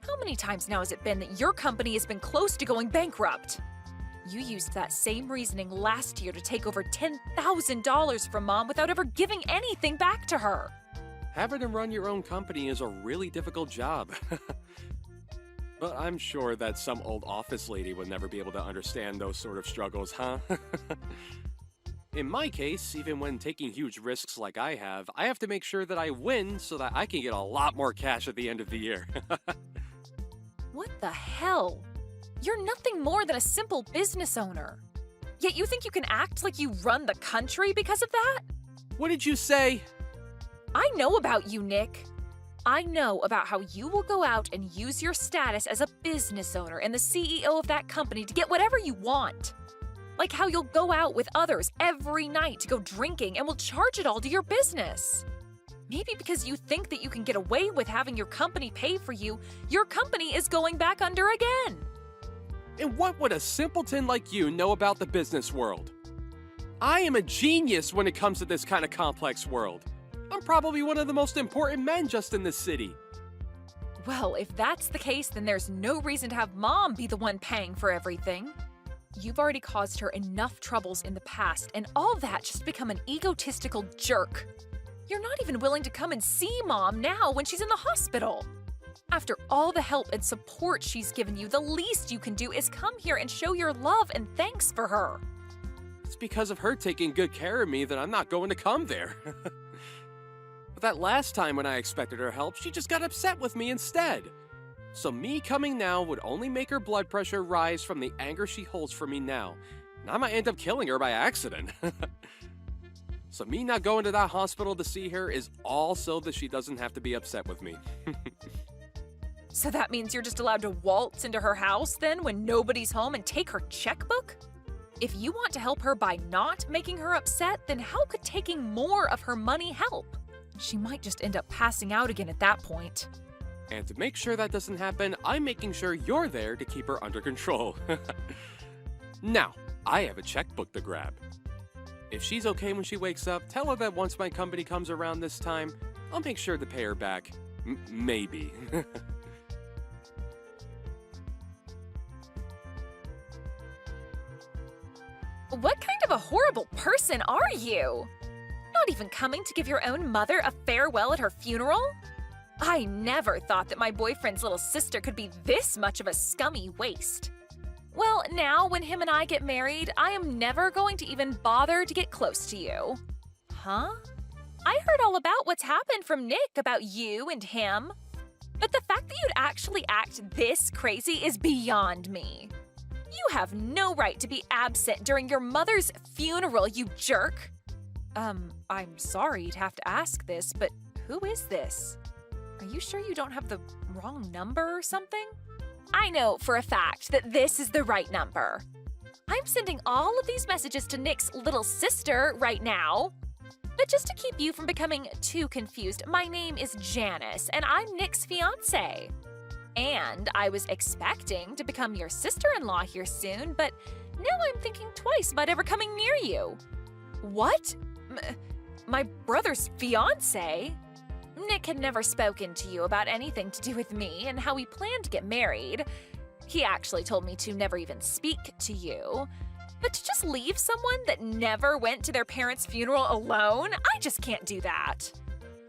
How many times now has it been that your company has been close to going bankrupt? You used that same reasoning last year to take over $10,000 from Mom without ever giving anything back to her. Having to run your own company is a really difficult job. But I'm sure that some old office lady would never be able to understand those sort of struggles, huh? In my case, even when taking huge risks like I have to make sure that I win so that I can get a lot more cash at the end of the year. What the hell? You're nothing more than a simple business owner. Yet you think you can act like you run the country because of that? What did you say? I know about you, Nick. I know about how you will go out and use your status as a business owner and the CEO of that company to get whatever you want. Like how you'll go out with others every night to go drinking and will charge it all to your business. Maybe because you think that you can get away with having your company pay for you, your company is going back under again. And what would a simpleton like you know about the business world? I am a genius when it comes to this kind of complex world. I'm probably one of the most important men just in this city. Well, if that's the case, then there's no reason to have Mom be the one paying for everything. You've already caused her enough troubles in the past, and all that just to become an egotistical jerk. You're not even willing to come and see Mom now when she's in the hospital. After all the help and support she's given you, the least you can do is come here and show your love and thanks for her. It's because of her taking good care of me that I'm not going to come there. But that last time when I expected her help, she just got upset with me instead. So me coming now would only make her blood pressure rise from the anger she holds for me now. And I might end up killing her by accident. So me not going to that hospital to see her is all so that she doesn't have to be upset with me. So that means you're just allowed to waltz into her house then when nobody's home and take her checkbook? If you want to help her by not making her upset, then how could taking more of her money help? She might just end up passing out again at that point. And to make sure that doesn't happen, I'm making sure you're there to keep her under control. Now, I have a checkbook to grab. If she's okay when she wakes up, tell her that once my company comes around this time, I'll make sure to pay her back. Maybe. What kind of a horrible person are you? Not even coming to give your own mother a farewell at her funeral? I never thought that my boyfriend's little sister could be this much of a scummy waste. Well, now when him and I get married, I am never going to even bother to get close to you. Huh? I heard all about what's happened from Nick about you and him. But the fact that you'd actually act this crazy is beyond me. You have no right to be absent during your mother's funeral, you jerk. I'm sorry to have to ask this, but who is this? Are you sure you don't have the wrong number or something? I know for a fact that this is the right number. I'm sending all of these messages to Nick's little sister right now. But just to keep you from becoming too confused, my name is Janice, and I'm Nick's fiancé. And I was expecting to become your sister-in-law here soon, but now I'm thinking twice about ever coming near you. What? My brother's fiancé? Nick had never spoken to you about anything to do with me and how we planned to get married. He actually told me to never even speak to you. But to just leave someone that never went to their parents' funeral alone, I just can't do that.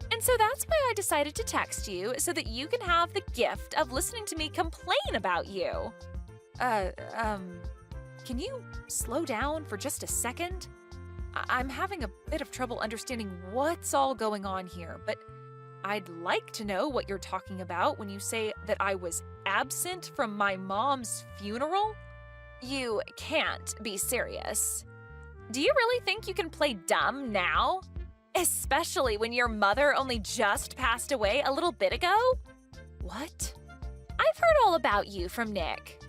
And so that's why I decided to text you so that you can have the gift of listening to me complain about you. Can you slow down for just a second? I'm having a bit of trouble understanding what's all going on here, but I'd like to know what you're talking about when you say that I was absent from my mom's funeral. You can't be serious. Do you really think you can play dumb now? Especially when your mother only just passed away a little bit ago? What? I've heard all about you from Nick.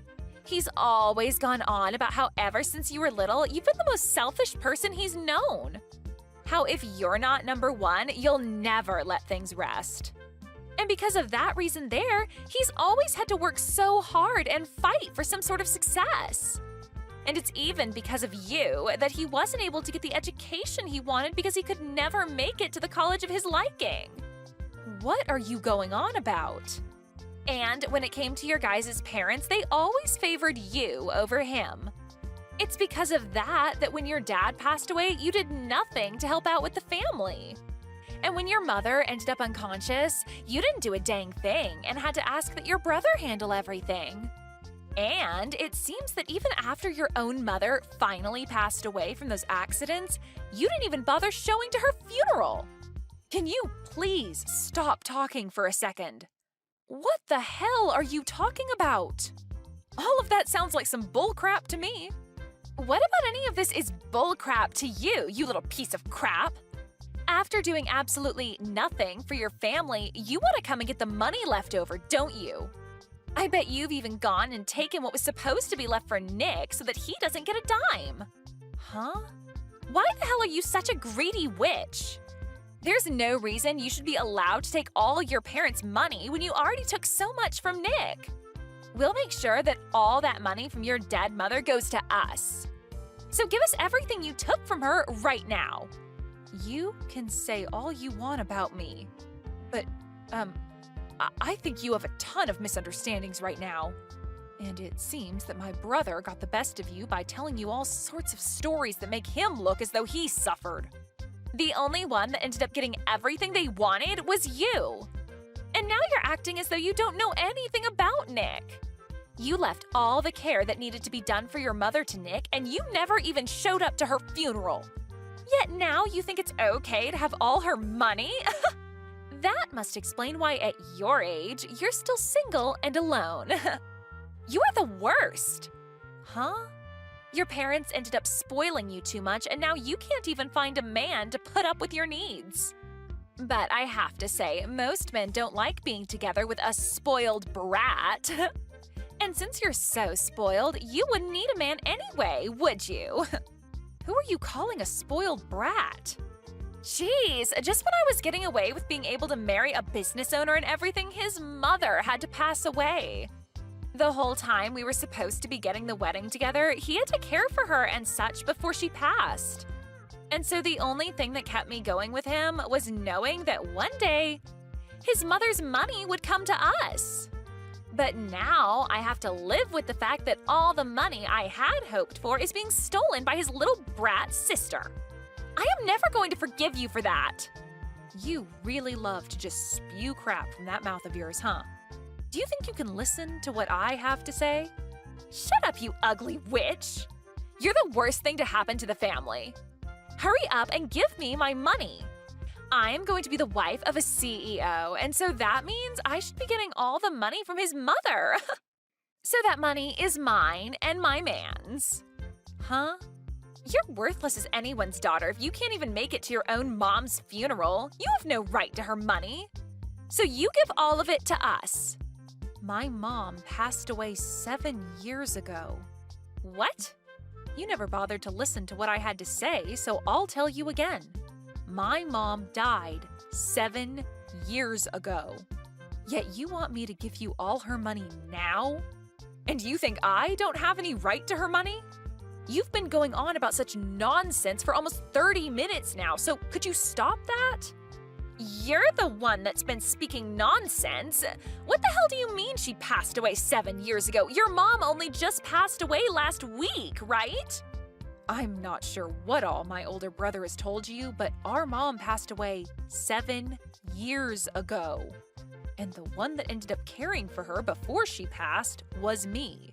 He's always gone on about how ever since you were little, you've been the most selfish person he's known. How if you're not number one, you'll never let things rest. And because of that reason there, he's always had to work so hard and fight for some sort of success. And it's even because of you that he wasn't able to get the education he wanted because he could never make it to the college of his liking. What are you going on about? And when it came to your guys' parents, they always favored you over him. It's because of that when your dad passed away, you did nothing to help out with the family. And when your mother ended up unconscious, you didn't do a dang thing and had to ask that your brother handle everything. And it seems that even after your own mother finally passed away from those accidents, you didn't even bother showing to her funeral. Can you please stop talking for a second? What the hell are you talking about? All of that sounds like some bullcrap to me. What about any of this is bullcrap to you, you little piece of crap? After doing absolutely nothing for your family, you want to come and get the money left over, don't you? I bet you've even gone and taken what was supposed to be left for Nick so that he doesn't get a dime. Huh? Why the hell are you such a greedy witch? There's no reason you should be allowed to take all your parents' money when you already took so much from Nick. We'll make sure that all that money from your dead mother goes to us. So give us everything you took from her right now. You can say all you want about me, but, I think you have a ton of misunderstandings right now. And it seems that my brother got the best of you by telling you all sorts of stories that make him look as though he suffered. The only one that ended up getting everything they wanted was you. And now you're acting as though you don't know anything about Nick. You left all the care that needed to be done for your mother to Nick, and you never even showed up to her funeral. Yet now you think it's okay to have all her money? That must explain why at your age, you're still single and alone. You are the worst. Huh? Your parents ended up spoiling you too much, and now you can't even find a man to put up with your needs. But I have to say, most men don't like being together with a spoiled brat. And since you're so spoiled, you wouldn't need a man anyway, would you? Who are you calling a spoiled brat? Jeez, just when I was getting away with being able to marry a business owner and everything, his mother had to pass away. The whole time we were supposed to be getting the wedding together, he had to care for her and such before she passed. And so the only thing that kept me going with him was knowing that one day, his mother's money would come to us. But now I have to live with the fact that all the money I had hoped for is being stolen by his little brat sister. I am never going to forgive you for that. You really love to just spew crap from that mouth of yours, huh? Do you think you can listen to what I have to say? Shut up, you ugly witch! You're the worst thing to happen to the family. Hurry up and give me my money. I am going to be the wife of a CEO, and so that means I should be getting all the money from his mother. So that money is mine and my man's. Huh? You're worthless as anyone's daughter if you can't even make it to your own mom's funeral. You have no right to her money. So you give all of it to us. My mom passed away 7 years ago. What? You never bothered to listen to what I had to say, so I'll tell you again. My mom died 7 years ago. Yet you want me to give you all her money now? And you think I don't have any right to her money? You've been going on about such nonsense for almost 30 minutes now, so could you stop that? You're the one that's been speaking nonsense. What the hell do you mean she passed away 7 years ago? Your mom only just passed away last week, right? I'm not sure what all my older brother has told you, but our mom passed away 7 years ago. And the one that ended up caring for her before she passed was me.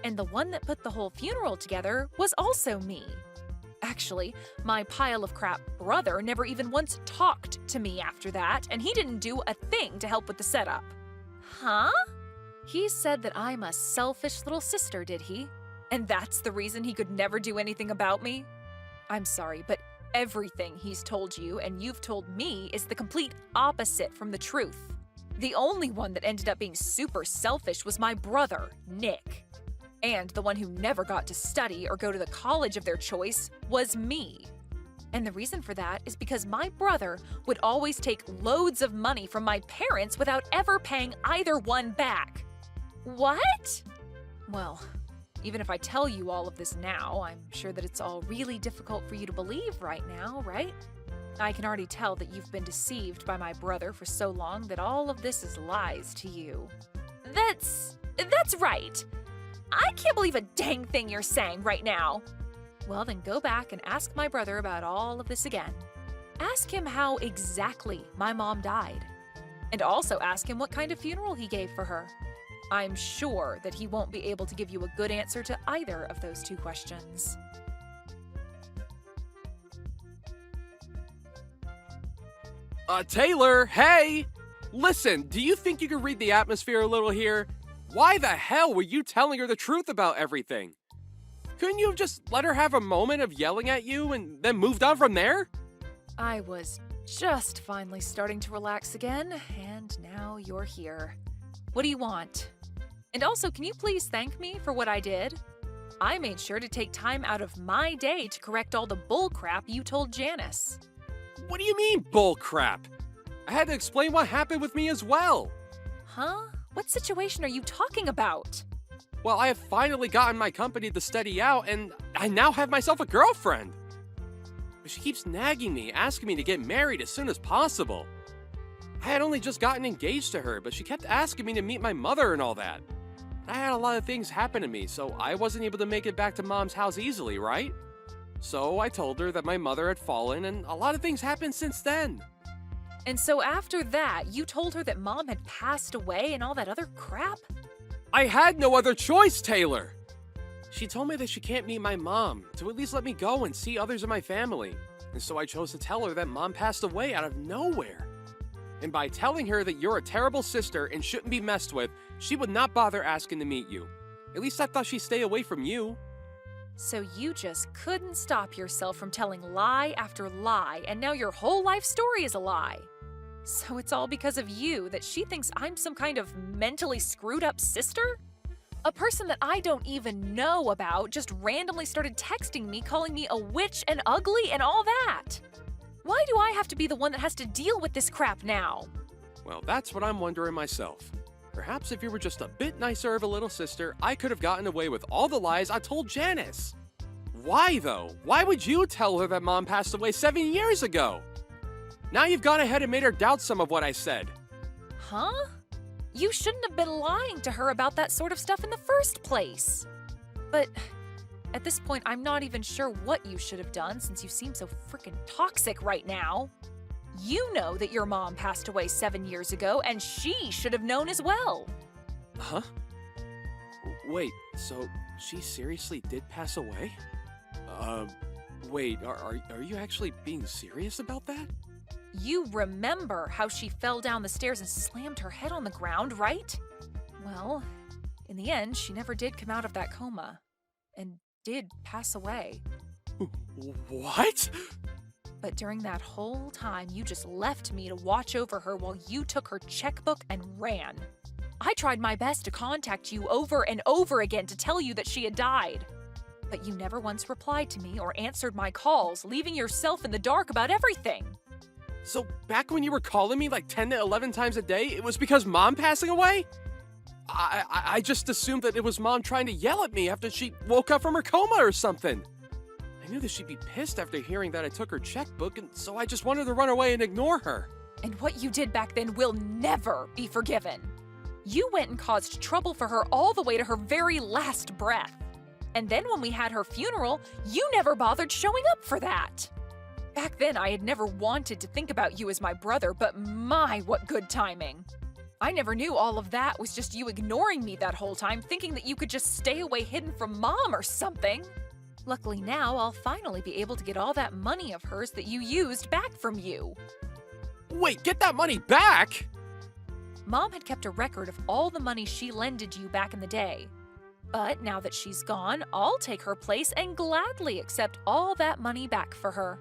And the one that put the whole funeral together was also me. Actually, my pile of crap brother never even once talked to me after that, and he didn't do a thing to help with the setup. Huh? He said that I'm a selfish little sister, did he? And that's the reason he could never do anything about me? I'm sorry, but everything he's told you and you've told me is the complete opposite from the truth. The only one that ended up being super selfish was my brother, Nick. And the one who never got to study or go to the college of their choice was me. And the reason for that is because my brother would always take loads of money from my parents without ever paying either one back. What? Well, even if I tell you all of this now, I'm sure that it's all really difficult for you to believe right now, right? I can already tell that you've been deceived by my brother for so long that all of this is lies to you. That's right. I can't believe a dang thing you're saying right now. Well, then go back and ask my brother about all of this again. Ask him how exactly my mom died. And also ask him what kind of funeral he gave for her. I'm sure that he won't be able to give you a good answer to either of those two questions. Taylor, hey! Listen, do you think you can read the atmosphere a little here? Why the hell were you telling her the truth about everything? Couldn't you have just let her have a moment of yelling at you and then moved on from there? I was just finally starting to relax again, and now you're here. What do you want? And also, can you please thank me for what I did? I made sure to take time out of my day to correct all the bull crap you told Janice. What do you mean, bull crap? I had to explain what happened with me as well. Huh? What situation are you talking about? Well, I have finally gotten my company to steady out, and I now have myself a girlfriend. But she keeps nagging me, asking me to get married as soon as possible. I had only just gotten engaged to her, but she kept asking me to meet my mother and all that. I had a lot of things happen to me, so I wasn't able to make it back to Mom's house easily, right? So I told her that my mother had fallen, and a lot of things happened since then. And so after that, you told her that Mom had passed away and all that other crap? I had no other choice, Taylor! She told me that she can't meet my mom, to at least let me go and see others in my family. And so I chose to tell her that Mom passed away out of nowhere. And by telling her that you're a terrible sister and shouldn't be messed with, she would not bother asking to meet you. At least I thought she'd stay away from you. So you just couldn't stop yourself from telling lie after lie, and now your whole life story is a lie. So it's all because of you that she thinks I'm some kind of mentally screwed up sister? A person that I don't even know about just randomly started texting me, calling me a witch and ugly and all that. Why do I have to be the one that has to deal with this crap now? Well, that's what I'm wondering myself. Perhaps if you were just a bit nicer of a little sister, I could have gotten away with all the lies I told Janice. Why, though? Why would you tell her that Mom passed away 7 years ago? Now you've gone ahead and made her doubt some of what I said. Huh? You shouldn't have been lying to her about that sort of stuff in the first place. But at this point, I'm not even sure what you should have done since you seem so freaking toxic right now. You know that your mom passed away 7 years ago, and she should have known as well. Huh? Wait, so she seriously did pass away? Wait, are you actually being serious about that? You remember how she fell down the stairs and slammed her head on the ground, right? Well, in the end, she never did come out of that coma, and did pass away. What? But during that whole time, you just left me to watch over her while you took her checkbook and ran. I tried my best to contact you over and over again to tell you that she had died. But you never once replied to me or answered my calls, leaving yourself in the dark about everything. So back when you were calling me like 10 to 11 times a day, it was because Mom passing away? I just assumed that it was Mom trying to yell at me after she woke up from her coma or something. I knew that she'd be pissed after hearing that I took her checkbook, and so I just wanted to run away and ignore her. And what you did back then will never be forgiven. You went and caused trouble for her all the way to her very last breath. And then when we had her funeral, you never bothered showing up for that. Back then, I had never wanted to think about you as my brother, but my, what good timing. I never knew all of that was just you ignoring me that whole time, thinking that you could just stay away hidden from Mom or something. Luckily now, I'll finally be able to get all that money of hers that you used back from you. Wait, get that money back? Mom had kept a record of all the money she lended you back in the day. But now that she's gone, I'll take her place and gladly accept all that money back for her.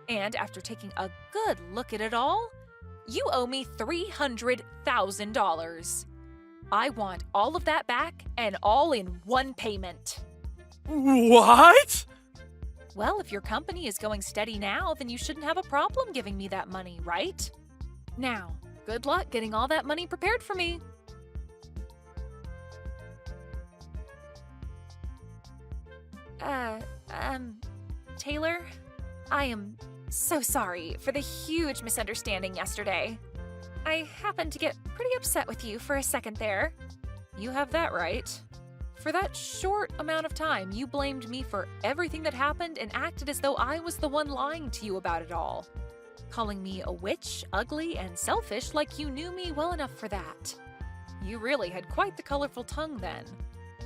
And after taking a good look at it all, you owe me $300,000. I want all of that back and all in one payment. What? Well, if your company is going steady now, then you shouldn't have a problem giving me that money, right? Now, good luck getting all that money prepared for me. Taylor, I am so sorry for the huge misunderstanding yesterday. I happened to get pretty upset with you for a second there. You have that right. For that short amount of time, you blamed me for everything that happened and acted as though I was the one lying to you about it all. Calling me a witch, ugly, and selfish like you knew me well enough for that. You really had quite the colorful tongue then.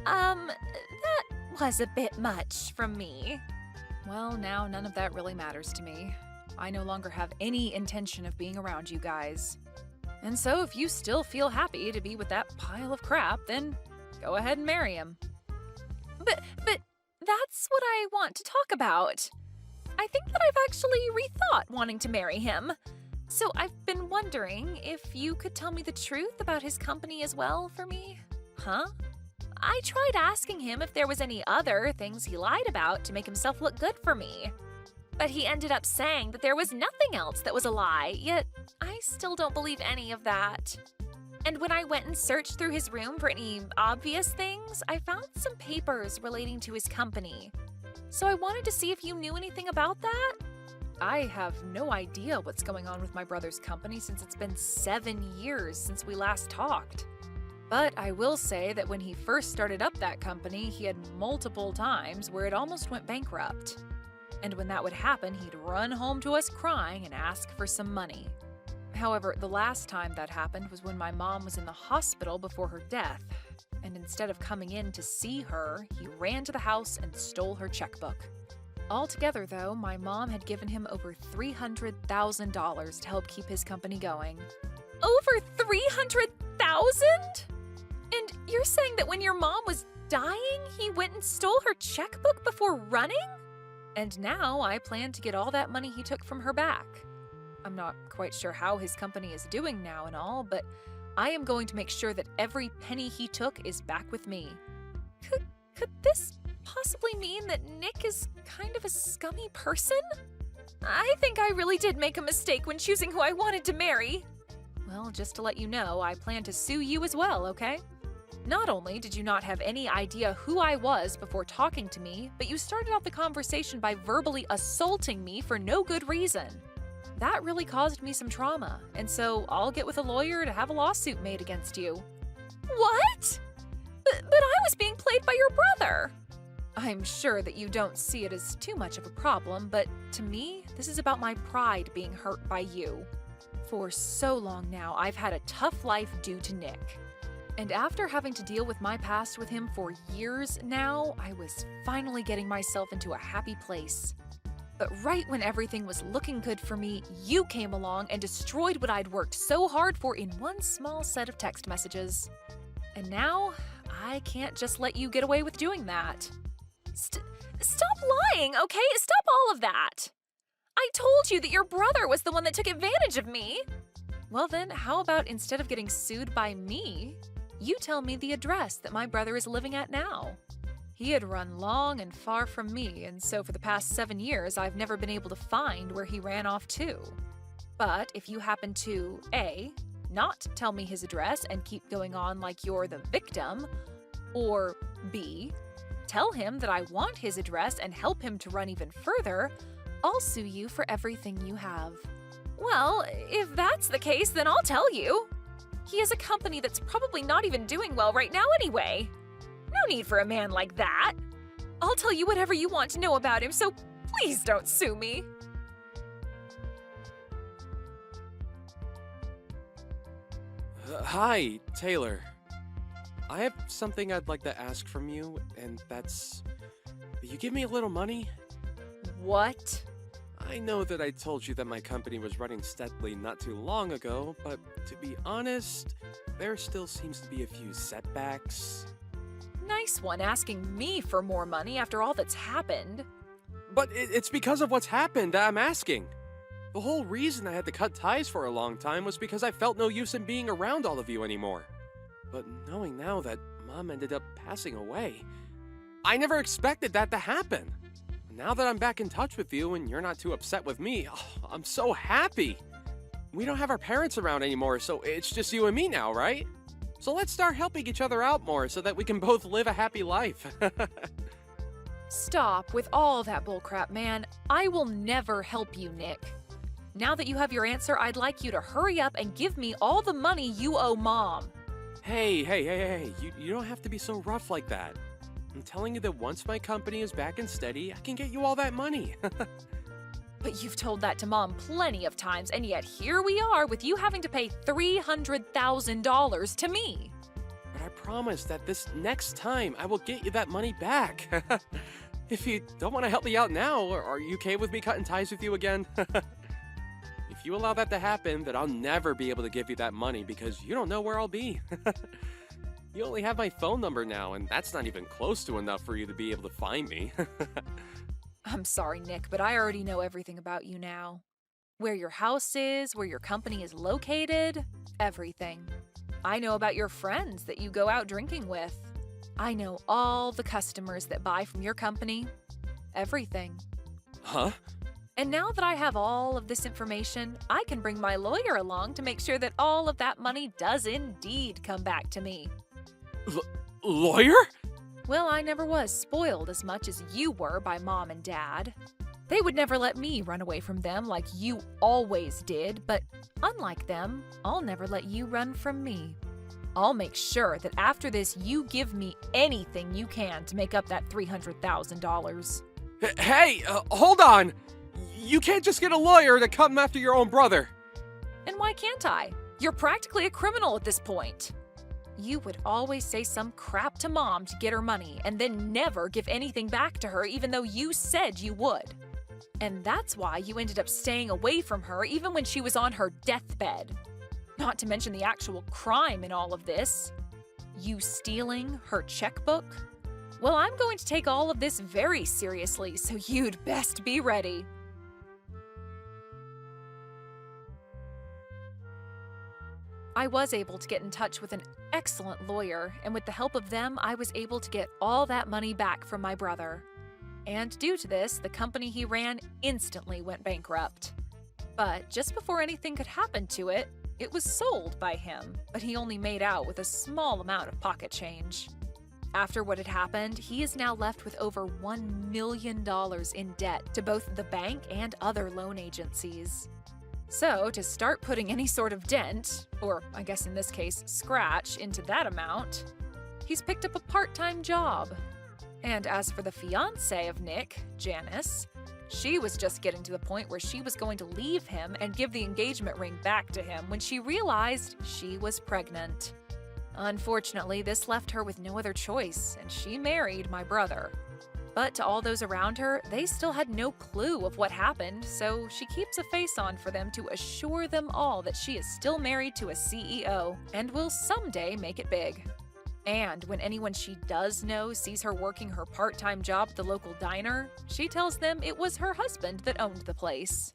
That was a bit much from me. Well, now none of that really matters to me. I no longer have any intention of being around you guys. And so if you still feel happy to be with that pile of crap, then go ahead and marry him. But that's what I want to talk about. I think that I've actually rethought wanting to marry him. So I've been wondering if you could tell me the truth about his company as well for me. Huh? I tried asking him if there was any other things he lied about to make himself look good for me. But he ended up saying that there was nothing else that was a lie, yet I still don't believe any of that. And when I went and searched through his room for any obvious things, I found some papers relating to his company. So I wanted to see if you knew anything about that. I have no idea what's going on with my brother's company since it's been 7 years since we last talked. But I will say that when he first started up that company, he had multiple times where it almost went bankrupt. And when that would happen, he'd run home to us crying and ask for some money. However, the last time that happened was when my mom was in the hospital before her death. And instead of coming in to see her, he ran to the house and stole her checkbook. Altogether, though, my mom had given him over $300,000 to help keep his company going. Over $300,000? And you're saying that when your mom was dying, he went and stole her checkbook before running? And now I plan to get all that money he took from her back. I'm not quite sure how his company is doing now and all, but I am going to make sure that every penny he took is back with me. Could this possibly mean that Nick is kind of a scummy person? I think I really did make a mistake when choosing who I wanted to marry. Well, just to let you know, I plan to sue you as well, okay? Not only did you not have any idea who I was before talking to me, but you started out the conversation by verbally assaulting me for no good reason. That really caused me some trauma, and so I'll get with a lawyer to have a lawsuit made against you. What? But I was being played by your brother. I'm sure that you don't see it as too much of a problem, but to me, this is about my pride being hurt by you. For so long now, I've had a tough life due to Nick. And after having to deal with my past with him for years now, I was finally getting myself into a happy place. But right when everything was looking good for me, you came along and destroyed what I'd worked so hard for in one small set of text messages. And now, I can't just let you get away with doing that. Stop lying, okay? Stop all of that! I told you that your brother was the one that took advantage of me! Well then, how about instead of getting sued by me, you tell me the address that my brother is living at now? He had run long and far from me, and so for the past 7 years, I've never been able to find where he ran off to. But if you happen to, A, not tell me his address and keep going on like you're the victim, or B, tell him that I want his address and help him to run even further, I'll sue you for everything you have. Well, if that's the case, then I'll tell you. He has a company that's probably not even doing well right now anyway. No need for a man like that. I'll tell you whatever you want to know about him, so please don't sue me. Hi, Taylor. I have something I'd like to ask from you, and that's... Will you give me a little money? What? I know that I told you that my company was running steadily not too long ago, but to be honest, there still seems to be a few setbacks. Nice one asking me for more money after all that's happened. But it's because of what's happened that I'm asking. The whole reason I had to cut ties for a long time was because I felt no use in being around all of you anymore. But knowing now that Mom ended up passing away, I never expected that to happen. Now that I'm back in touch with you and you're not too upset with me, I'm so happy. We don't have our parents around anymore, so it's just you and me now, right? So let's start helping each other out more so that we can both live a happy life. Stop with all that bullcrap, man. I will never help you, Nick. Now that you have your answer, I'd like you to hurry up and give me all the money you owe Mom. Hey, you don't have to be so rough like that. I'm telling you that once my company is back and steady, I can get you all that money. But you've told that to Mom plenty of times, and yet here we are with you having to pay $300,000 to me. But I promise that this next time I will get you that money back. If you don't want to help me out now, are you okay with me cutting ties with you again? If you allow that to happen, then I'll never be able to give you that money because you don't know where I'll be. You only have my phone number now, and that's not even close to enough for you to be able to find me. I'm sorry, Nick, but I already know everything about you now. Where your house is, where your company is located, everything. I know about your friends that you go out drinking with. I know all the customers that buy from your company. Everything. Huh? And now that I have all of this information, I can bring my lawyer along to make sure that all of that money does indeed come back to me. Lawyer? Well, I never was spoiled as much as you were by Mom and Dad. They would never let me run away from them like you always did, but unlike them, I'll never let you run from me. I'll make sure that after this you give me anything you can to make up that $300,000. Hey, hold on! You can't just get a lawyer to come after your own brother. And why can't I? You're practically a criminal at this point. You would always say some crap to Mom to get her money and then never give anything back to her even though you said you would. And that's why you ended up staying away from her even when she was on her deathbed. Not to mention the actual crime in all of this. You stealing her checkbook? Well, I'm going to take all of this very seriously, so you'd best be ready. I was able to get in touch with an excellent lawyer, and with the help of them, I was able to get all that money back from my brother. And due to this, the company he ran instantly went bankrupt. But just before anything could happen to it, it was sold by him, but he only made out with a small amount of pocket change. After what had happened, he is now left with over $1 million in debt to both the bank and other loan agencies. So, to start putting any sort of dent, or I guess in this case, scratch, into that amount, he's picked up a part-time job. And as for the fiancé of Nick, Janice, she was just getting to the point where she was going to leave him and give the engagement ring back to him when she realized she was pregnant. Unfortunately, this left her with no other choice, and she married my brother. But to all those around her, they still had no clue of what happened, so she keeps a face on for them to assure them all that she is still married to a CEO and will someday make it big. And when anyone she does know sees her working her part-time job at the local diner, she tells them it was her husband that owned the place.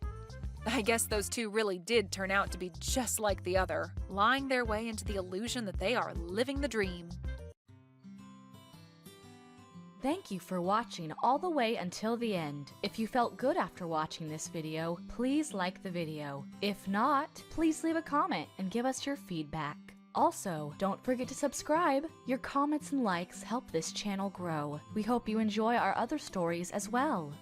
I guess those two really did turn out to be just like the other, lying their way into the illusion that they are living the dream. Thank you for watching all the way until the end. If you felt good after watching this video, please like the video. If not, please leave a comment and give us your feedback. Also, don't forget to subscribe. Your comments and likes help this channel grow. We hope you enjoy our other stories as well.